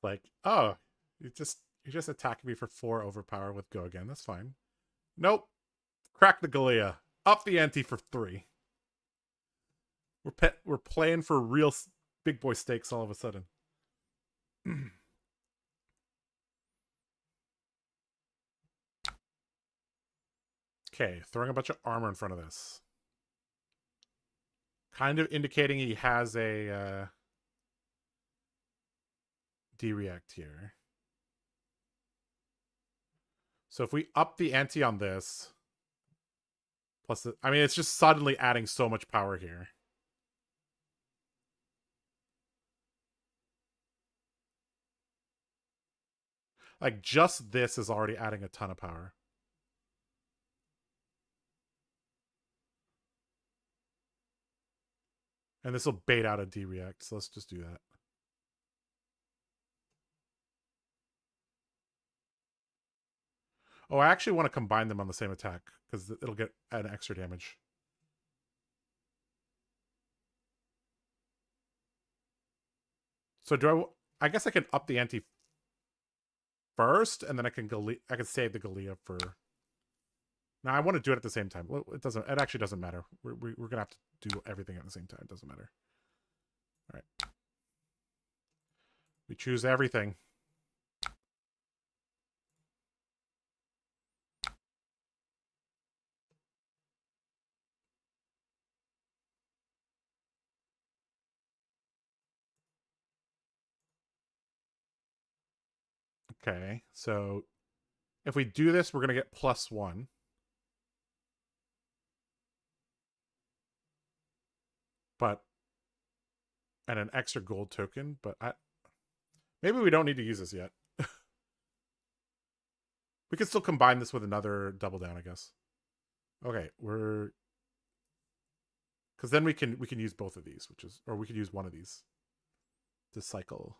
Like, oh, you're just attacking me for 4 overpower with go again. That's fine. Nope. Crack the Galea. Up the ante for 3. We're playing for real big boy stakes all of a sudden. Okay, throwing a bunch of armor in front of this. Kind of indicating he has a D-react here. So if we up the ante on this, plus I mean, it's just suddenly adding so much power here. Like, just this is already adding a ton of power. And this will bait out a D-react, so let's just do that. Oh, I actually want to combine them on the same attack, because it'll get an extra damage. So do I guess I can up the ante first, and then I can save the Galea for... Now I want to do it at the same time. Well, it actually doesn't matter. We're gonna have to do everything at the same time. It doesn't matter. All right. We choose everything. Okay, so if we do this, we're going to get +1. But, and an extra gold token, but maybe we don't need to use this yet. We can still combine this with another double down, I guess. Okay, because then we can use both of these, or we could use one of these to cycle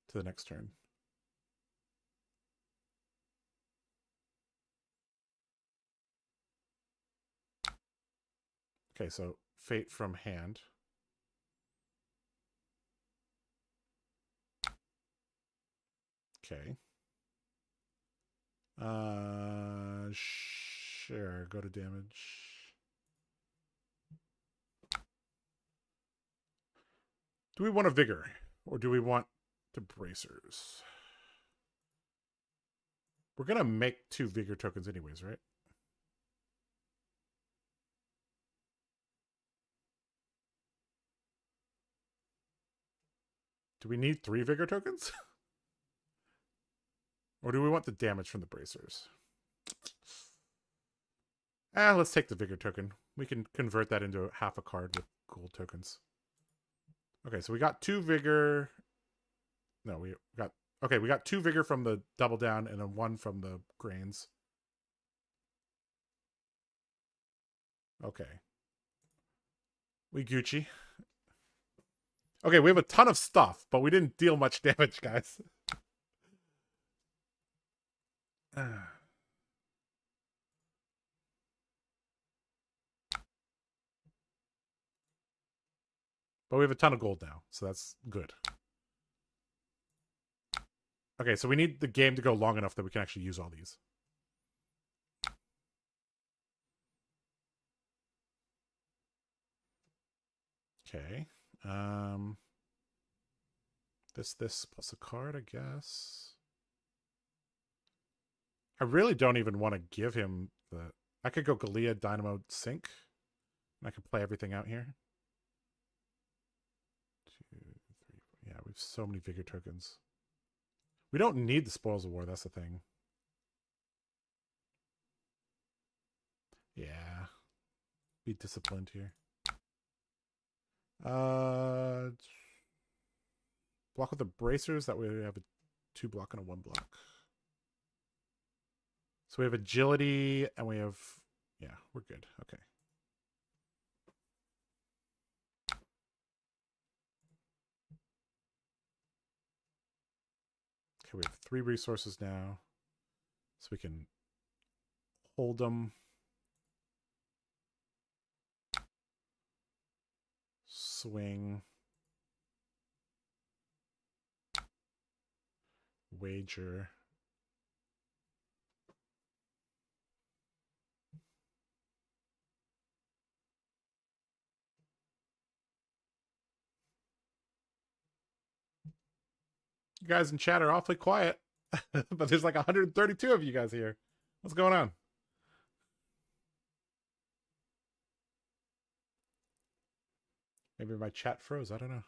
to the next turn. Okay, so Fate from hand. Okay. Sure, go to damage. Do we want a vigor, or do we want the bracers? We're gonna make 2 vigor tokens anyways, right? Do we need 3 vigor tokens? Or do we want the damage from the bracers? Let's take the vigor token. We can convert that into half a card with gold tokens. Okay, so we got 2 vigor. No, we got 2 vigor from the double down and then 1 from the grains. Okay. We Gucci. Okay, we have a ton of stuff, but we didn't deal much damage, guys. But we have a ton of gold now, so that's good. Okay, so we need the game to go long enough that we can actually use all these. Okay. This plus a card, I guess. I really don't even want to give him the... I could go Galia, Dynamo, Sync. And I could play everything out here. 2, 3, 4. Yeah, we have so many vigor tokens. We don't need the Spoils of War, that's the thing. Yeah. Be disciplined here. Block with the bracers. That way we have a 2 block and a 1 block. So we have agility and we have... Yeah, we're good. Okay. Okay, we have 3 resources now. So we can hold them. Swing. Wager. You guys in chat are awfully quiet. But there's like 132 of you guys here. What's going on? Maybe my chat froze. I don't know.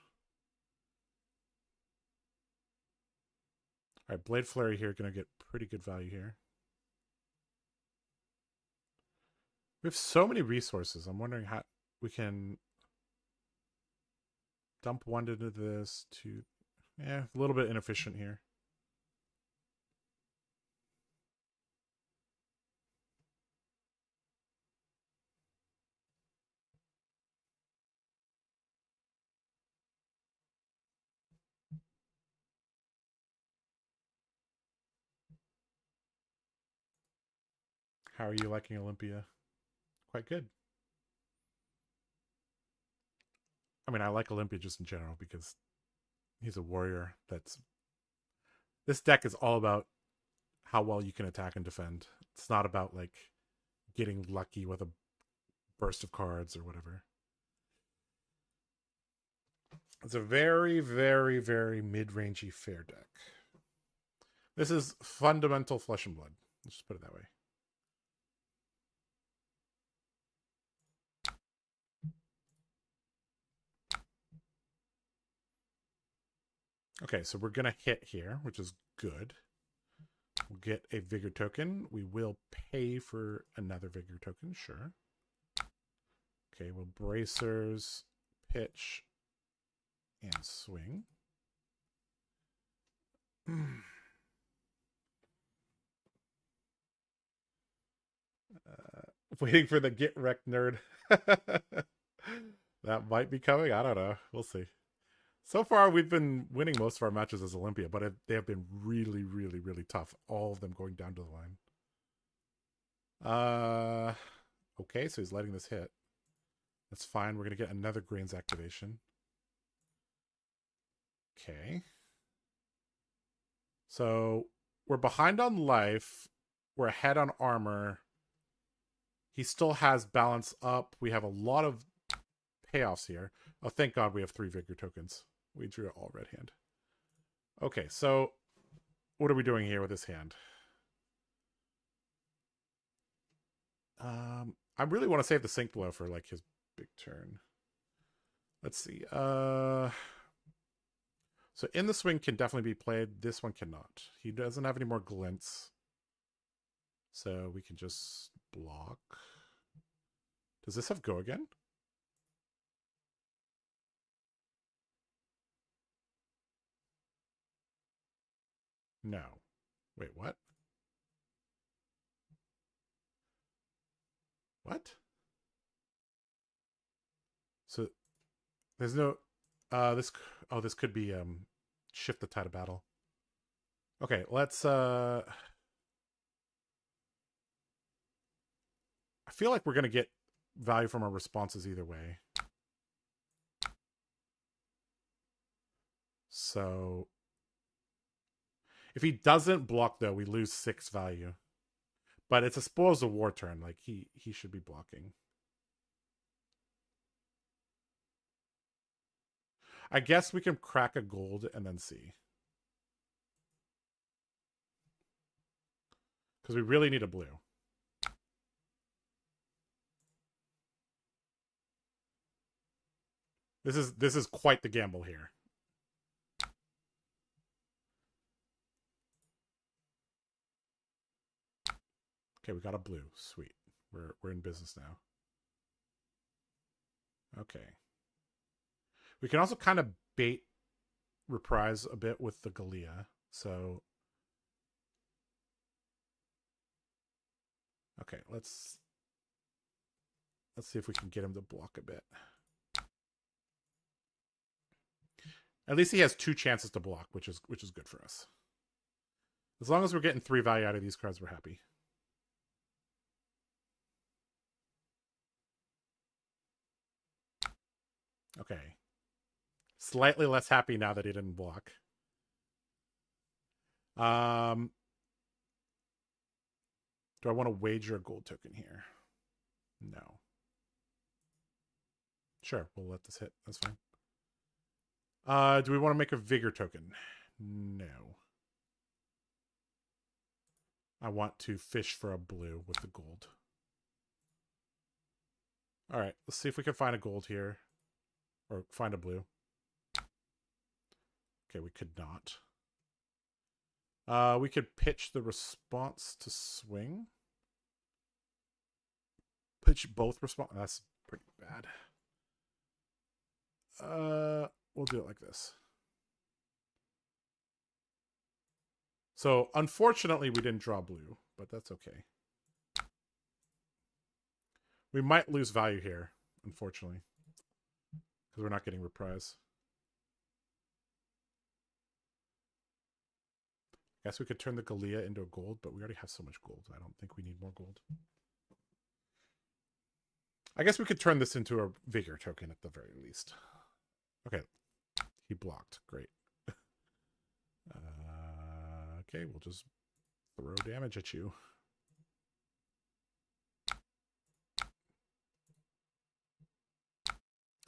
All right, Blade Flurry here. Going to get pretty good value here. We have so many resources. I'm wondering how we can dump 1 into this. 2. Yeah, a little bit inefficient here. How are you liking Olympia? Quite good. I mean, I like Olympia just in general because he's a warrior that's... This deck is all about how well you can attack and defend. It's not about, like, getting lucky with a burst of cards or whatever. It's a very, very, very mid-rangey fair deck. This is fundamental Flesh and Blood. Let's just put it that way. Okay, so we're going to hit here, which is good. We'll get a Vigor token. We will pay for another Vigor token, sure. Okay, we'll bracers, pitch, and swing. Waiting for the get wrecked nerd. That might be coming. I don't know. We'll see. So far, we've been winning most of our matches as Olympia, but they have been really, really, really tough. All of them going down to the line. Okay, so he's letting this hit. That's fine. We're going to get another Grains activation. Okay. So we're behind on life. We're ahead on armor. He still has balance up. We have a lot of payoffs here. Oh, thank God we have 3 Vigor tokens. We drew it all red hand. Okay, so what are we doing here with this hand? I really want to save the Sink Blow for like his big turn. Let's see. So In the Swing can definitely be played. This one cannot. He doesn't have any more glints. So we can just block. Does this have go again? No. Wait, what? What? So there's no this could be shift the tide of battle. Okay, let's I feel like we're going to get value from our responses either way. So if he doesn't block, though, we lose 6 value. But it's a Spoils of War turn. Like, he should be blocking. I guess we can crack a gold and then see. Because we really need a blue. This is quite the gamble here. Okay, we got a blue. Sweet. We're in business now. Okay. We can also kind of bait reprise a bit with the Galea. So okay, let's see if we can get him to block a bit. At least he has 2 chances to block, which is good for us. As long as we're getting 3 value out of these cards, we're happy. Okay. Slightly less happy now that he didn't block. Do I want to wager a gold token here? No. Sure, we'll let this hit. That's fine. Do we want to make a Vigor token? No. I want to fish for a blue with the gold. All right, let's see if we can find a gold here. Or find a blue. Okay, we could not. We could pitch the response to swing. Pitch both response. That's pretty bad. We'll do it like this. So, unfortunately, we didn't draw blue, but that's okay. We might lose value here, unfortunately. Because we're not getting reprise. I guess we could turn the Galea into a gold, but we already have so much gold. I don't think we need more gold. I guess we could turn this into a Vigor token at the very least. Okay. He blocked. Great. Okay, we'll just throw damage at you.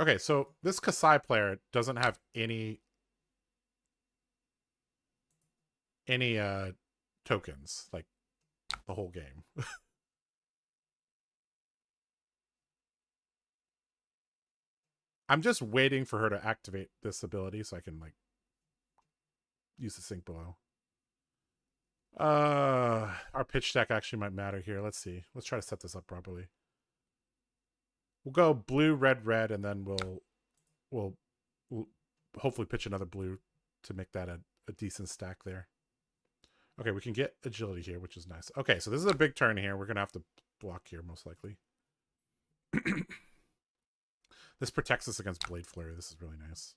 Okay, so this Kasai player doesn't have any tokens, like the whole game. I'm just waiting for her to activate this ability so I can like use the sync below. Our pitch stack actually might matter here. Let's see. Let's try to set this up properly. We'll go blue, red, red, and then we'll hopefully pitch another blue to make that a decent stack there. Okay, we can get agility here, which is nice. Okay, so this is a big turn here. We're gonna have to block here most likely. This protects us against Blade Flurry. This is really nice.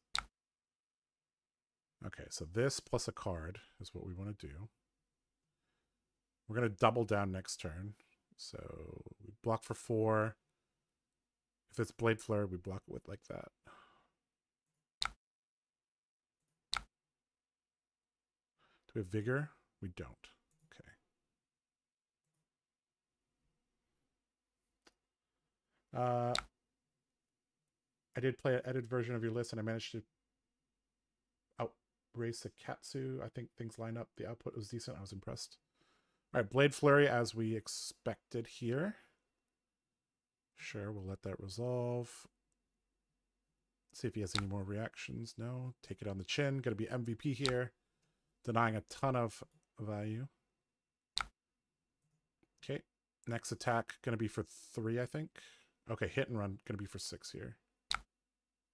Okay, so this plus a card is what we want to do. We're going to double down next turn. So we block for 4. If it's Blade Flurry, we block it with like that. Do we have Vigor? We don't. Okay. I did play an edited version of your list, and I managed to outrace a Katsu. I think things line up. The output was decent. I was impressed. All right, Blade Flurry as we expected here. Sure, we'll let that resolve. See if he has any more reactions. No. Take it on the chin. Going to be MVP here. Denying a ton of value. Okay. Next attack going to be for 3, I think. Okay, hit and run going to be for 6 here.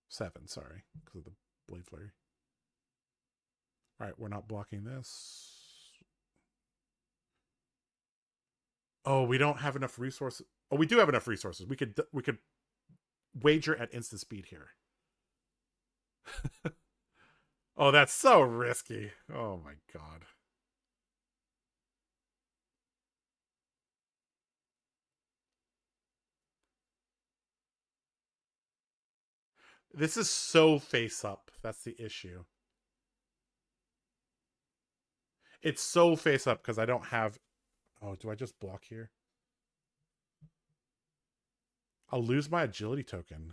7, sorry, because of the Blade Flurry. All right, we're not blocking this. Oh, we don't have enough resources. Oh, we do have enough resources. We could wager at instant speed here. Oh, that's so risky. Oh my god. This is so face up. That's the issue. It's so face up because I don't have... Oh, do I just block here? I'll lose my agility token.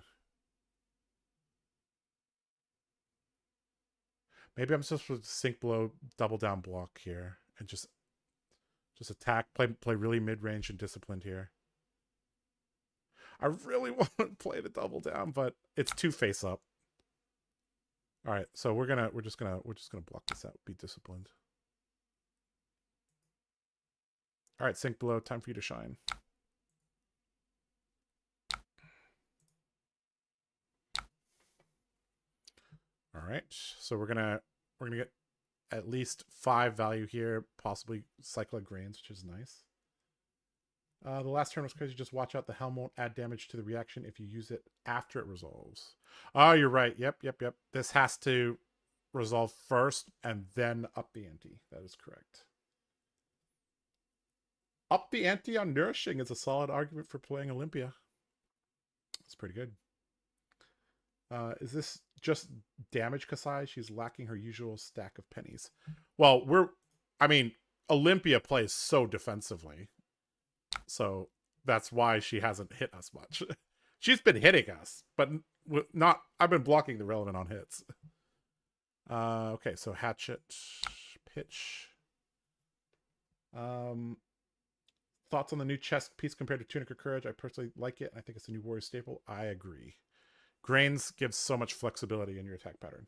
Maybe I'm supposed to sync below, double down block here, and just attack, play really mid-range and disciplined here. I really want to play the double down, but it's too face up. All right, so we're just gonna block this out. Be disciplined. All right, sync below. Time for you to shine. All right, so we're gonna get at least 5 value here, possibly cyclic grains, which is nice. The last turn was crazy. Just watch out. The helm won't add damage to the reaction if you use it after it resolves. Oh, you're right. Yep. This has to resolve first and then up the ante. That is correct. Up the ante on nourishing is a solid argument for playing Olympia. That's pretty good. Is this just damage Kasai? She's lacking her usual stack of pennies. Well, Olympia plays so defensively. So that's why she hasn't hit us much. She's been hitting us, but not... I've been blocking the relevant on hits. Okay, so hatchet, pitch. Thoughts on the new chest piece compared to Tunic or Courage? I personally like it. I think it's a new warrior staple. I agree. Grains gives so much flexibility in your attack pattern.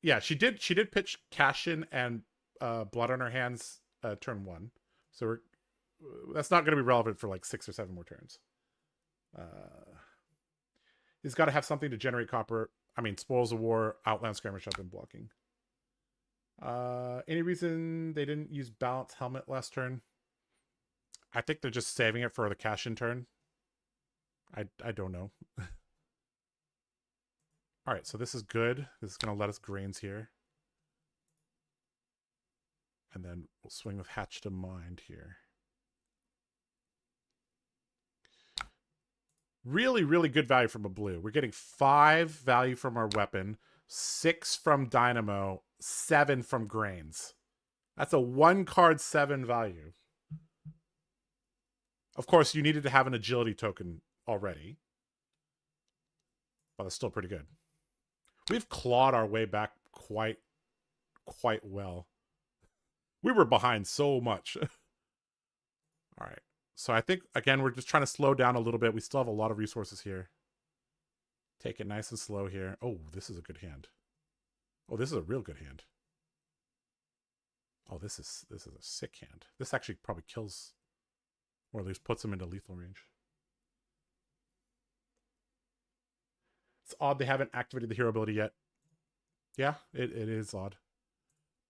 Yeah, she did pitch Cashin and Blood on her hands turn 1. So that's not going to be relevant for like 6 or 7 more turns. He's got to have something to generate copper. I mean, Spoils of War, Outland Skirmish, I've been blocking. Any reason they didn't use Balance Helmet last turn? I think they're just saving it for the cash-in turn. I don't know. All right, so this is good. This is going to let us grains here. And then we'll swing with Hatch to Mind here. Really, really good value from a blue. We're getting 5 value from our weapon, 6 from Dynamo, 7 from grains. That's a 1-card 7 value. Of course, you needed to have an agility token already. but it's still pretty good. We've clawed our way back quite well. We were behind so much. All right. So I think, again, we're just trying to slow down a little bit. We still have a lot of resources here. Take it nice and slow here. Oh, this is a good hand. Oh, this is a real good hand. Oh, this is a sick hand. This actually probably kills, or at least puts him into lethal range. It's odd they haven't activated the hero ability yet. Yeah, it is odd.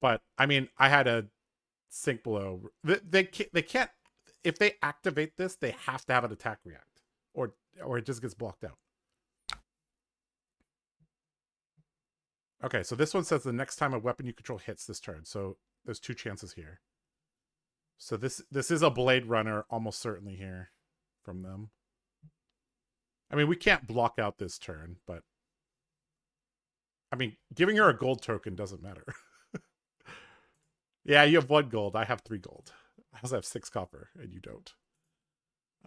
But, I mean, I had a sink below. They can't, if they activate this, they have to have an attack react. Or it just gets blocked out. Okay, so this one says the next time a weapon you control hits this turn. So there's 2 chances here. So this is a Blade Runner almost certainly here from them. I mean, we can't block out this turn, but I mean, giving her a gold token doesn't matter. Yeah, you have 1 gold. I have 3 gold. I also have 6 copper, and you don't.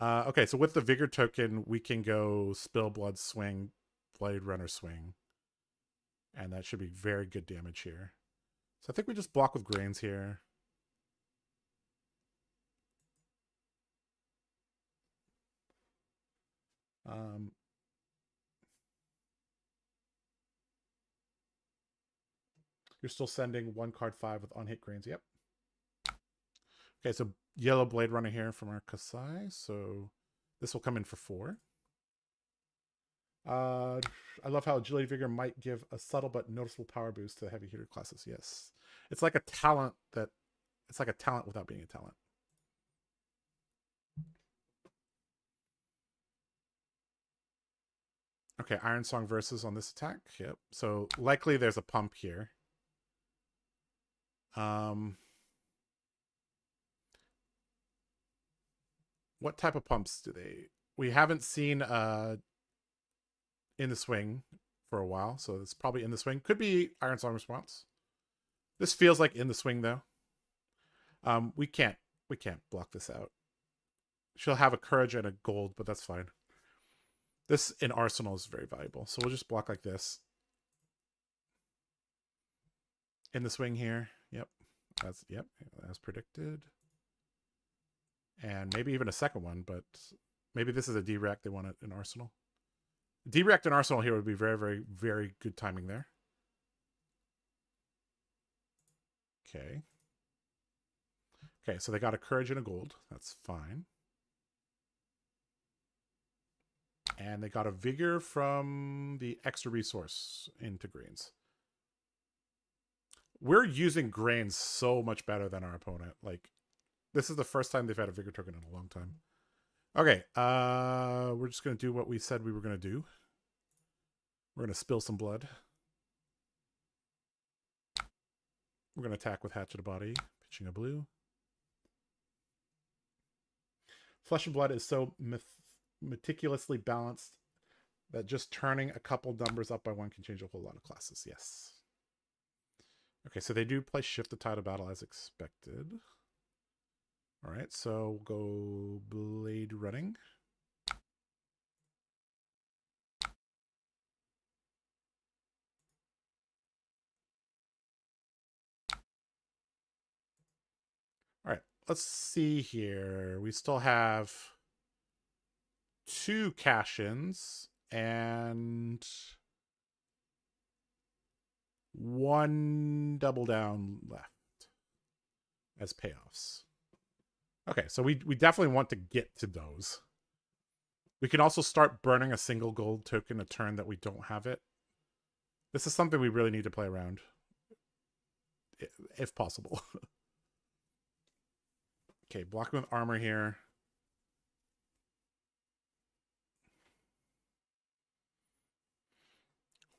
Okay, so with the Vigor token, we can go Spill Blood swing, Blade Runner swing. And that should be very good damage here. So I think we just block with grains here. You're still sending 1 card 5 with unhit grains. Yep. Okay, so yellow Blade Runner here from our Kasai. So this will come in for 4. I love how Agility Vigor might give a subtle but noticeable power boost to the heavy hitter classes. Yes. It's like a talent that... It's like a talent without being a talent. Okay, Iron Song versus on this attack. Yep. So likely there's a pump here. What type of pumps do they... We haven't seen in the swing for a while, so it's probably in the swing. Could be Iron Song response. This feels like in the swing though. We can't block this out. She'll have a courage and a gold, but that's fine. This in Arsenal is very valuable, so we'll just block like this. In the swing here. Yep. As predicted. And maybe even a second one, but maybe this is a D-React they want it in Arsenal. D-React in Arsenal here would be very, very, very good timing there. Okay. Okay, so they got a courage and a gold. That's fine. And they got a vigor from the extra resource into grains. We're using grains so much better than our opponent. Like, this is the first time they've had a vigor token in a long time. Okay, we're just going to do what we said we were going to do. We're going to spill some blood. We're going to attack with Hatchet of Body, pitching a blue. Flesh and Blood is so meticulously balanced that just turning a couple numbers up by 1 can change a whole lot of classes. Yes. Okay, so they do play Shift the Tide of Battle as expected. All right, so we'll go Blade Running. All right, let's see here. We still have 2 cash-ins and 1 double down left as payoffs. Okay, so we definitely want to get to those. We can also start burning a single gold token a turn that we don't have it. This is something we really need to play around, if possible. Okay, blocking with armor here.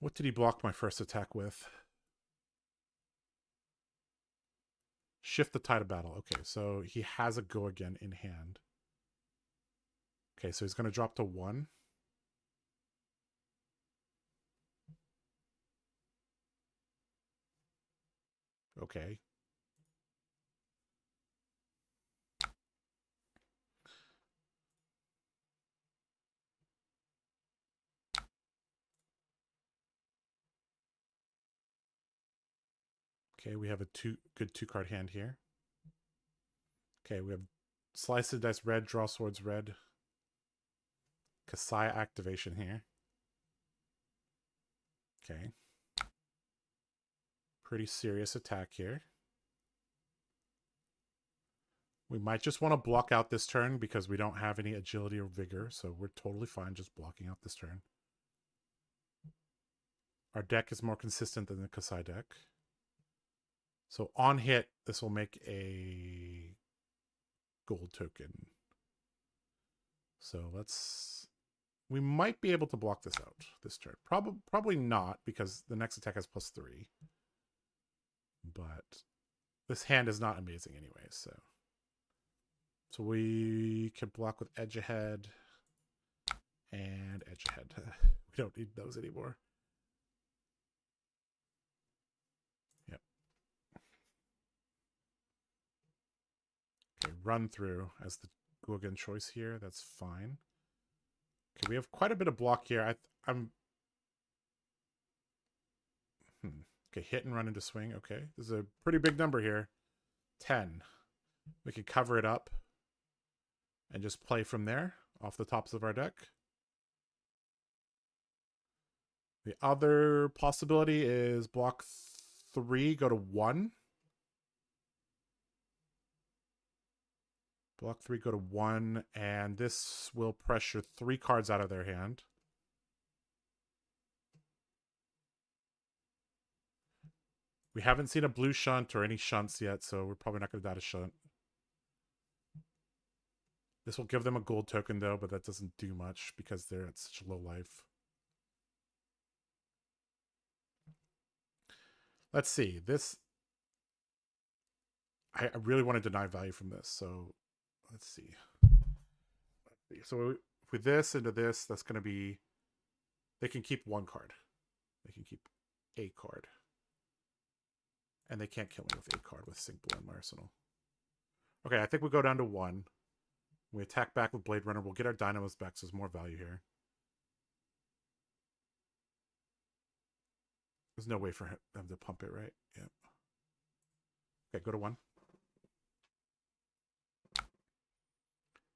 What did he block my first attack with? Shift the Tide of Battle. Okay, so he has a go again in hand. Okay, so he's going to drop to 1. Okay. Okay, we have a good 2-card hand here. Okay, we have slice of dice red, draw swords red. Kasai activation here. Okay. Pretty serious attack here. We might just want to block out this turn because we don't have any agility or vigor, so we're totally fine just blocking out this turn. Our deck is more consistent than the Kasai deck. So on hit, this will make a gold token. So let's... We might be able to block this out this turn. Probably not, because the next attack has +3. But this hand is not amazing anyway, so... So we can block with edge ahead and edge ahead. We don't need those anymore. Yep. Okay, run through as the Guogen choice here. That's fine. Okay, we have quite a bit of block here. I'm... Okay, hit and run into swing. Okay, this is a pretty big number here. 10. We can cover it up and just play from there off the tops of our deck. The other possibility is block 3, go to 1. Block 3, go to 1, and this will pressure 3 cards out of their hand. We haven't seen a blue shunt or any shunts yet, so we're probably not going to die to shunt. This will give them a gold token, though, but that doesn't do much because they're at such low life. Let's see. This... I really want to deny value from this, so let's see. So with this into this, that's going to be... They can keep 1 card. They can keep a card. And they can't kill me with a card with Sink Blow in my arsenal. Okay, I think we go down to 1. We attack back with Blade Runner. We'll get our Dynamos back, so there's more value here. There's no way for them to pump it, right? Yep. Okay, go to 1.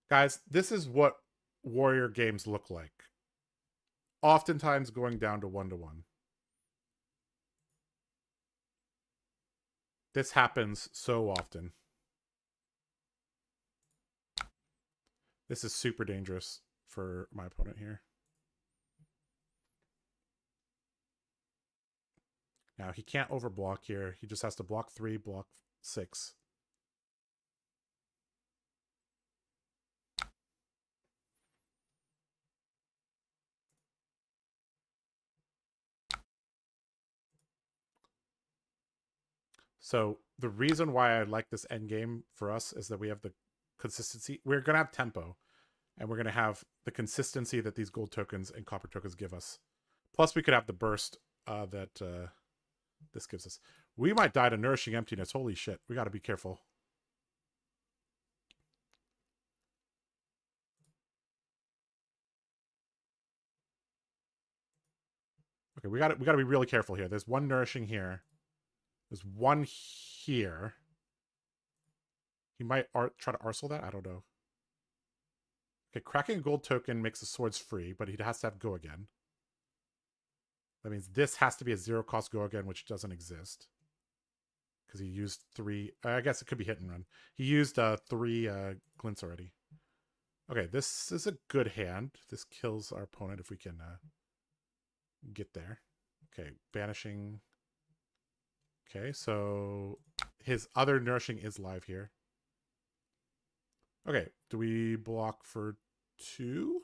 Guys, this is what warrior games look like. Oftentimes going down to 1-1. This happens so often. This is super dangerous for my opponent here. Now, he can't overblock here. He just has to block 3, block 6. So the reason why I like this endgame for us is that we have the consistency. We're going to have tempo, and we're going to have the consistency that these gold tokens and copper tokens give us. Plus, we could have the burst that this gives us. We might die to Nourishing Emptiness. Holy shit. We got to be careful. Okay, we got to be really careful here. There's 1 Nourishing here. There's 1 here. He might try to Arsenal that. I don't know. Okay, cracking a gold token makes the swords free, but he has to have go again. That means this has to be a 0-cost go again, which doesn't exist. Because he used 3... I guess it could be hit and run. He used 3 glints already. Okay, this is a good hand. This kills our opponent if we can get there. Okay, banishing... Okay, so his other Nourishing is live here. Okay, do we block for 2?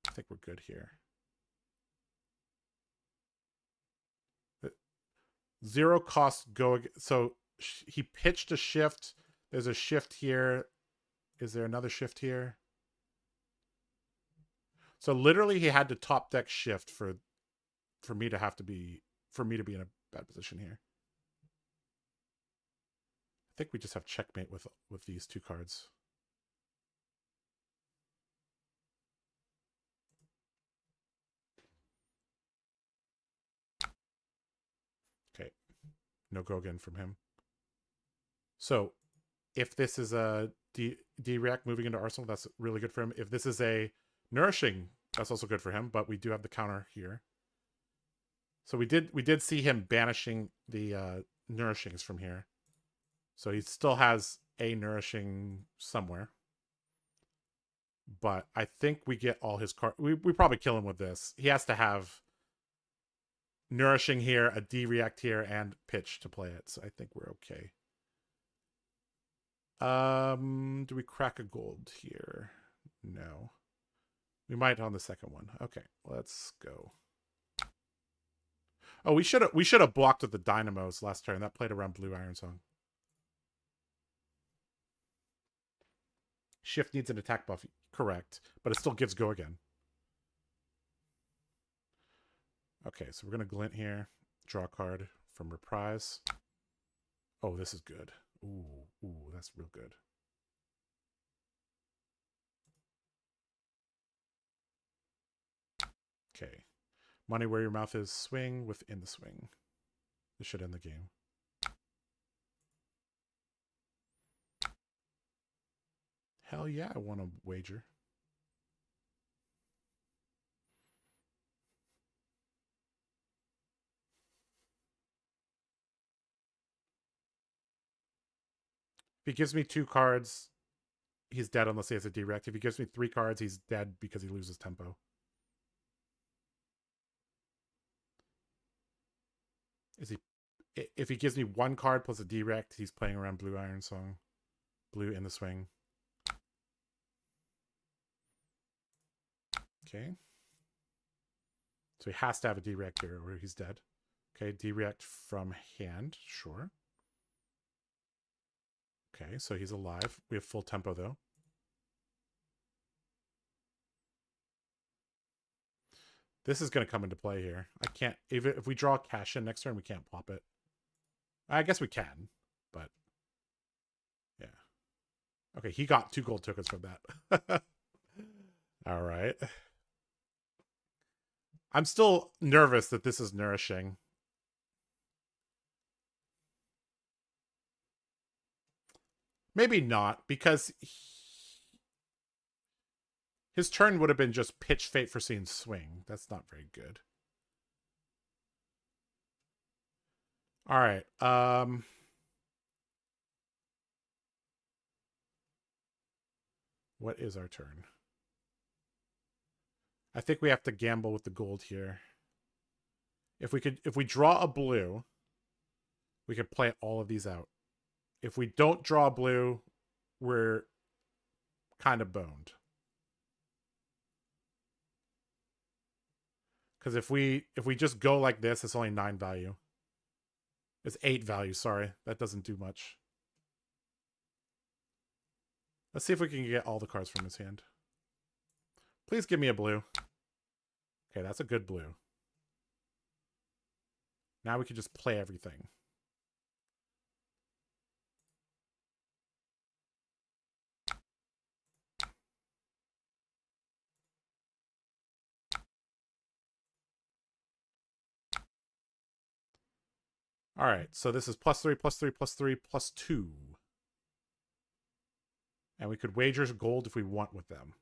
I think we're good here. 0-cost go. So he pitched a shift. There's a shift here. Is there another shift here? So literally he had to top deck shift for me to be in a bad position here. I think we just have checkmate with these 2 cards. No go again from him. So if this is a D-React moving into Arsenal, that's really good for him. If this is a Nourishing, that's also good for him, but we do have the counter here. So we did see him banishing the Nourishings from here. So he still has a Nourishing somewhere. But I think we get all his cards. We probably kill him with this. He has to have Nourishing here, a D-React here, and Pitch to play it. So I think we're okay. Do we crack a gold here? No. We might on the second one. Okay, let's go. Oh, we should have blocked with the Dynamos last turn. That played around Blue Iron Song. Shift needs an attack buff. Correct. But it still gives go again. Okay, so we're going to glint here. Draw a card from Reprise. Oh, this is good. Ooh, that's real good. Okay. Money where your mouth is. Swing within the swing. This should end the game. Hell yeah, I want to wager. If he gives me 2 cards, he's dead unless he has a direct. If he gives me 3 cards, he's dead because he loses tempo. Is he? If he gives me 1 card plus a direct, he's playing around Blue Iron Song. Blue in the swing. Okay. So he has to have a direct here or he's dead. Okay, direct from hand. Sure. Okay, so he's alive. We have full tempo, though. This is going to come into play here. I can't... If we draw cash in next turn, we can't pop it. I guess we can, but... Yeah. Okay, he got 2 gold tokens from that. All right. I'm still nervous that this is Nourishing. Maybe not, because his turn would have been just Pitch Fate for seeing Swing. That's not very good. All right. What is our turn? I think we have to gamble with the gold here. If we draw a blue, we could play all of these out. If we don't draw blue, we're kind of boned. Because if we just go like this, it's only 9 value. It's 8 value, sorry. That doesn't do much. Let's see if we can get all the cards from his hand. Please give me a blue. Okay, that's a good blue. Now we can just play everything. All right, so this is +3, +3, +3, +2. And we could wager gold if we want with them.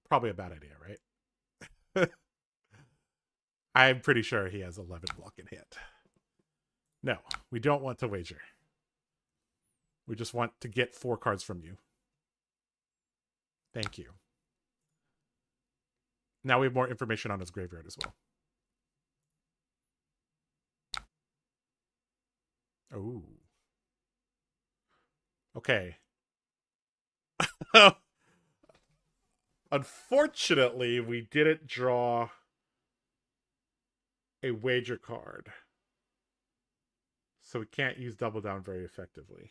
Probably a bad idea, right? I'm pretty sure he has 11 block in hand. No, we don't want to wager. We just want to get 4 cards from you. Thank you. Now we have more information on his graveyard as well. Oh. Okay. Unfortunately, we didn't draw a wager card. So we can't use Double Down very effectively.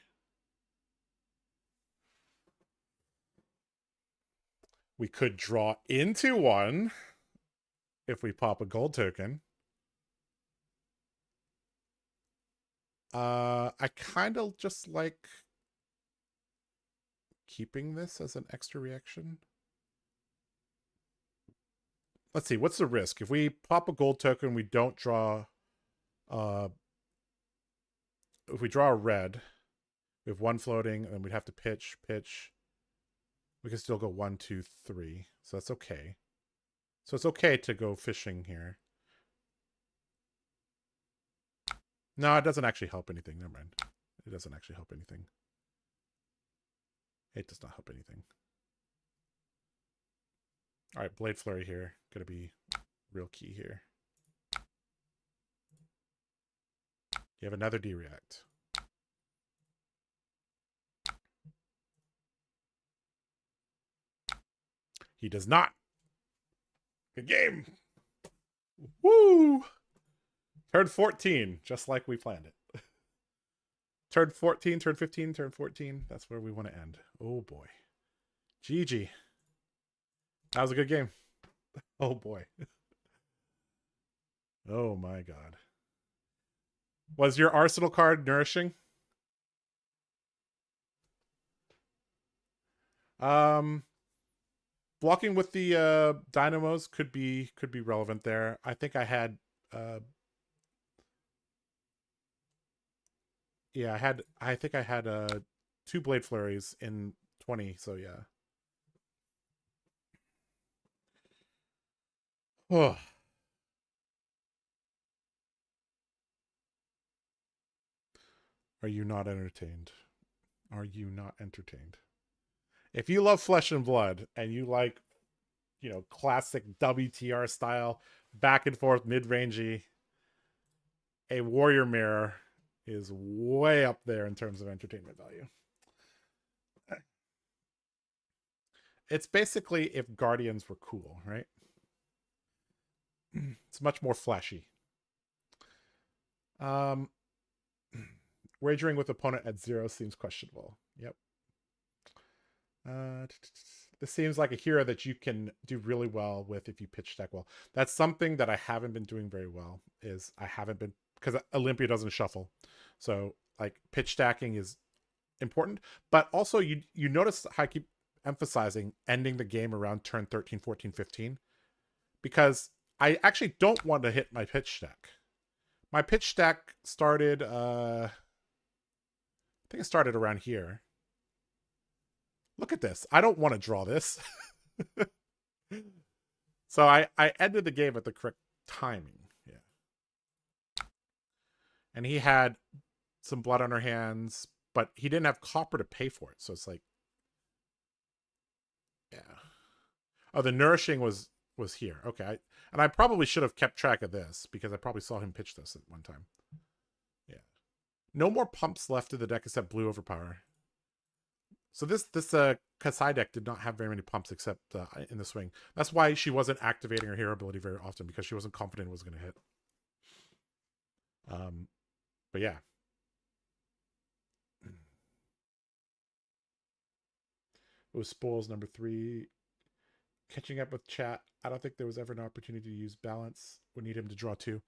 We could draw into one if we pop a gold token. I kind of just like keeping this as an extra reaction. let's see, what's the risk? If we pop a gold token, we don't draw, if we draw a red, we have one floating, and then we'd have to pitch. We can still go 1, 2, 3. So that's okay. So it's okay to go fishing here. No, it doesn't actually help anything. Never mind. It doesn't actually help anything. It does not help anything. All right, Blade Flurry here. Gonna be real key here. You have another D-React. He does not. Good game. Woo! Turn 14, just like we planned it. Turn 14, turn 15, turn 14. That's where we want to end. Oh boy. GG. That was a good game. Oh boy. Oh my god. Was your Arsenal card nourishing? Blocking with the dynamos could be relevant there. I think I had yeah, I think I had 2 blade flurries in 20, so yeah. Oh. Are you not entertained? Are you not entertained? If you love Flesh and Blood and you like, you know, classic WTR style, back and forth, mid-rangey, a Warrior Mirror is way up there in terms of entertainment value. It's basically if Guardians were cool, right? It's much more flashy. Wagering with opponent at 0 seems questionable. Yep. This seems like a hero that you can do really well with if you pitch stack well. That's something that I haven't been doing very well. Is I haven't been, because Olympia doesn't shuffle, so like pitch stacking is important. But also you notice how I keep emphasizing ending the game around turn 13, 14, 15, because I actually don't want to hit my pitch stack. My pitch stack started, I think it started around here. Look at this. I don't want to draw this. So I ended the game at the correct timing. Yeah. And he had some blood on her hands, but he didn't have copper to pay for it. So it's like, yeah. Oh, the nourishing was here. Okay. And I probably should have kept track of this because I probably saw him pitch this at one time. Yeah. No more pumps left in the deck except blue overpower. So this Katsu deck did not have very many pumps except in the swing. That's why she wasn't activating her hero ability very often, because she wasn't confident it was going to hit. But yeah. It was Spoils number 3. Catching up with chat. I don't think there was ever an opportunity to use balance. We need him to draw 2.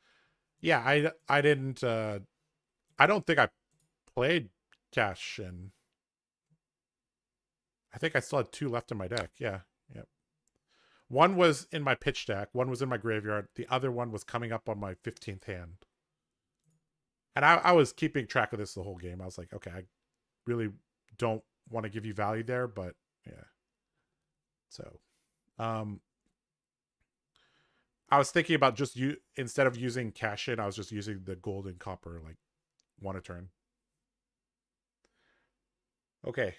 Yeah, I didn't. I don't think I played Cash, and I think I still had 2 left in my deck. Yeah, yep. One was in my pitch deck. One was in my graveyard. The other one was coming up on my 15th hand. And I was keeping track of this the whole game. I was like, okay, I really don't want to give you value there, but yeah. So, I was thinking about just instead of using cash in, I was just using the gold and copper, like 1 a turn. Okay.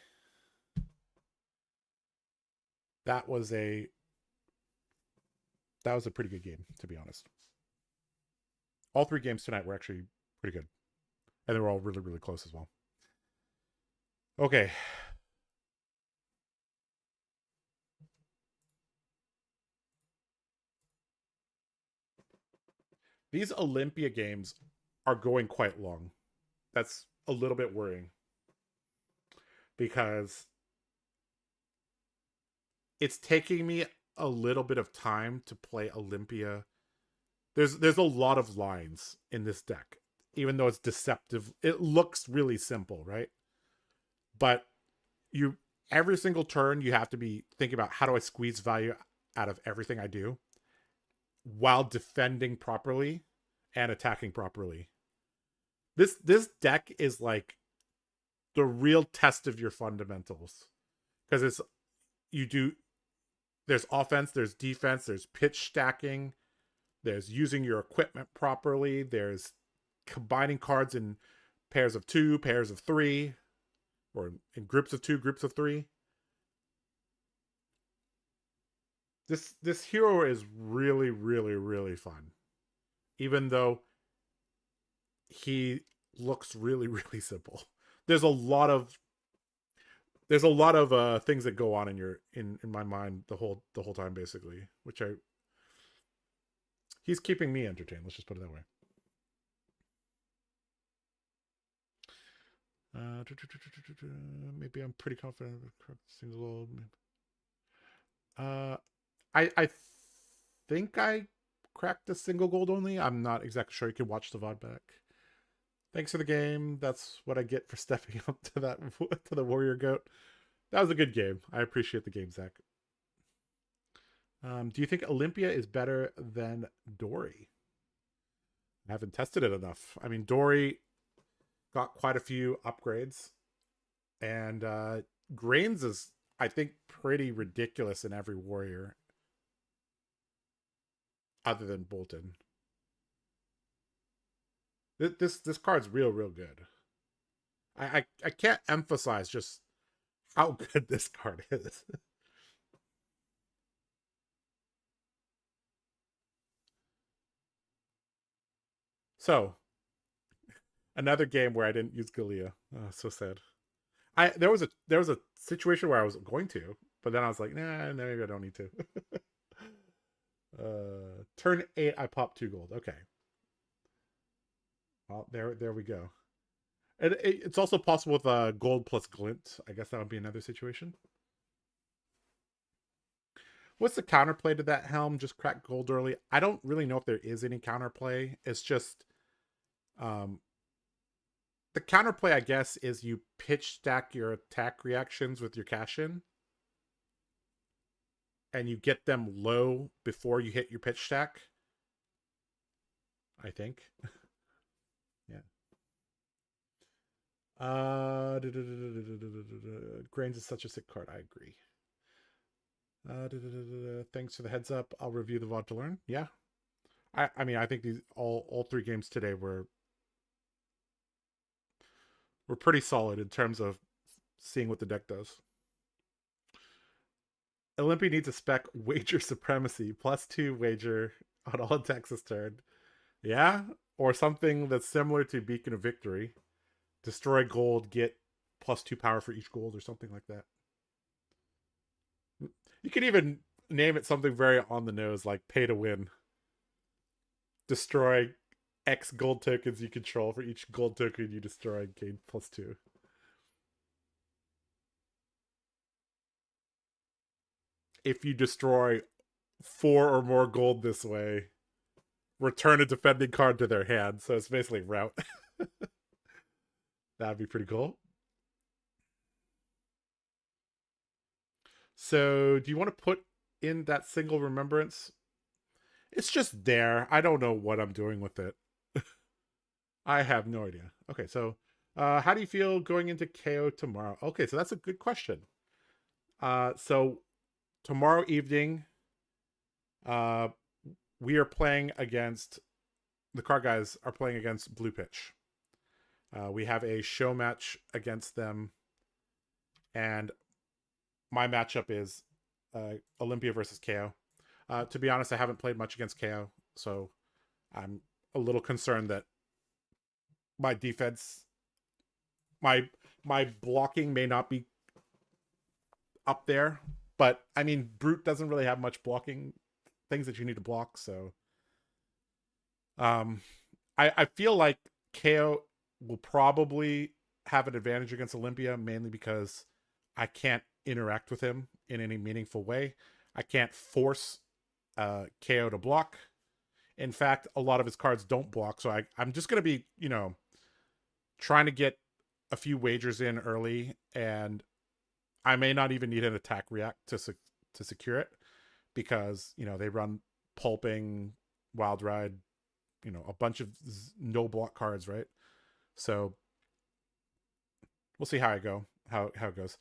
That was a pretty good game, to be honest. All 3 games tonight were actually pretty good. And they were all really, really close as well. Okay. These Olympia games are going quite long. That's a little bit worrying, because it's taking me a little bit of time to play Olympia. There's a lot of lines in this deck, even though it's deceptive. It looks really simple, right? But every single turn you have to be thinking about, how do I squeeze value out of everything I do? while defending properly and attacking properly. This deck is like the real test of your fundamentals, because it's you do there's offense, there's defense, there's pitch stacking, there's using your equipment properly, there's combining cards in pairs of 2, pairs of 3, or in groups of 2, groups of 3. This hero is really, really, really fun, even though he looks really, really simple. There's a lot of things that go on in your in my mind the whole time, basically, which he's keeping me entertained. Let's just put it that way. Maybe I'm pretty confident of single. I think I cracked the single gold only. I'm not exactly sure. You can watch the VOD back. Thanks for the game. That's what I get for stepping up to that to the warrior goat. That was a good game. I appreciate the game, Zach. Do you think Olympia is better than Dory? I haven't tested it enough. I mean, Dory got quite a few upgrades, and Grains is, I think, pretty ridiculous in every warrior, other than Bolton. This card's real good. I can't emphasize just how good this card is. So, another game where I didn't use Galea. Oh, so sad. There was a situation where I was going to, but then I was like, nah, maybe I don't need to. Turn 8, I popped 2 gold. Okay. Well, there we go. And it's also possible with gold plus glint. I guess that would be another situation. What's the counterplay to that helm? Just crack gold early. I don't really know if there is any counterplay. It's just the counterplay, I guess, is you pitch stack your attack reactions with your cash in, and you get them low before you hit your pitch stack, I think. Yeah. Grains is such a sick card. I agree. Thanks for the heads up. I'll review the VOD to learn. Yeah. I mean, I think these all 3 games today were pretty solid in terms of seeing what the deck does. Olympia needs a spec wager supremacy, +2 wager on all attacks this turn. Yeah? Or something that's similar to Beacon of Victory. Destroy gold, get +2 power for each gold, or something like that. You could even name it something very on the nose, like pay to win. Destroy X gold tokens you control for each gold token you destroy, gain +2. If you destroy 4 or more gold this way, return a defending card to their hand. So it's basically route. That'd be pretty cool. So do you want to put in that single remembrance? It's just there. I don't know what I'm doing with it. I have no idea. Okay, so how do you feel going into KO tomorrow? Okay, so that's a good question. So tomorrow evening, we are playing against TheCardGuyz are playing against Blue Pitch. We have a show match against them, and my matchup is Olympia versus KO. To be honest, I haven't played much against KO, so I'm a little concerned that my defense, my blocking may not be up there. But I mean, Brute doesn't really have much blocking things that you need to block, so I feel like KO will probably have an advantage against Olympia, mainly because I can't interact with him in any meaningful way. I can't force KO to block. In fact, a lot of his cards don't block, so I'm just going to be, trying to get a few wagers in early, and I may not even need an attack react to secure it, because, they run pulping, wild ride, you know, a bunch of no block cards, right? So we'll see how I go, how it goes.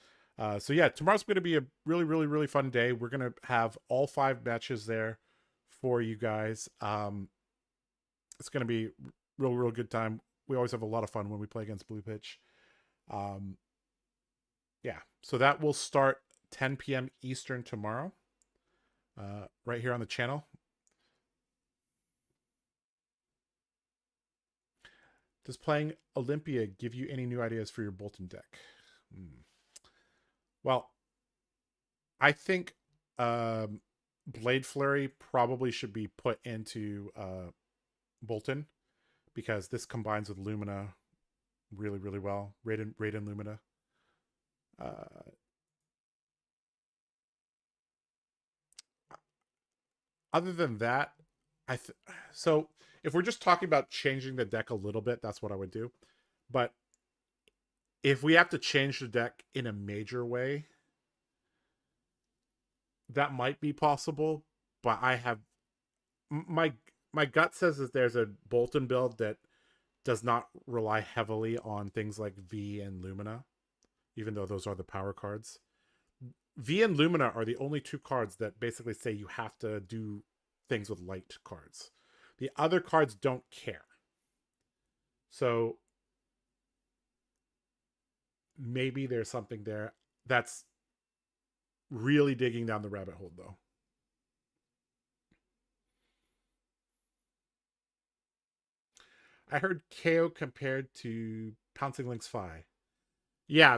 So yeah, tomorrow's going to be a really, really, really fun day. We're going to have all 5 matches there for you guys. It's going to be real, real good time. We always have a lot of fun when we play against Blue Pitch. Yeah, so that will start 10 p.m. Eastern tomorrow, right here on the channel. Does playing Olympia give you any new ideas for your Bolton deck? Well, I think Blade Flurry probably should be put into Bolton, because this combines with Lumina really, really well. Raiden Lumina. Other than that, so if we're just talking about changing the deck a little bit, that's what I would do. But if we have to change the deck in a major way, that might be possible. But I have my gut says that there's a Bolton build that does not rely heavily on things like V and Lumina, even though those are the power cards. V and Lumina are the only 2 cards that basically say you have to do things with light cards. The other cards don't care. So maybe there's something there. That's really digging down the rabbit hole, though. I heard KO compared to Pouncing Link's Fi. Yeah,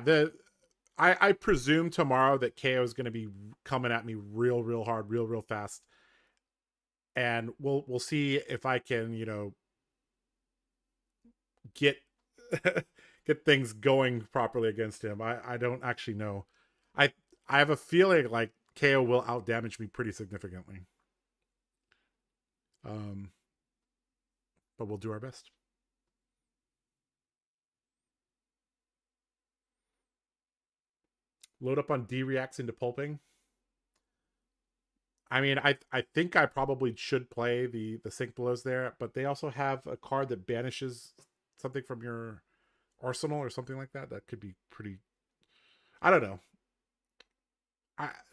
I presume tomorrow that KO is going to be coming at me real, real hard, real, real fast, and we'll see if I can, you know, get get things going properly against him. I don't actually know. I I have a feeling like KO will outdamage me pretty significantly. But we'll do our best. Load up on D reacts into pulping. I mean, I think I probably should play the sync blows there, but they also have a card that banishes something from your arsenal or something like that. That could be pretty. I don't know.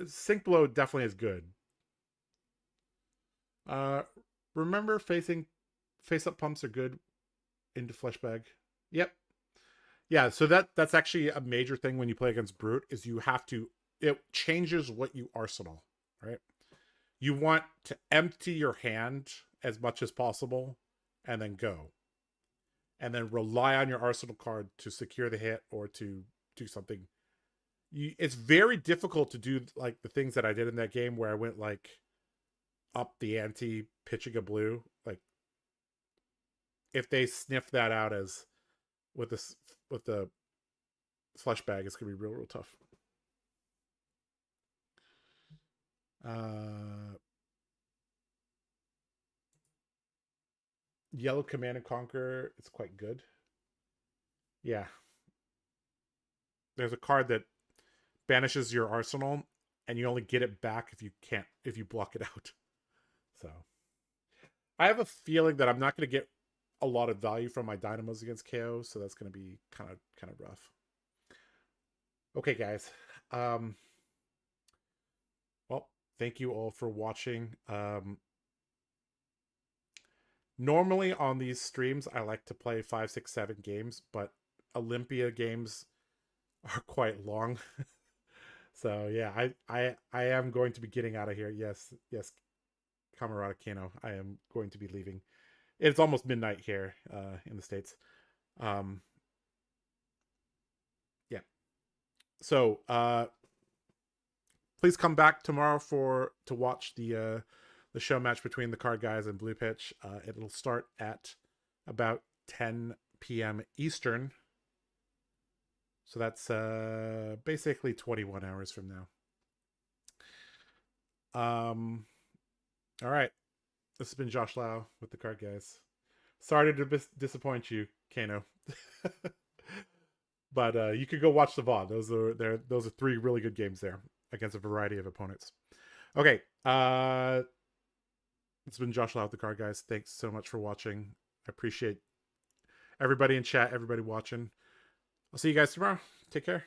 Sync blow definitely is good. Remember face up pumps are good into flesh bag. Yep. Yeah, so that's actually a major thing when you play against Brute, is you have to, it changes what you arsenal, right? You want to empty your hand as much as possible and then go. And then rely on your arsenal card to secure the hit or to do something. It's very difficult to do like the things that I did in that game where I went like up the ante pitching a blue. Like if they sniff that out as with the flesh bag, it's gonna be real, real tough. Yellow Command and Conquer, it's quite good. Yeah. There's a card that banishes your arsenal and you only get it back if you block it out. So I have a feeling that I'm not going to get a lot of value from my dynamos against KO, so that's going to be kind of rough. Okay, guys. Well, thank you all for watching. Normally on these streams, I like to play 5, 6, 7 games, but Olympia games are quite long. So yeah, I am going to be getting out of here. Yes, Camarada Kano, I am going to be leaving. It's almost midnight here in the States. Yeah. So please come back tomorrow to watch the show match between TheCardGuyz and Blue Pitch. It'll start at about 10 p.m. Eastern. So that's basically 21 hours from now. All right. This has been Josh Lau with TheCardGuyz. Sorry to disappoint you, Kano. But you could go watch the VOD. Those are 3 really good games there against a variety of opponents. Okay. It's been Josh Lau, the Card Guys. Thanks so much for watching. I appreciate everybody in chat, everybody watching. I'll see you guys tomorrow. Take care.